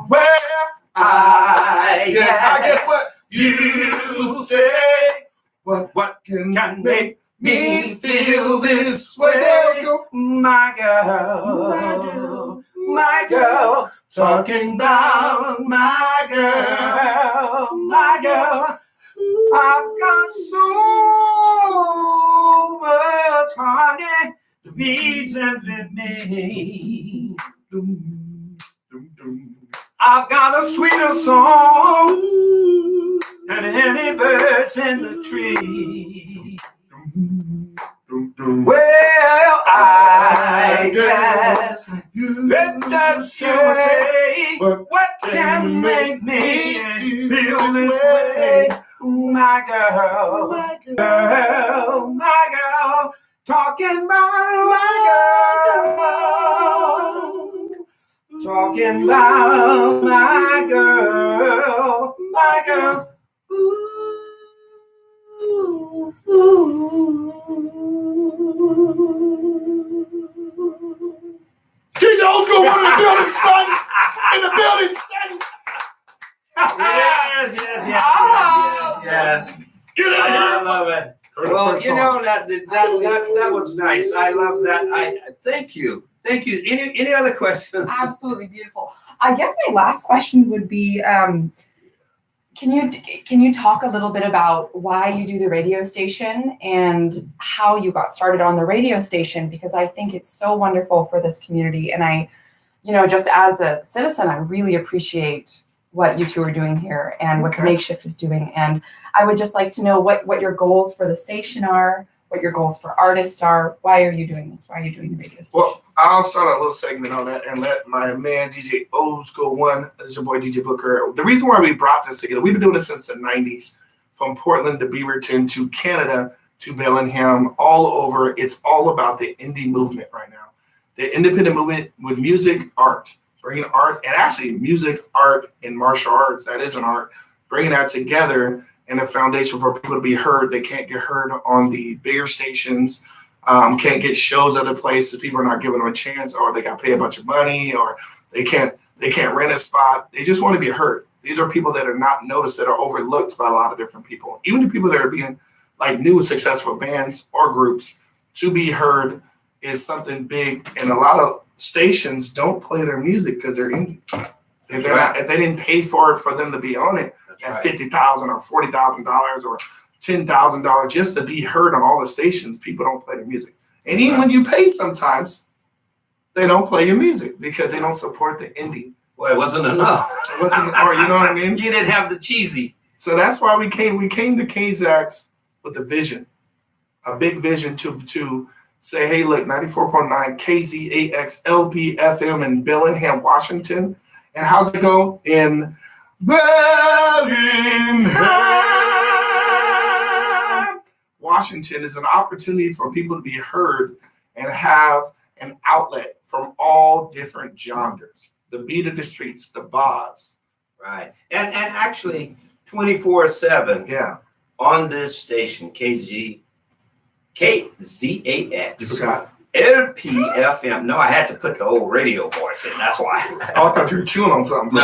S1: Well, I guess what you say. What can make me feel this way? My girl, my girl, talking about my girl, my girl. I've got so much honey, the bees envy me. I've got a sweeter song than any birds in the tree. Well, I guess that you say what can make me feel this way. My girl, girl, my girl, talking about my girl, talking about my girl, my girl. Ooh,
S2: She's old school one in the building, son. In the building, son.
S1: Yes.
S2: Get in
S1: I
S2: here.
S1: love it. Well, you know that was nice. I love that. I thank you Thank you. Any other questions?
S8: Absolutely beautiful. I guess my last question would be, can you talk a little bit about why you do the radio station and how you got started on the radio station? Because I think it's so wonderful for this community, and I, just as a citizen, I really appreciate what you two are doing here and what the Makeshift is doing. And I would just like to know what your goals for the station are, what your goals for artists are. Why are you doing this? Why are you doing the radio station?
S2: Well, I'll start a little segment on that and let my man DJ Old School One, this is your boy DJ Booker. The reason why we brought this together, we've been doing this since the 90s, from Portland to Beaverton to Canada to Bellingham, all over. It's all about the indie movement right now. The independent movement with music, art, bringing art, and actually music, art, and martial arts, that is an art, bringing that together and a foundation for people to be heard. They can't get heard on the bigger stations, can't get shows other places. People are not giving them a chance, or they got to pay a bunch of money, or they can't rent a spot. They just want to be heard. These are people that are not noticed, that are overlooked by a lot of different people. Even the people that are being like new successful bands or groups, to be heard is something big. And a lot of stations don't play their music because they're indie. If they didn't pay for them to be on it at $50,000 or $40,000 or $10,000 just to be heard on all the stations, people don't play their music. And even when you pay, sometimes they don't play your music because they don't support the indie.
S1: Well, it wasn't enough.
S2: Or you know what I mean?
S1: You didn't have the cheesy.
S2: So that's why we came to KZAX with a vision, a big vision to say, hey, look, 94.9 KZAX LP FM in Bellingham, Washington. And how's it go? In Bellingham, Washington is an opportunity for people to be heard and have an outlet from all different genres. The beat of the streets, the bars.
S1: Right. And actually 24/7 on this station, KZAX.
S2: You forgot.
S1: LPFM. No, I had to put the old radio voice in. That's why.
S2: Oh, I thought you were chewing on something.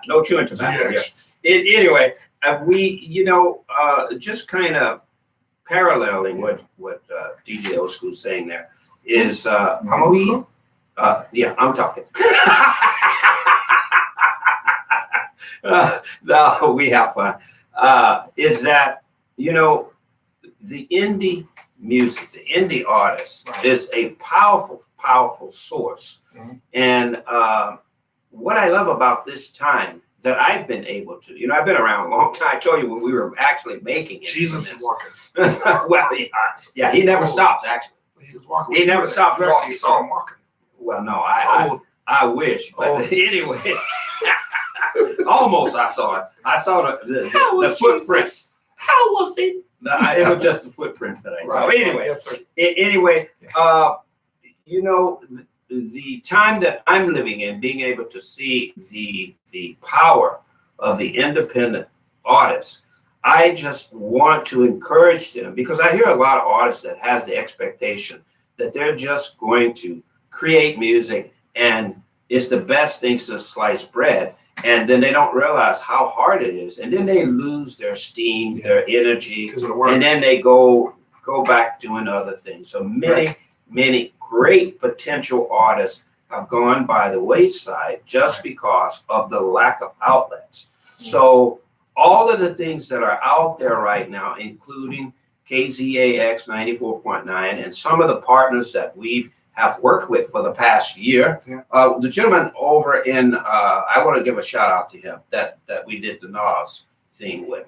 S1: No chewing tobacco here. Anyway, we, just kind of paralleling what DJ Old School's saying there is
S2: I'm old school?
S1: Yeah, I'm talking. No, we have fun. Is that, the indie music, the indie artist is a powerful, powerful source. Mm-hmm. And what I love about this time that I've been able to, I've been around a long time. I told you when we were actually making it.
S2: Jesus is walking.
S1: Well, yeah, he never stops, actually.
S2: He was walking.
S1: He never stopped walking.
S2: You saw him walking.
S1: Well, no, I wish. But anyway, almost I saw it. I saw the footprints.
S2: How was it?
S1: No, it was just the footprint that I saw. Anyway,
S2: yes, sir.
S1: Anyway, the time that I'm living in, being able to see the power of the independent artists, I just want to encourage them, because I hear a lot of artists that has the expectation that they're just going to create music and it's the best thing since sliced bread. And then they don't realize how hard it is. And then they lose their steam, their energy, and then they go back doing other things. So many great potential artists have gone by the wayside just because of the lack of outlets. So all of the things that are out there right now, including KZAX 94.9 and some of the partners that we have worked with for the past year. The gentleman over in, I want to give a shout out to him that we did the Nas thing with.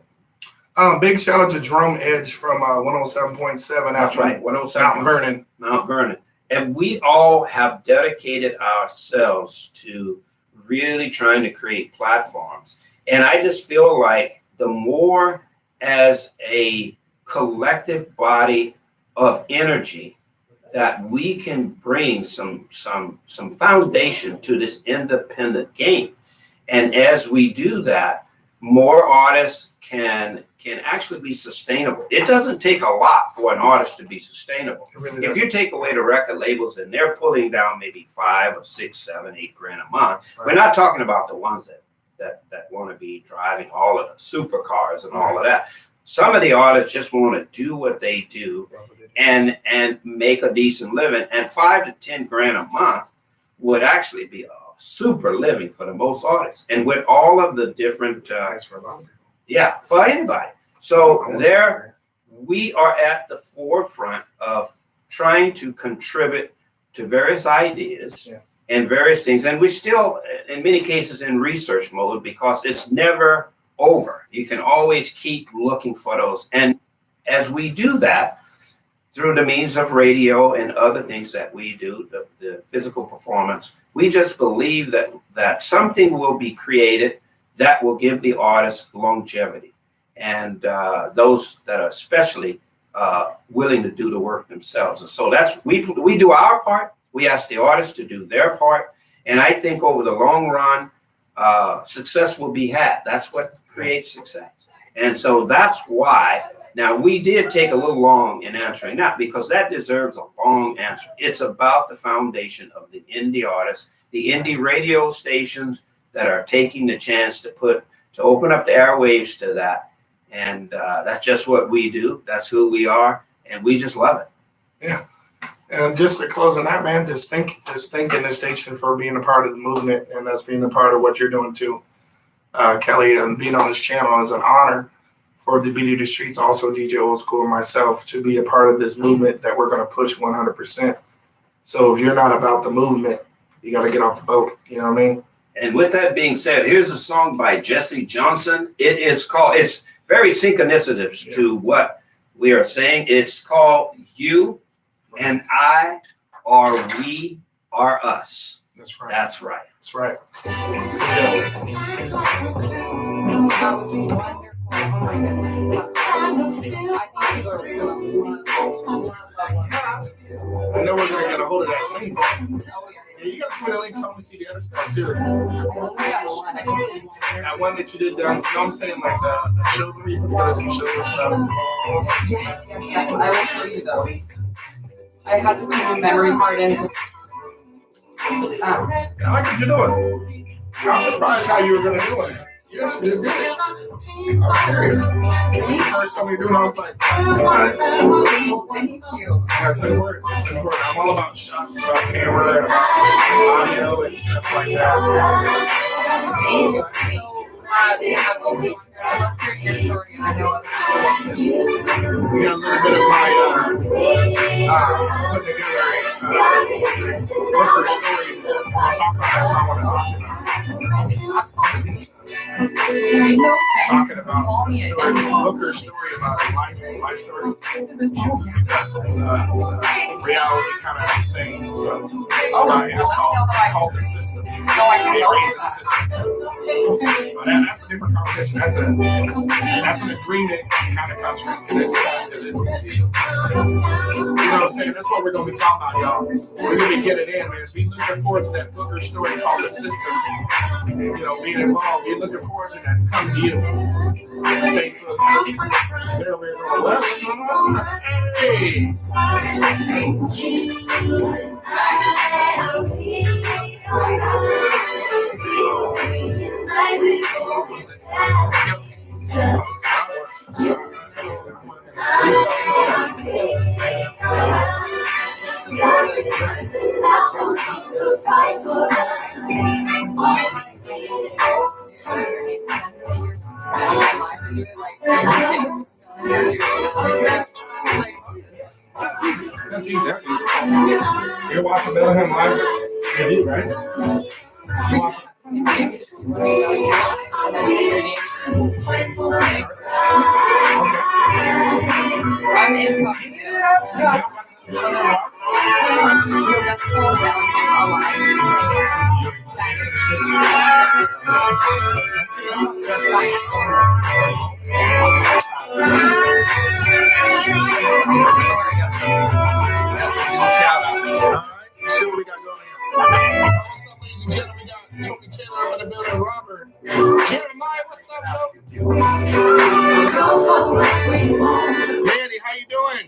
S2: Big shout out to Drum Edge from 107.7.
S1: That's right, 107. Mount Vernon. And we all have dedicated ourselves to really trying to create platforms. And I just feel like the more as a collective body of energy that we can bring some foundation to this independent game. And as we do that, more artists can actually be sustainable. It doesn't take a lot for an artist to be sustainable. Really if you take away the record labels and they're pulling down maybe $5 or $6, $7, $8 grand a month, we're not talking about the ones that want to be driving all of the supercars and all of that. Some of the artists just want to do what they do and make a decent living. And 5 to 10 grand a month would actually be a super living for the most artists. And with all of the different, yeah, for anybody. So there, we are at the forefront of trying to contribute to various ideas and various things. And we're still, in many cases, in research mode because it's never over. You can always keep looking for those. And as we do that, through the means of radio and other things that we do, the physical performance, we just believe that something will be created that will give the artist longevity. And those that are especially willing to do the work themselves. And so that's, we do our part. We ask the artists to do their part. And I think over the long run, success will be had. That's what creates success. And so that's why. Now, we did take a little long in answering that because that deserves a long answer. It's about the foundation of the indie artists, the indie radio stations that are taking the chance to open up the airwaves to that. And that's just what we do. That's who we are. And we just love it.
S2: Yeah. And just to close on that, man, just thanking the station for being a part of the movement and us being a part of what you're doing too. Kelly, and being on this channel is an honor for the Dtstreets, also DJ Old School, and myself to be a part of this movement that we're going to push 100%. So if you're not about the movement, you got to get off the boat. You know what I mean?
S1: And with that being said, here's a song by Jesse Johnson. It's very synchronicity to what we are saying. It's called You and I Are We Are Us.
S2: That's right.
S1: That's right.
S2: That's right.
S5: Oh my goodness. I think you are really
S2: I know we're going to get a hold of that link. Yeah, you got to put a link so I can see the other stuff too. That one that you did there, you know what I'm saying? Like the shows where you put together some shows and stuff.
S5: Yes, I will show you those. I had to put my memory card in.
S2: I like what you're doing. I'm surprised how you were going to do it. You actually did it. I'm curious. When you first told me to do it, I was like,
S5: Thank you.
S2: I gotta tell you what, I'm all about shots, about camera, and audio, and stuff like that.
S5: Thank you. I'm so glad to have you on here. I love hearing your story, and I know other people.
S2: We got a little bit of my put together Booker story. Talk about that, so I want to talk about it. Talking about Booker's story about his life story. It's a reality kind of thing. So, it's called The System. The System. But that's a different conversation. That's an agreement kind of comes from this. You know what I'm saying? That's what we're going to be talking about, y'all. We're going to get it in, man. Be looking forward to that Booker story called The System. You know, being involved. Be looking forward to that. Come to you. Facebook. There we're going. Hey. You're watching Bellingham Live? Yeah, you, right? You watching?
S5: I'm incognito. That's called Bellingham Alive.
S2: Shout out. All right. Let's see what we got going here. What's up, ladies and gentlemen? We got Tony Taylor in the building. Robert. Jeremiah, what's up, bro? Manny, how you doing?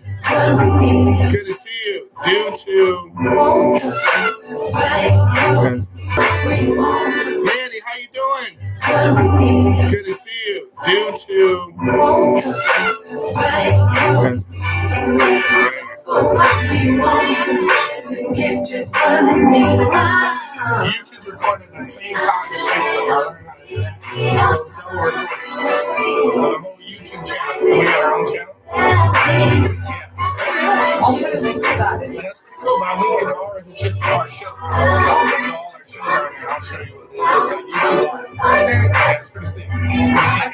S2: Good to see you. Manny, how you doing? Good to see you. Due to YouTube's recording at the same time as Facebook. So the whole YouTube channel. We got our own channel. That's pretty cool, man. We get ours. It's just our show. All our shows are here. I'll show you what it is. It's like YouTube Live. That's pretty sick. What's up?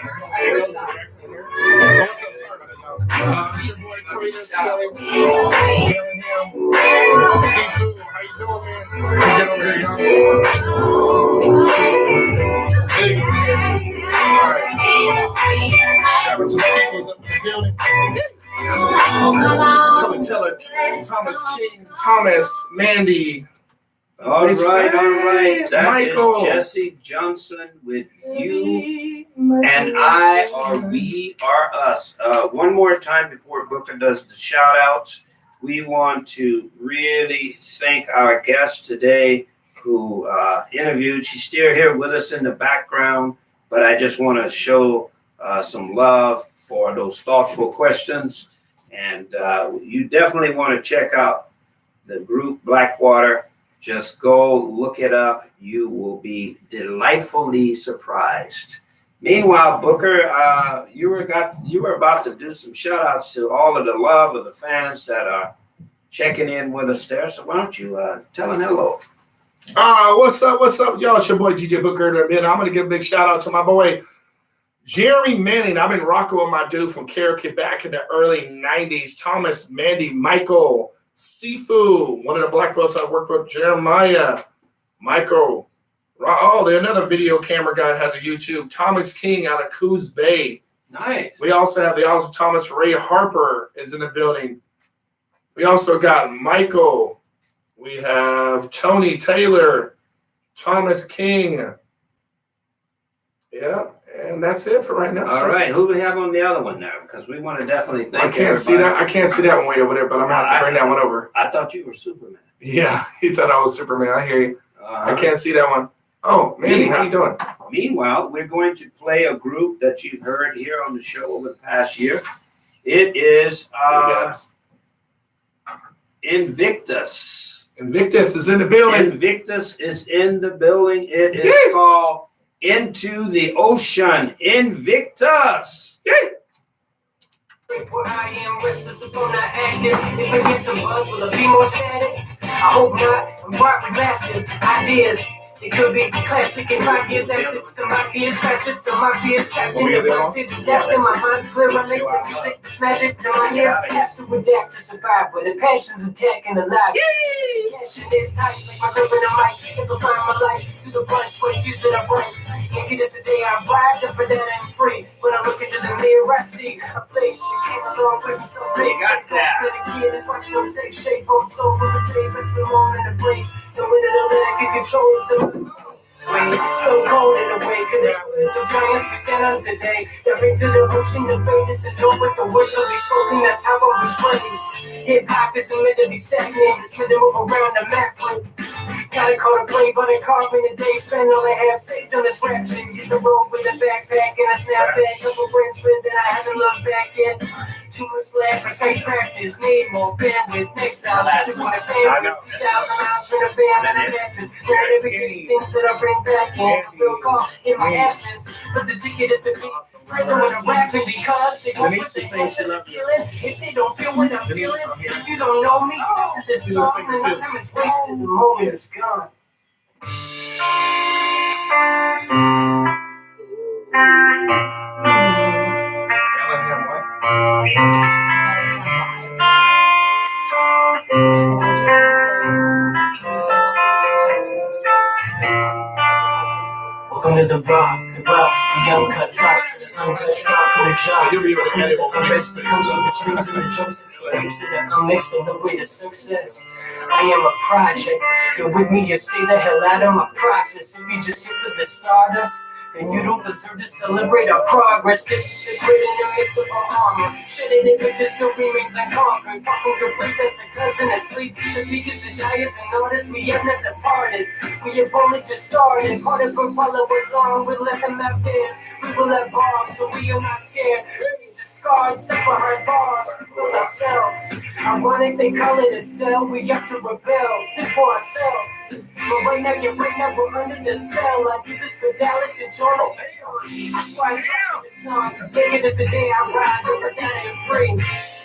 S2: Sorry about that, y'all. It's your boy Creator Skelly. Bellingham. Seafood. How you doing, man? Get over here, y'all. Hey. All right. Shout out to the peoples up in the building. Come and tell her, Thomas King, Thomas, Mandy.
S1: All right. That
S2: Michael.
S1: is Jesse Johnson with you and I, or we are us. One more time before Booker does the shout outs, we want to really thank our guest today who interviewed. She's still here with us in the background, but I just want to show some love for those thoughtful questions. And you definitely want to check out the group Blackwater. Just go look it up. You will be delightfully surprised. Meanwhile, Booker, you were about to do some shout outs to all of the love of the fans that are checking in with us there. So why don't you tell them hello?
S2: What's up, y'all? It's your boy DJ Booker. I'm going to give a big shout out to my boy Jerry Manning. I've been rocking with my dude from Cherokee back in the early 90s. Thomas, Mandy, Michael, Sifu, one of the black belts I worked with, Jeremiah, Michael. Oh, there's another video camera guy that has a YouTube. Thomas King out of Coos Bay.
S1: Nice.
S2: We also have the awesome Thomas Ray Harper is in the building. We also got Michael. We have Tony Taylor, Thomas King. Yeah, and that's it for right now.
S1: All right, who do we have on the other one there? Because we want to definitely thank
S2: I can't see that one way over there, but I'm going to have to bring that one over.
S1: I thought you were Superman.
S2: Yeah, he thought I was Superman. I hear you. I can't see that one. Oh, Mandy, how you doing?
S1: Meanwhile, we're going to play a group that you've heard here on the show over the past year. It is Invictus.
S2: Invictus is in the building.
S1: Invictus is in the building. It is called Into the Ocean. Invictus.
S9: Where I am restless upon not active. If I get some buzz, will it be more static? I hope not. I'm bright with massive ideas. It could be classic in 5 years. Assets to my fears, facets of my fears. Trapped in the box, adapt to my mind's clear. I make the music, this magic to my ears. Have to adapt to survive where the passion's attacking the life. Passion is tight, like my grip in the mic. Amplifying my life through the blood, sweat, tears that I bring. Can't get this today, I ride, and for that I'm free. When I look into the mirror, I see a place that came a long way from so big.
S1: You got that.
S9: It's watching them take shape, hold so for the stage, like some more in the breeze. The way that I let it get control, so so cold in the wake of the some giants we stand on today. Step into the ocean, the famous and know what the words will be spoken. That's how I was raised. Hip hop isn't meant to be stagnant. It's meant to move around the map. Gotta call a play, but I carve in the day. Spend all I have saved on this rap shit. Get the road with a backpack and a snapback. Couple brains with that I haven't looked back yet. Too much left for straight practice. Need more bandwidth. Next time I have to put a band with 3,000 miles for the band and a mattress. There are never good things that I bring back in. I will call in my absence. But the ticket is to be prison when I'm rapping because they won't put their hands to the ceiling. If they don't feel what I'm feeling, if you don't know me, after this song, then my time is wasted. The moment is gone. Welcome to the rough, the uncut class, the uncut strap from the job.
S2: You'll be able to edit over
S9: That comes with the strings and the jokes and slaves that I'm mixed in the way to success. I am a project. Go with me, you stay the hell out of my process. If you just hit for the stardust, then you don't deserve to celebrate our progress. This is the grit in the midst of our armor. Shedding it, but this still remains unconquered. Far from complete as the cousin asleep. To be as the giants and artists, we have not departed. We have only just started. Parted from follow we're gone, we let them have theirs. We will let bars, so we are not scared. Scarred, step behind bars with ourselves. Ironic, they call it a cell. We have to rebel for ourselves. But right now, your brain now we're under the spell. I do this for Dallas and Jordan. I swipe down the sun. Thinking this a day I ride over that ain't free.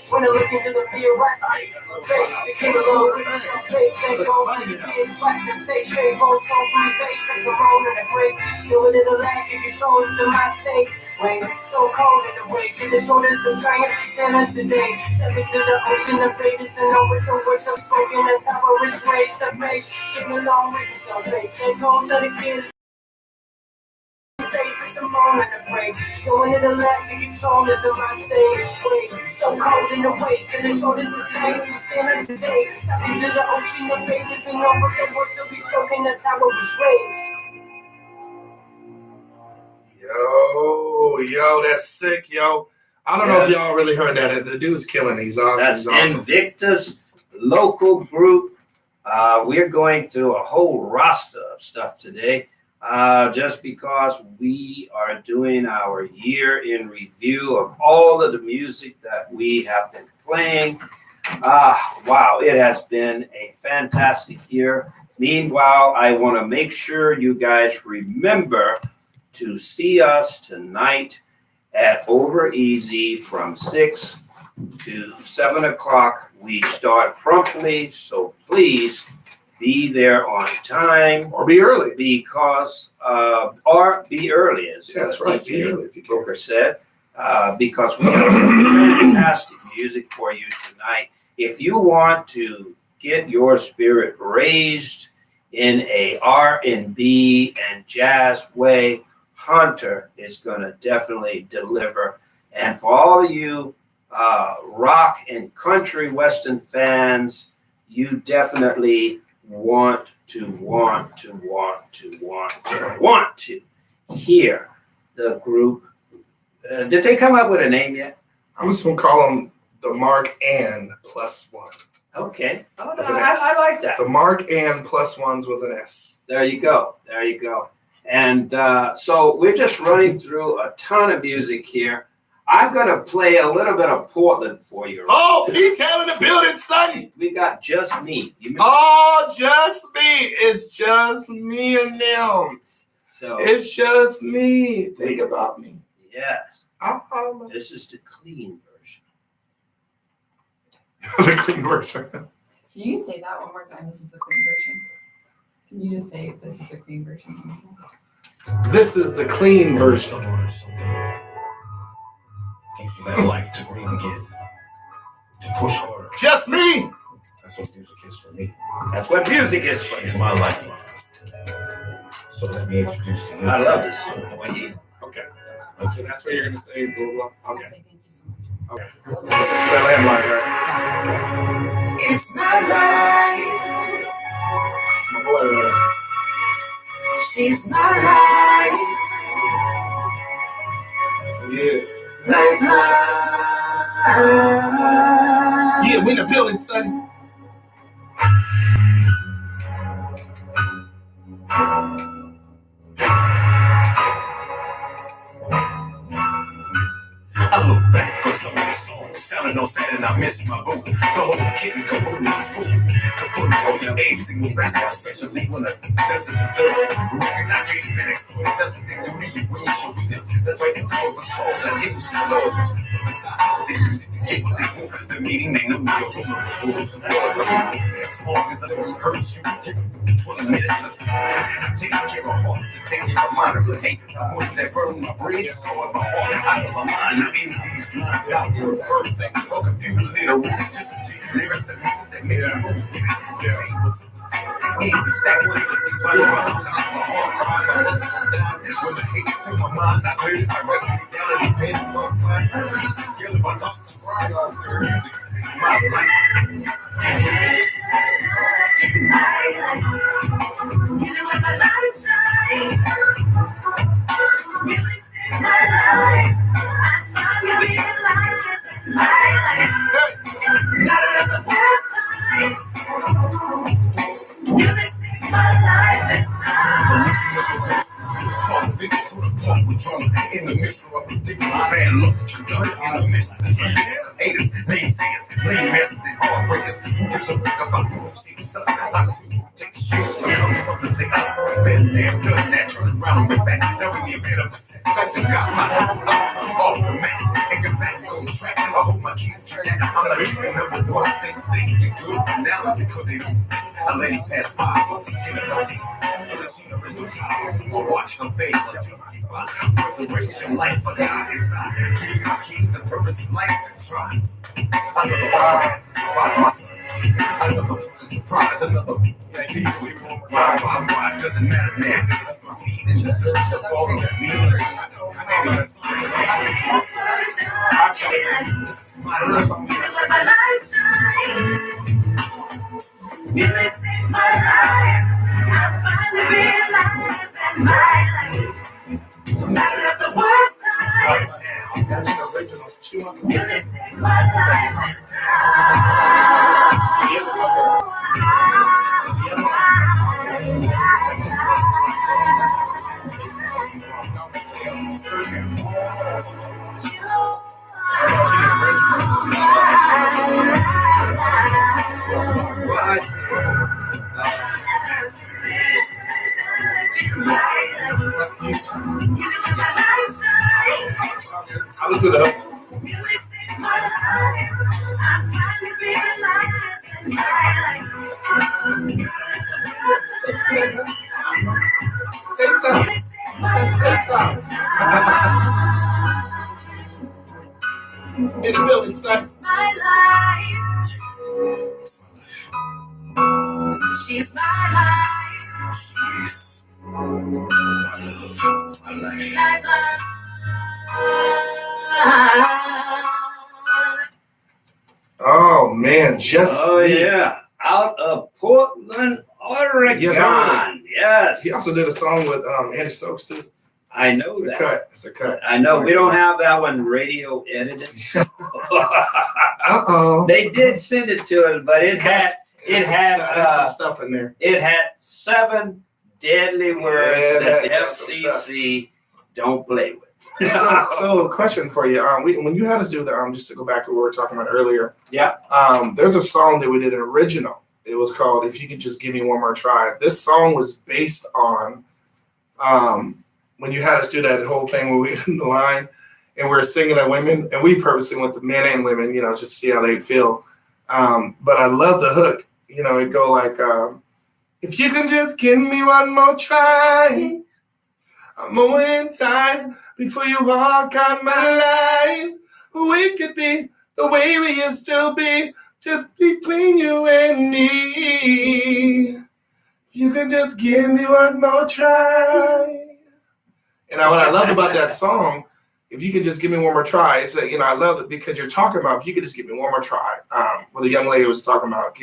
S9: When I look into the mirror, I see my face. It came along with some face. That goes to the kids. Watch them take shape. Holds on through sakes. That's a roll in the face. Doing it a laugh. You control this in my state. Rain, so cold in the wake. In the shoulders of giants we stand on today. Step into the ocean of babies and know with the words unspoken. That's how I was raised. The face. Getting along with some face. That goes to the kids. It's a moment of grace. Going to the left, you control this in my state. Wait, so cold in the wake, and the shoulders of giants we stand on today. Tap into the ocean of babies and know with the words that we spoken. That's how I was raised.
S2: Yo, that's sick, yo. I don't know if y'all really heard that. The dude's killing. He's awesome.
S1: That's
S2: He's awesome.
S1: Invictus local group. We're going through a whole roster of stuff today. Just because we are doing our year in review of all of the music that we have been playing. Wow, it has been a fantastic year. Meanwhile, I want to make sure you guys remember to see us tonight at Over Easy from 6 to 7 o'clock. We start promptly, so please be there on time.
S2: Or be early.
S1: Because, or be early, as
S2: That's right, be early if you can.
S1: Booker said, because we have some fantastic music for you tonight. If you want to get your spirit raised in a R&B and jazz way, Hunter is going to definitely deliver. And for all of you rock and country western fans, you definitely want to hear the group. Did they come up with a name yet?
S2: I'm just gonna call them the Mark and +1.
S1: Okay. Oh, no, I like that.
S2: The Mark and +1s with an S.
S1: There you go. And so we're just running through a ton of music here. I'm going to play a little bit of Portland for you.
S2: Oh, P-Town in the building, son.
S1: We got Just Me.
S2: Oh, Just Me. It's just me and them.
S1: So
S2: it's just me. Think about me.
S1: Yes. This is the clean version.
S2: The clean version.
S8: Can you say that one more time? This is the clean version. Can you just say this is the clean version?
S2: This is the clean version.
S4: Give you that life to breathe again. To push harder.
S2: Just me.
S4: That's what music is for me.
S1: That's what music is for
S4: She's
S1: you.
S4: my lifeline. So let me introduce to you.
S1: I love this.
S2: Okay.
S4: Okay.
S2: So that's what you're gonna say, blah blah. Okay.
S8: Say thank you so much.
S2: Okay. It's the landline, right?
S3: It's my life.
S2: My boy.
S3: She's my life.
S2: Yeah.
S3: Lifeline.
S2: Yeah, we in the building, son.
S4: I look back on some of the songs, sounding no sad and I miss my boo. The whole kit and caboodle was cool. Caboodle on your age, single brass, especially when it doesn't deserve it. Recognize me and explore it. That's what they do to you when you show weakness. That's why it's all was called that it was the Lord. They use it to get what they want. The meaning they know you're from the rules of war. As long as I don't hurt you, give them 20 minutes. I'm taking care of hearts to take care of mine. But hey, I want that burn my bridge, scored my heart out of my mind. I'm in these lines, out here perfect. No computer literal, just lyrics that make it move. Ain't the stack of lyrics, ain't funny by the time my heart cried. I was down. When the hate through my mind, I heard it, I write it down in the pens, once mine. Piece together, my thoughts and pride. Music saved my life.
S3: Music like my lifestyle. Music saved my life. I finally realized it's my life. Not enough the past times. Music saved my life this time.
S4: convicted to the point with drama in the mixture of predicament. Man, look, in the midst of this haters, naysayers, lame messes, and heartbreakers. Who gives a fuck about who shapes us? I take the shit when it comes something say us. Been there, done that, turn around and went back. Now we need a bit of a setback. Got my off the map and get back on track. I hope my kids carry that. I'm not even number one. They think it's good for now because they don't. I let it pass by, but the skin of my teeth. I've seen her in the time, or watch her fade. Just keep my resurrection life, but now inside. Giving my kids a purpose in life. Try. Another one to survive my son. Another surprise, another why doesn't matter now. That's my seed and deserves to fall on me. This is my
S3: Music saved my life. I finally realized that my life, no matter of the worst times,
S2: That's an original. She wants to
S3: music saved my life this time.
S2: How does it up?
S3: Music saved my life. I finally realized that my life.
S2: In the building, son.
S3: My life. She's my life.
S4: She's my life.
S2: Oh man, just
S1: Oh
S2: me.
S1: yeah, out of Portland, Oregon. Yes,
S2: He also did a song with Andy Stokes too.
S1: I know
S2: It's a
S1: that.
S2: cut. It's a cut.
S1: I know we don't have that one radio edited.
S2: Uh-oh.
S1: They did send it to us, but it had
S2: some stuff in there.
S1: it had 7 deadly words
S2: Yeah,
S1: that the
S2: that's some
S1: FCC don't play with.
S2: So a question for you. When you had us do the just to go back to what we were talking about earlier.
S1: Yeah.
S2: There's a song that we did an original. It was called "If You Could Just Give Me One More Try." This song was based on when you had us do that whole thing where we in the line and we were singing at women, and we purposely went to men and women, just to see how they feel. But I love the hook. It go like, "If you can just give me one more try, a moment in time before you walk out my life, we could be the way we used to be, just between you and me. If you can just give me one more try." And what I loved about that song, "If you could just give me one more try," it's that, I love it because you're talking about, if you could just give me one more try. What a young lady was talking about,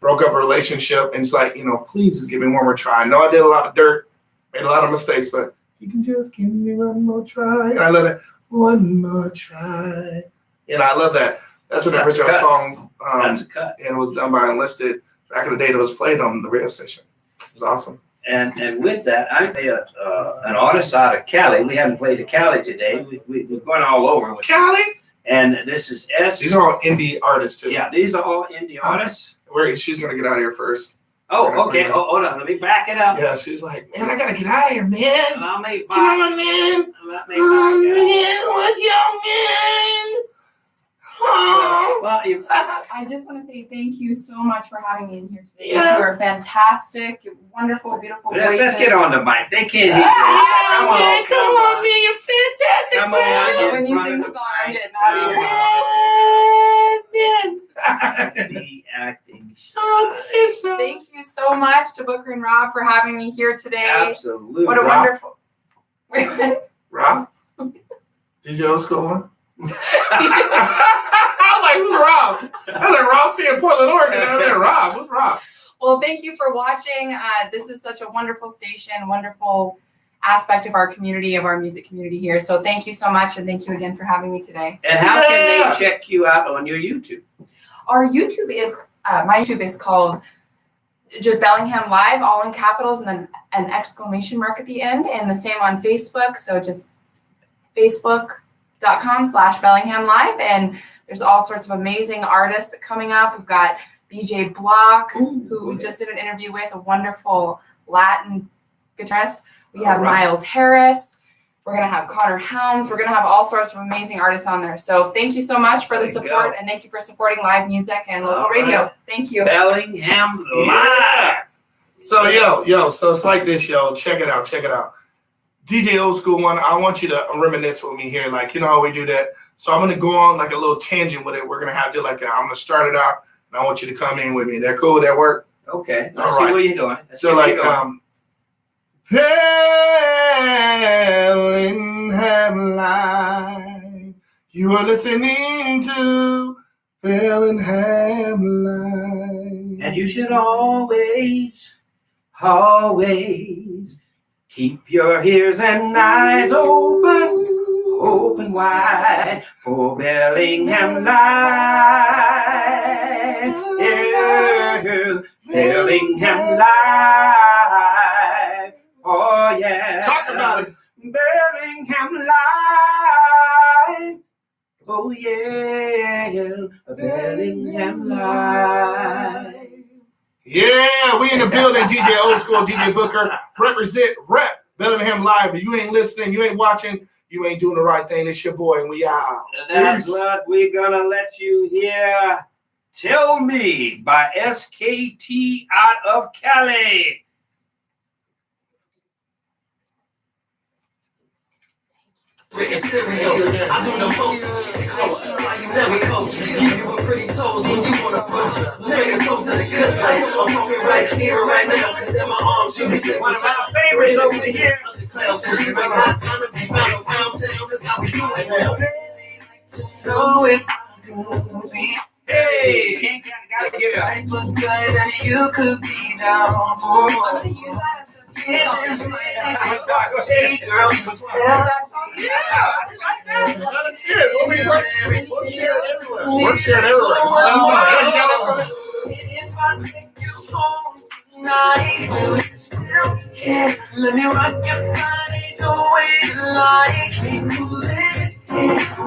S2: broke up a relationship, and it's like, please just give me one more try. I know I did a lot of dirt, made a lot of mistakes, but you can just give me one more try. And I love that, one more try. And I love that. That's an original song.
S1: That's a cut.
S2: And it was done by Enlisted. Back in the day, it was played on the radio station. It was awesome.
S1: And with that, I'm an artist out of Cali. We haven't played to Cali today. We're going all over with
S2: Cali?
S1: And this is S.
S2: These are all indie artists, too.
S1: Yeah, these are all indie artists.
S2: She's going to get out of here first.
S1: Oh, okay. Hold on. Let me back it up.
S2: Yeah, she's like, man, I got to get out of here, man.
S1: Let me
S2: Come on, man.
S1: Let me back it up.
S2: What's your man? Oh.
S1: Well,
S8: I just want to say thank you so much for having me in here today.
S2: Yeah.
S8: You are fantastic, wonderful, beautiful voices.
S1: Let's get on the mic. They can't hear you.
S2: Come
S1: Come on,
S2: come on, man. You're fantastic,
S1: Come on.
S8: When you sing the song, I'm getting out of here.
S1: The acting.
S8: Thank you so much to Booker and Rob for having me here today.
S1: Absolutely.
S8: What a
S2: Rob?
S8: wonderful. Wait a minute.
S2: Rob? DJ Old School one? I'm like, who's Rob? I was like, Rob's here in Portland, Oregon. I was like, Rob, who's Rob?
S8: Well, thank you for watching. This is such a wonderful station, wonderful aspect of our community, of our music community here. So thank you so much, and thank you again for having me today.
S1: And how can they check you out on your YouTube?
S8: Our YouTube is, my YouTube is called just Bellingham Live, all in capitals, and then an exclamation mark at the end, and the same on Facebook. So just facebook.com/Bellingham Live, and there's all sorts of amazing artists coming up. We've got BJ Block, who we just did an interview with, a wonderful Latin guitarist. We have Miles Harris. We're going to have Connor Helms. We're going to have all sorts of amazing artists on there. So thank you so much for the support, and thank you for supporting live music and local radio. Thank you.
S1: Bellingham Live.
S2: So so it's like this, yo. Check it out. DJ Old School One, I want you to reminisce with me here. Like, you know how we do that. So I'm going to go on like a little tangent with it. We're going to have to I'm going to start it out, and I want you to come in with me. That cool? That work?
S1: Okay. Let's see where you're going.
S2: Bellingham Live. You are listening to Bellingham Live.
S1: And you should always keep your ears and eyes open wide for Bellingham Live. Yeah, Bellingham Live. Oh yeah.
S2: Talk about it.
S1: Bellingham Live. Oh yeah, Bellingham Live.
S2: Yeah, we in the building. DJ Old School, DJ Booker, rep Bellingham Live. If you ain't listening, you ain't watching, you ain't doing the right thing. It's your boy, and we out.
S1: And that's what we're gonna let you hear. Tell Me by SKT out of Cali.
S4: I do the most. Why you never coach? Give you a pretty toes when you wanna push. Take a toast to the good life. I'm talking right here, right now. Cause in my arms, you be sitting
S1: One of my favorites over here.
S4: cause you ain't got time to be found around town. That's how we do it now.
S6: Know if I could be
S1: Hey, gotta get it.
S6: type of guy that you could be down for. It is hey girl, you tell
S2: Let's hear it. We'll share it everywhere.
S6: We'll share it everywhere. If I take you home tonight, will you still care? Let me rock your body the way you like. Make you live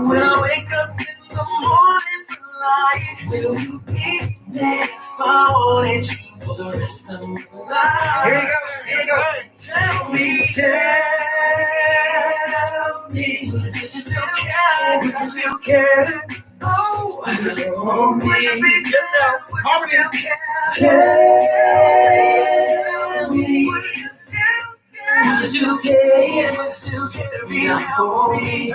S6: when I wake up in the morning sunlight. Will you be there if I wanted you for the rest of my life?
S1: Here you go.
S6: Tell me, would you still care? Would you still care? Oh, would you be there? Would you still care? Tell me, would you still care? Would you still care to be for me?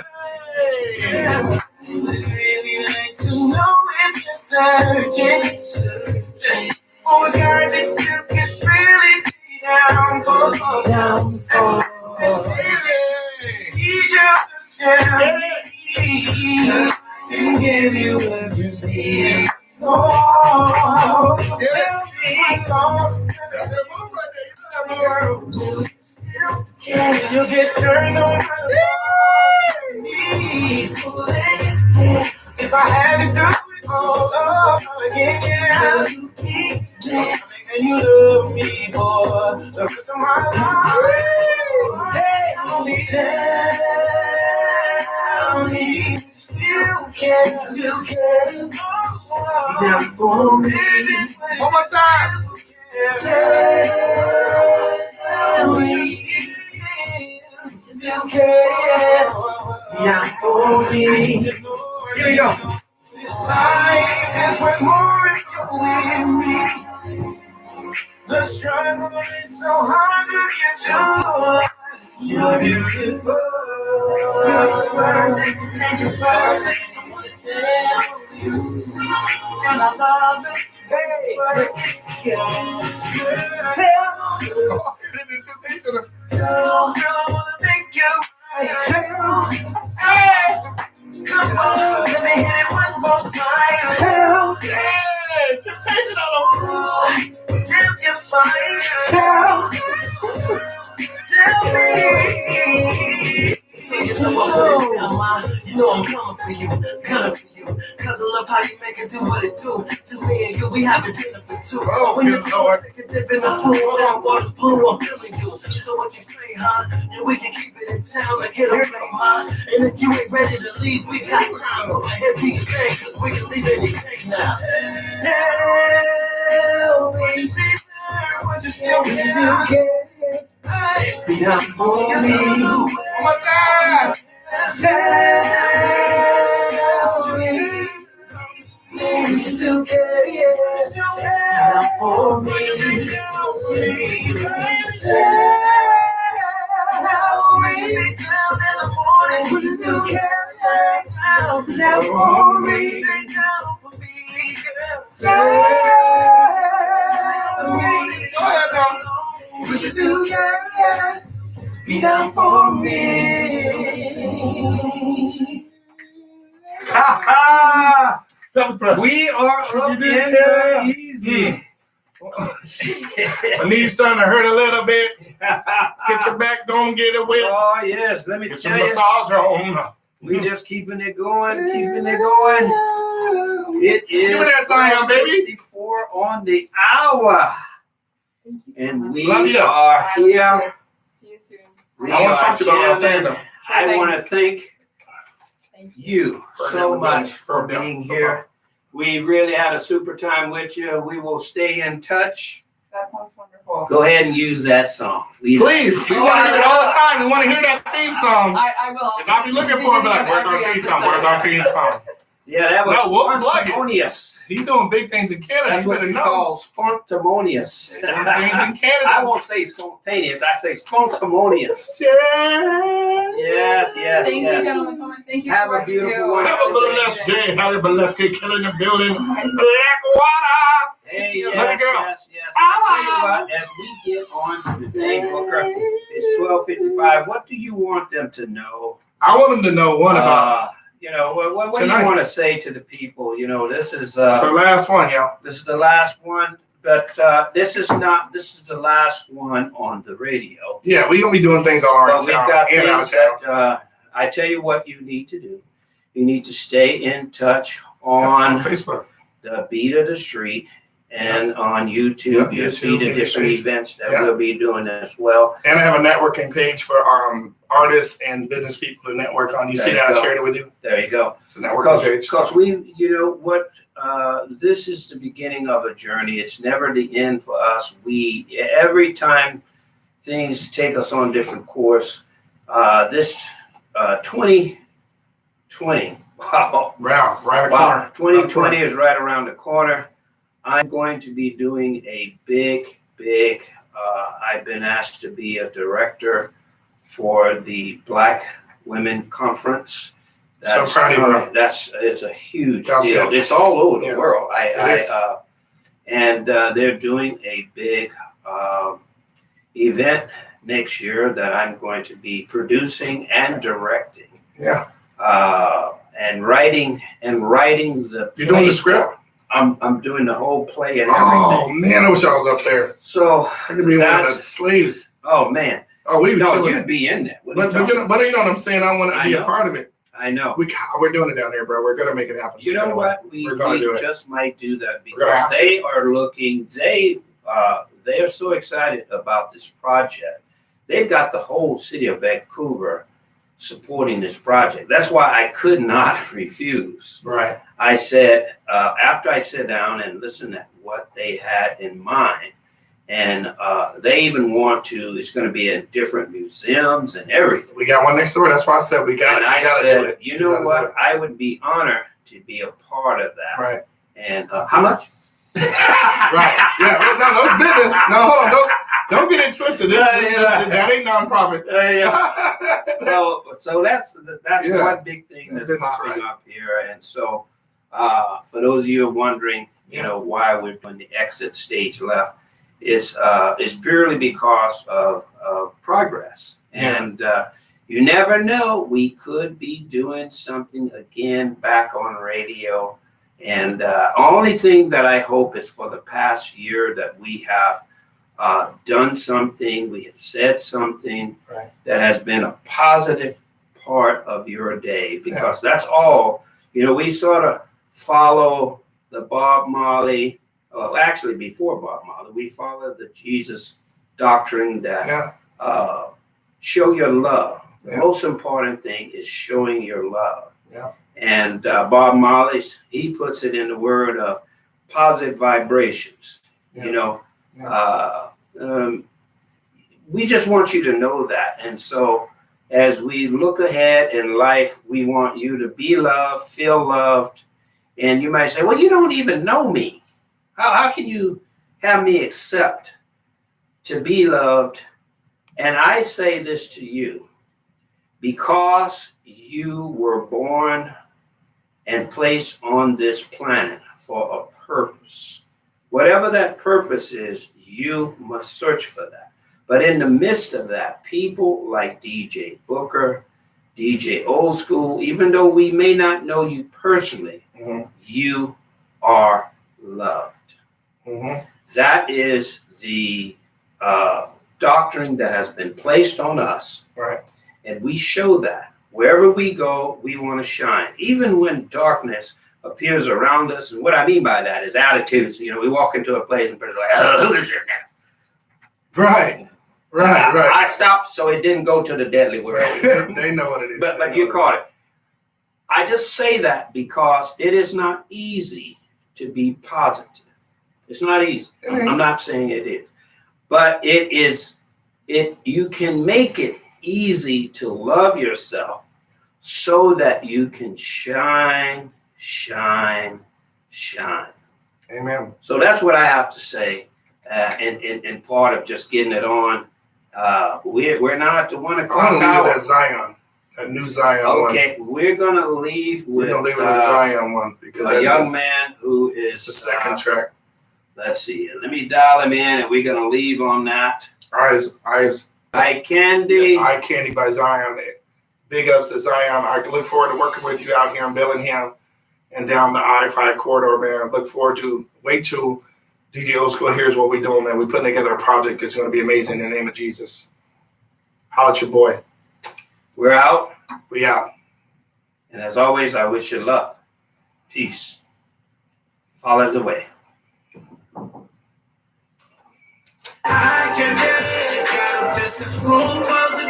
S6: Would really like to know if you're searching for a guy that you could really be down for. He just can give you everything. Oh, tell me, will you still care? You get turned on by me. If I had to do it all over again, and you love me for the rest of my life. Tell me, still care. Down for me.
S2: One more time.
S6: Tell me, still care. Down for me.
S1: Here you go.
S6: Life is worth more if you're with me. The struggle is so hard to get you. You're beautiful. You're perfect. And you're perfect. I wanna tell you. And I love you. Girl, I wanna make you right. Hey. Come on, let me hit it one more time.
S2: Hey, temptation on
S6: Damn, you're fine. Tell me.
S4: So you know I'm coming for you. Cause I love how you make it do what it do. Just me and you, we having dinner for two.
S2: Oh,
S4: when you
S2: good Lord.
S4: take a
S9: dip in the pool, that water's blue, I'm feeling you. So what you say, huh? Yeah, we can keep it in town and get up your mind. And if you ain't ready to leave, we got time. Go ahead, do your thing, cause we can leave anything now. Tell me, would you still care? Be down for me.
S2: One more time.
S9: Tell me, would you still care? Down for me. Tell me, down in the morning, would you still care? Down for me. Down for me, girl. Tell me,
S2: Go ahead now.
S9: would you still care? Be down for me.
S1: Ha ha!
S2: Double press.
S1: We are up in there easy.
S2: My knees starting to hurt a little bit. Get your back, don't get it wet.
S1: Oh yes, let me
S2: Get some
S1: tell you,
S2: massage on.
S1: we just keeping it going, keeping it going. It is
S2: Give me that Zion, baby.
S1: 54 on the hour,
S8: Thank you so
S1: and
S8: much.
S1: we
S2: Love you.
S1: are here.
S8: See you soon.
S1: We
S2: I want to
S1: are
S2: talk to you about what I'm saying
S1: jamming.
S2: though.
S1: I want to thank
S8: Thank
S1: you so much for being here. We really had a super time with you. We will stay in touch.
S8: That sounds wonderful.
S1: Go ahead and use that song.
S2: Please, we want to hear it all the time. We want to hear that theme song.
S8: I will.
S2: If I be looking for it, be like, where's our theme song? Where's our theme song?
S1: Yeah, that was
S2: No, we'll plug it.
S1: spontaneous.
S2: He's doing big things in Canada.
S1: That's
S2: You
S1: what
S2: better
S1: you
S2: know.
S1: call spontaneous.
S2: Doing things in
S1: I
S2: Canada.
S1: won't say spontaneous. I say spontaneous.
S2: Yeah.
S1: Yes, yes,
S8: Thank you,
S1: yes.
S8: gentlemen, so much. Thank you
S1: Have
S8: for
S1: a
S8: what you
S1: beautiful
S8: do.
S1: one.
S2: Have a blessed day. Have a blessed day. Killing the building. Black water.
S1: Hey,
S8: you.
S1: yes,
S2: Let it go.
S1: yes, yes. I'll tell you what, as we get on to the day, Booker, it's 12:55. What do you want them to know?
S2: I want them to know one about
S1: You know, what do you
S2: Tonight.
S1: want to say to the people? You know, this is
S2: it's our last one, y'all.
S1: this is the last one, but this is the last one on the radio.
S2: Yeah, we gonna be doing things all
S1: But
S2: around
S1: we've
S2: town
S1: got
S2: and out of
S1: things
S2: town.
S1: that I tell you what you need to do. You need to stay in touch
S2: On
S1: on
S2: Facebook.
S1: the Beat of the Street and on YouTube.
S2: Yep,
S1: You'll see
S2: YouTube,
S1: the
S2: Beat of the
S1: different
S2: Streets.
S1: events that
S2: Yeah.
S1: we'll be doing as well.
S2: And I have a networking page for artists and business people to network on. You
S1: There
S2: see
S1: you
S2: that? I
S1: go.
S2: shared it with you.
S1: There you go.
S2: It's a networking page.
S1: Because we, you know what, this is the beginning of a journey. It's never the end for us. Every time things take us on different course, this 2020, wow,
S2: Wow, right a
S1: wow,
S2: corner.
S1: 2020 is right around the corner. I'm going to be doing a big, I've been asked to be a director for the Black Women Conference.
S2: So proud of you, bro.
S1: It's a huge
S2: Sounds
S1: deal.
S2: good.
S1: It's all over the
S2: Yeah,
S1: world.
S2: it is.
S1: They're doing a big event next year that I'm going to be producing and directing.
S2: Yeah.
S1: And writing the.
S2: You're doing the
S1: play
S2: script?
S1: for. I'm doing the whole play and
S2: Oh
S1: everything.
S2: man, I wish I was up there.
S1: So
S2: I could be one of the slaves.
S1: oh man,
S2: Oh, we would
S1: no,
S2: kill
S1: you'd
S2: it.
S1: be in there. What are
S2: But you know what I'm saying? I want to
S1: I
S2: be a
S1: know.
S2: part of it.
S1: I know.
S2: We're doing it down here, bro. We're gonna make it happen.
S1: You know what?
S2: We're gonna do it.
S1: just might do that
S2: We're gonna
S1: because
S2: have
S1: they are looking. They are so excited about this project. They've got the whole city of Vancouver supporting this project. That's why I could not refuse.
S2: Right.
S1: I said after I sat down and listened to what they had in mind, and they even want to. It's going to be in different museums and everything.
S2: We got one next door. That's why I said we got
S1: And
S2: it.
S1: I
S2: We gotta do
S1: said,
S2: it.
S1: you
S2: We
S1: know
S2: gotta do
S1: what?
S2: it.
S1: I would be honored to be a part of that.
S2: Right.
S1: And how much?
S2: Right. Yeah. No, it's business. No, hold on. Don't get it twisted. That ain't nonprofit.
S1: So that's
S2: Yeah.
S1: one big thing that's
S2: That's
S1: popping
S2: right.
S1: up here. And so for those of you wondering, you know, why we're doing the exit stage left, it's purely because of progress.
S2: Yeah.
S1: And you never know, we could be doing something again back on radio. And only thing that I hope is for the past year that we have done something, we have said something
S2: Right.
S1: that has been a positive part of your day, because that's all, you know, we sort of follow the Bob Marley well, actually before Bob Marley, we followed the Jesus doctrine that show your love. The most important thing is showing your love.
S2: Yeah.
S1: And Bob Marley, he puts it in the word of positive vibrations. You know, we just want you to know that. And so as we look ahead in life, we want you to be loved, feel loved. And you might say, well, you don't even know me. How can you have me accept to be loved? And I say this to you, because you were born and placed on this planet for a purpose. Whatever that purpose is, you must search for that. But in the midst of that, people like DJ Booker, DJ Old School, even though we may not know you personally, you are loved. That is the doctrine that has been placed on us.
S2: Right.
S1: And we show that. Wherever we go, we want to shine. Even when darkness appears around us. And what I mean by that is attitudes. You know, we walk into a place and people are like, oh, who is there now?
S2: Right.
S1: I stopped so it didn't go to the deadly word.
S2: They know what it is.
S1: But you caught it. I just say that because it is not easy to be positive. It's not easy. I'm not saying it is. But it is, you can make it easy to love yourself so that you can shine.
S2: Amen.
S1: So that's what I have to say in part of just getting it on. We're not the one o'clock
S2: I'm
S1: hour.
S2: leave that Zion, that new Zion one.
S1: Okay, we're gonna leave with
S2: the Zion one because
S1: a young man who is
S2: it's the second track.
S1: Let's see. Let me dial him in, and we're gonna leave on that. Eye Candy.
S2: Eye Candy by Zion. Big ups to Zion. I look forward to working with you out here in Bellingham and down the I-5 corridor, man. Look forward to wait till DJ Old School here's what we're doing, man. We're putting together a project that's going to be amazing in the name of Jesus. Holla at your boy.
S1: We're out.
S2: We out.
S1: And as always, I wish you love, peace. Follow the way.
S9: I can get got a business room, positive,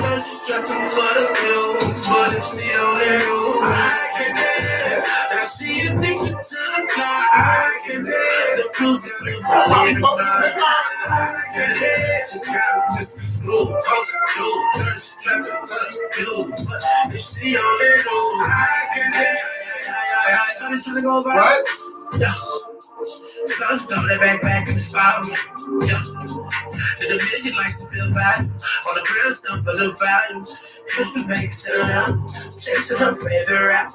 S9: but she's trapping for the bills, but it's the only rule. I can get now she addicted to the car. I can get the proof that we believe in I can get she got a business room, positive, but she's trapping for the bills, but it's the only rule. I can get something to go by.
S2: What?
S9: Yeah. So I started back in the spot. Yeah. And the million likes to feel value. On the ground, stuff for the value. Crystal Bank, settle down. Chasing her favorite rap.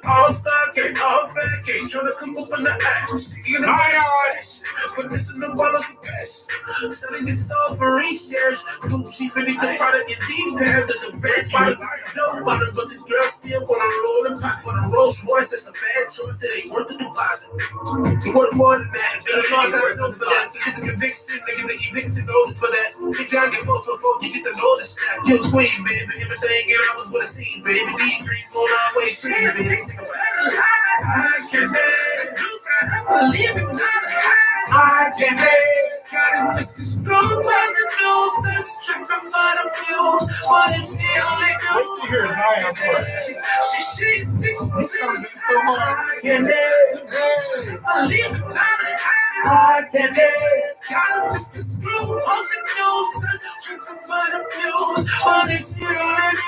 S9: All star game, all fat game. Trying to come up on the act. Shaking the eyes. But this is the ball of the best. Selling your soul for reshares. Gucci, Fendi, the product in deep pairs. At the bed bottom. No bottom, but this girl still wanna roll and pop for the Rolls Royce. That's a bad choice. It ain't worth the deposit. You want more than that. Better not gotta know for that. So get the conviction, nigga, the eviction notice for that. Get down, get close before you get the notice that. You're a queen, baby. Everything and I was with a scene, baby. These streets won't always stream, baby. I can believe it, I can gotta miss the strong positives. Let's check the final fuels. What is she only do?
S2: Wait to hear Zion's part.
S9: She thinks
S2: so hard.
S9: I can believe it, I can gotta miss the strong positives. Let's check the final fuels. What is she only do?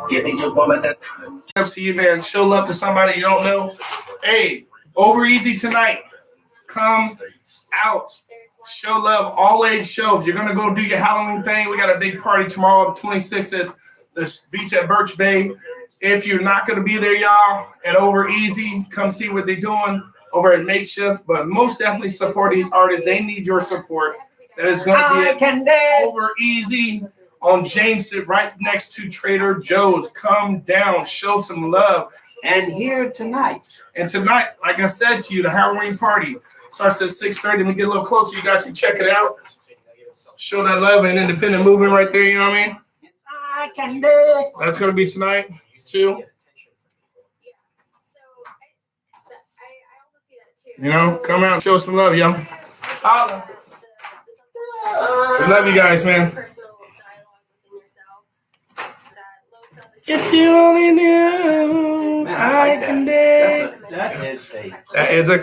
S4: Give me your woman that's honest.
S2: MC man, show love to somebody you don't know. Hey, over easy tonight. Come out. Show love, all age show. If you're gonna go do your Halloween thing, we got a big party tomorrow, the 26th at the beach at Birch Bay. If you're not gonna be there, y'all, at Over Easy, come see what they're doing over at Makeshift. But most definitely support these artists. They need your support. That is gonna be at Over Easy on Jameson, right next to Trader Joe's. Come down, show some love.
S1: And here tonight.
S2: And tonight, like I said to you, the Halloween party starts at 6:30. Let me get a little closer. You guys can check it out. Show that love and independent movement right there, you know what I mean? That's going to be tonight, too. You know, come out and show some love, yo.
S7: Holla.
S2: We love you guys, man. If you only knew,
S1: Man,
S2: I
S1: like
S2: can
S1: that.
S2: dance.
S1: That is a
S2: That is a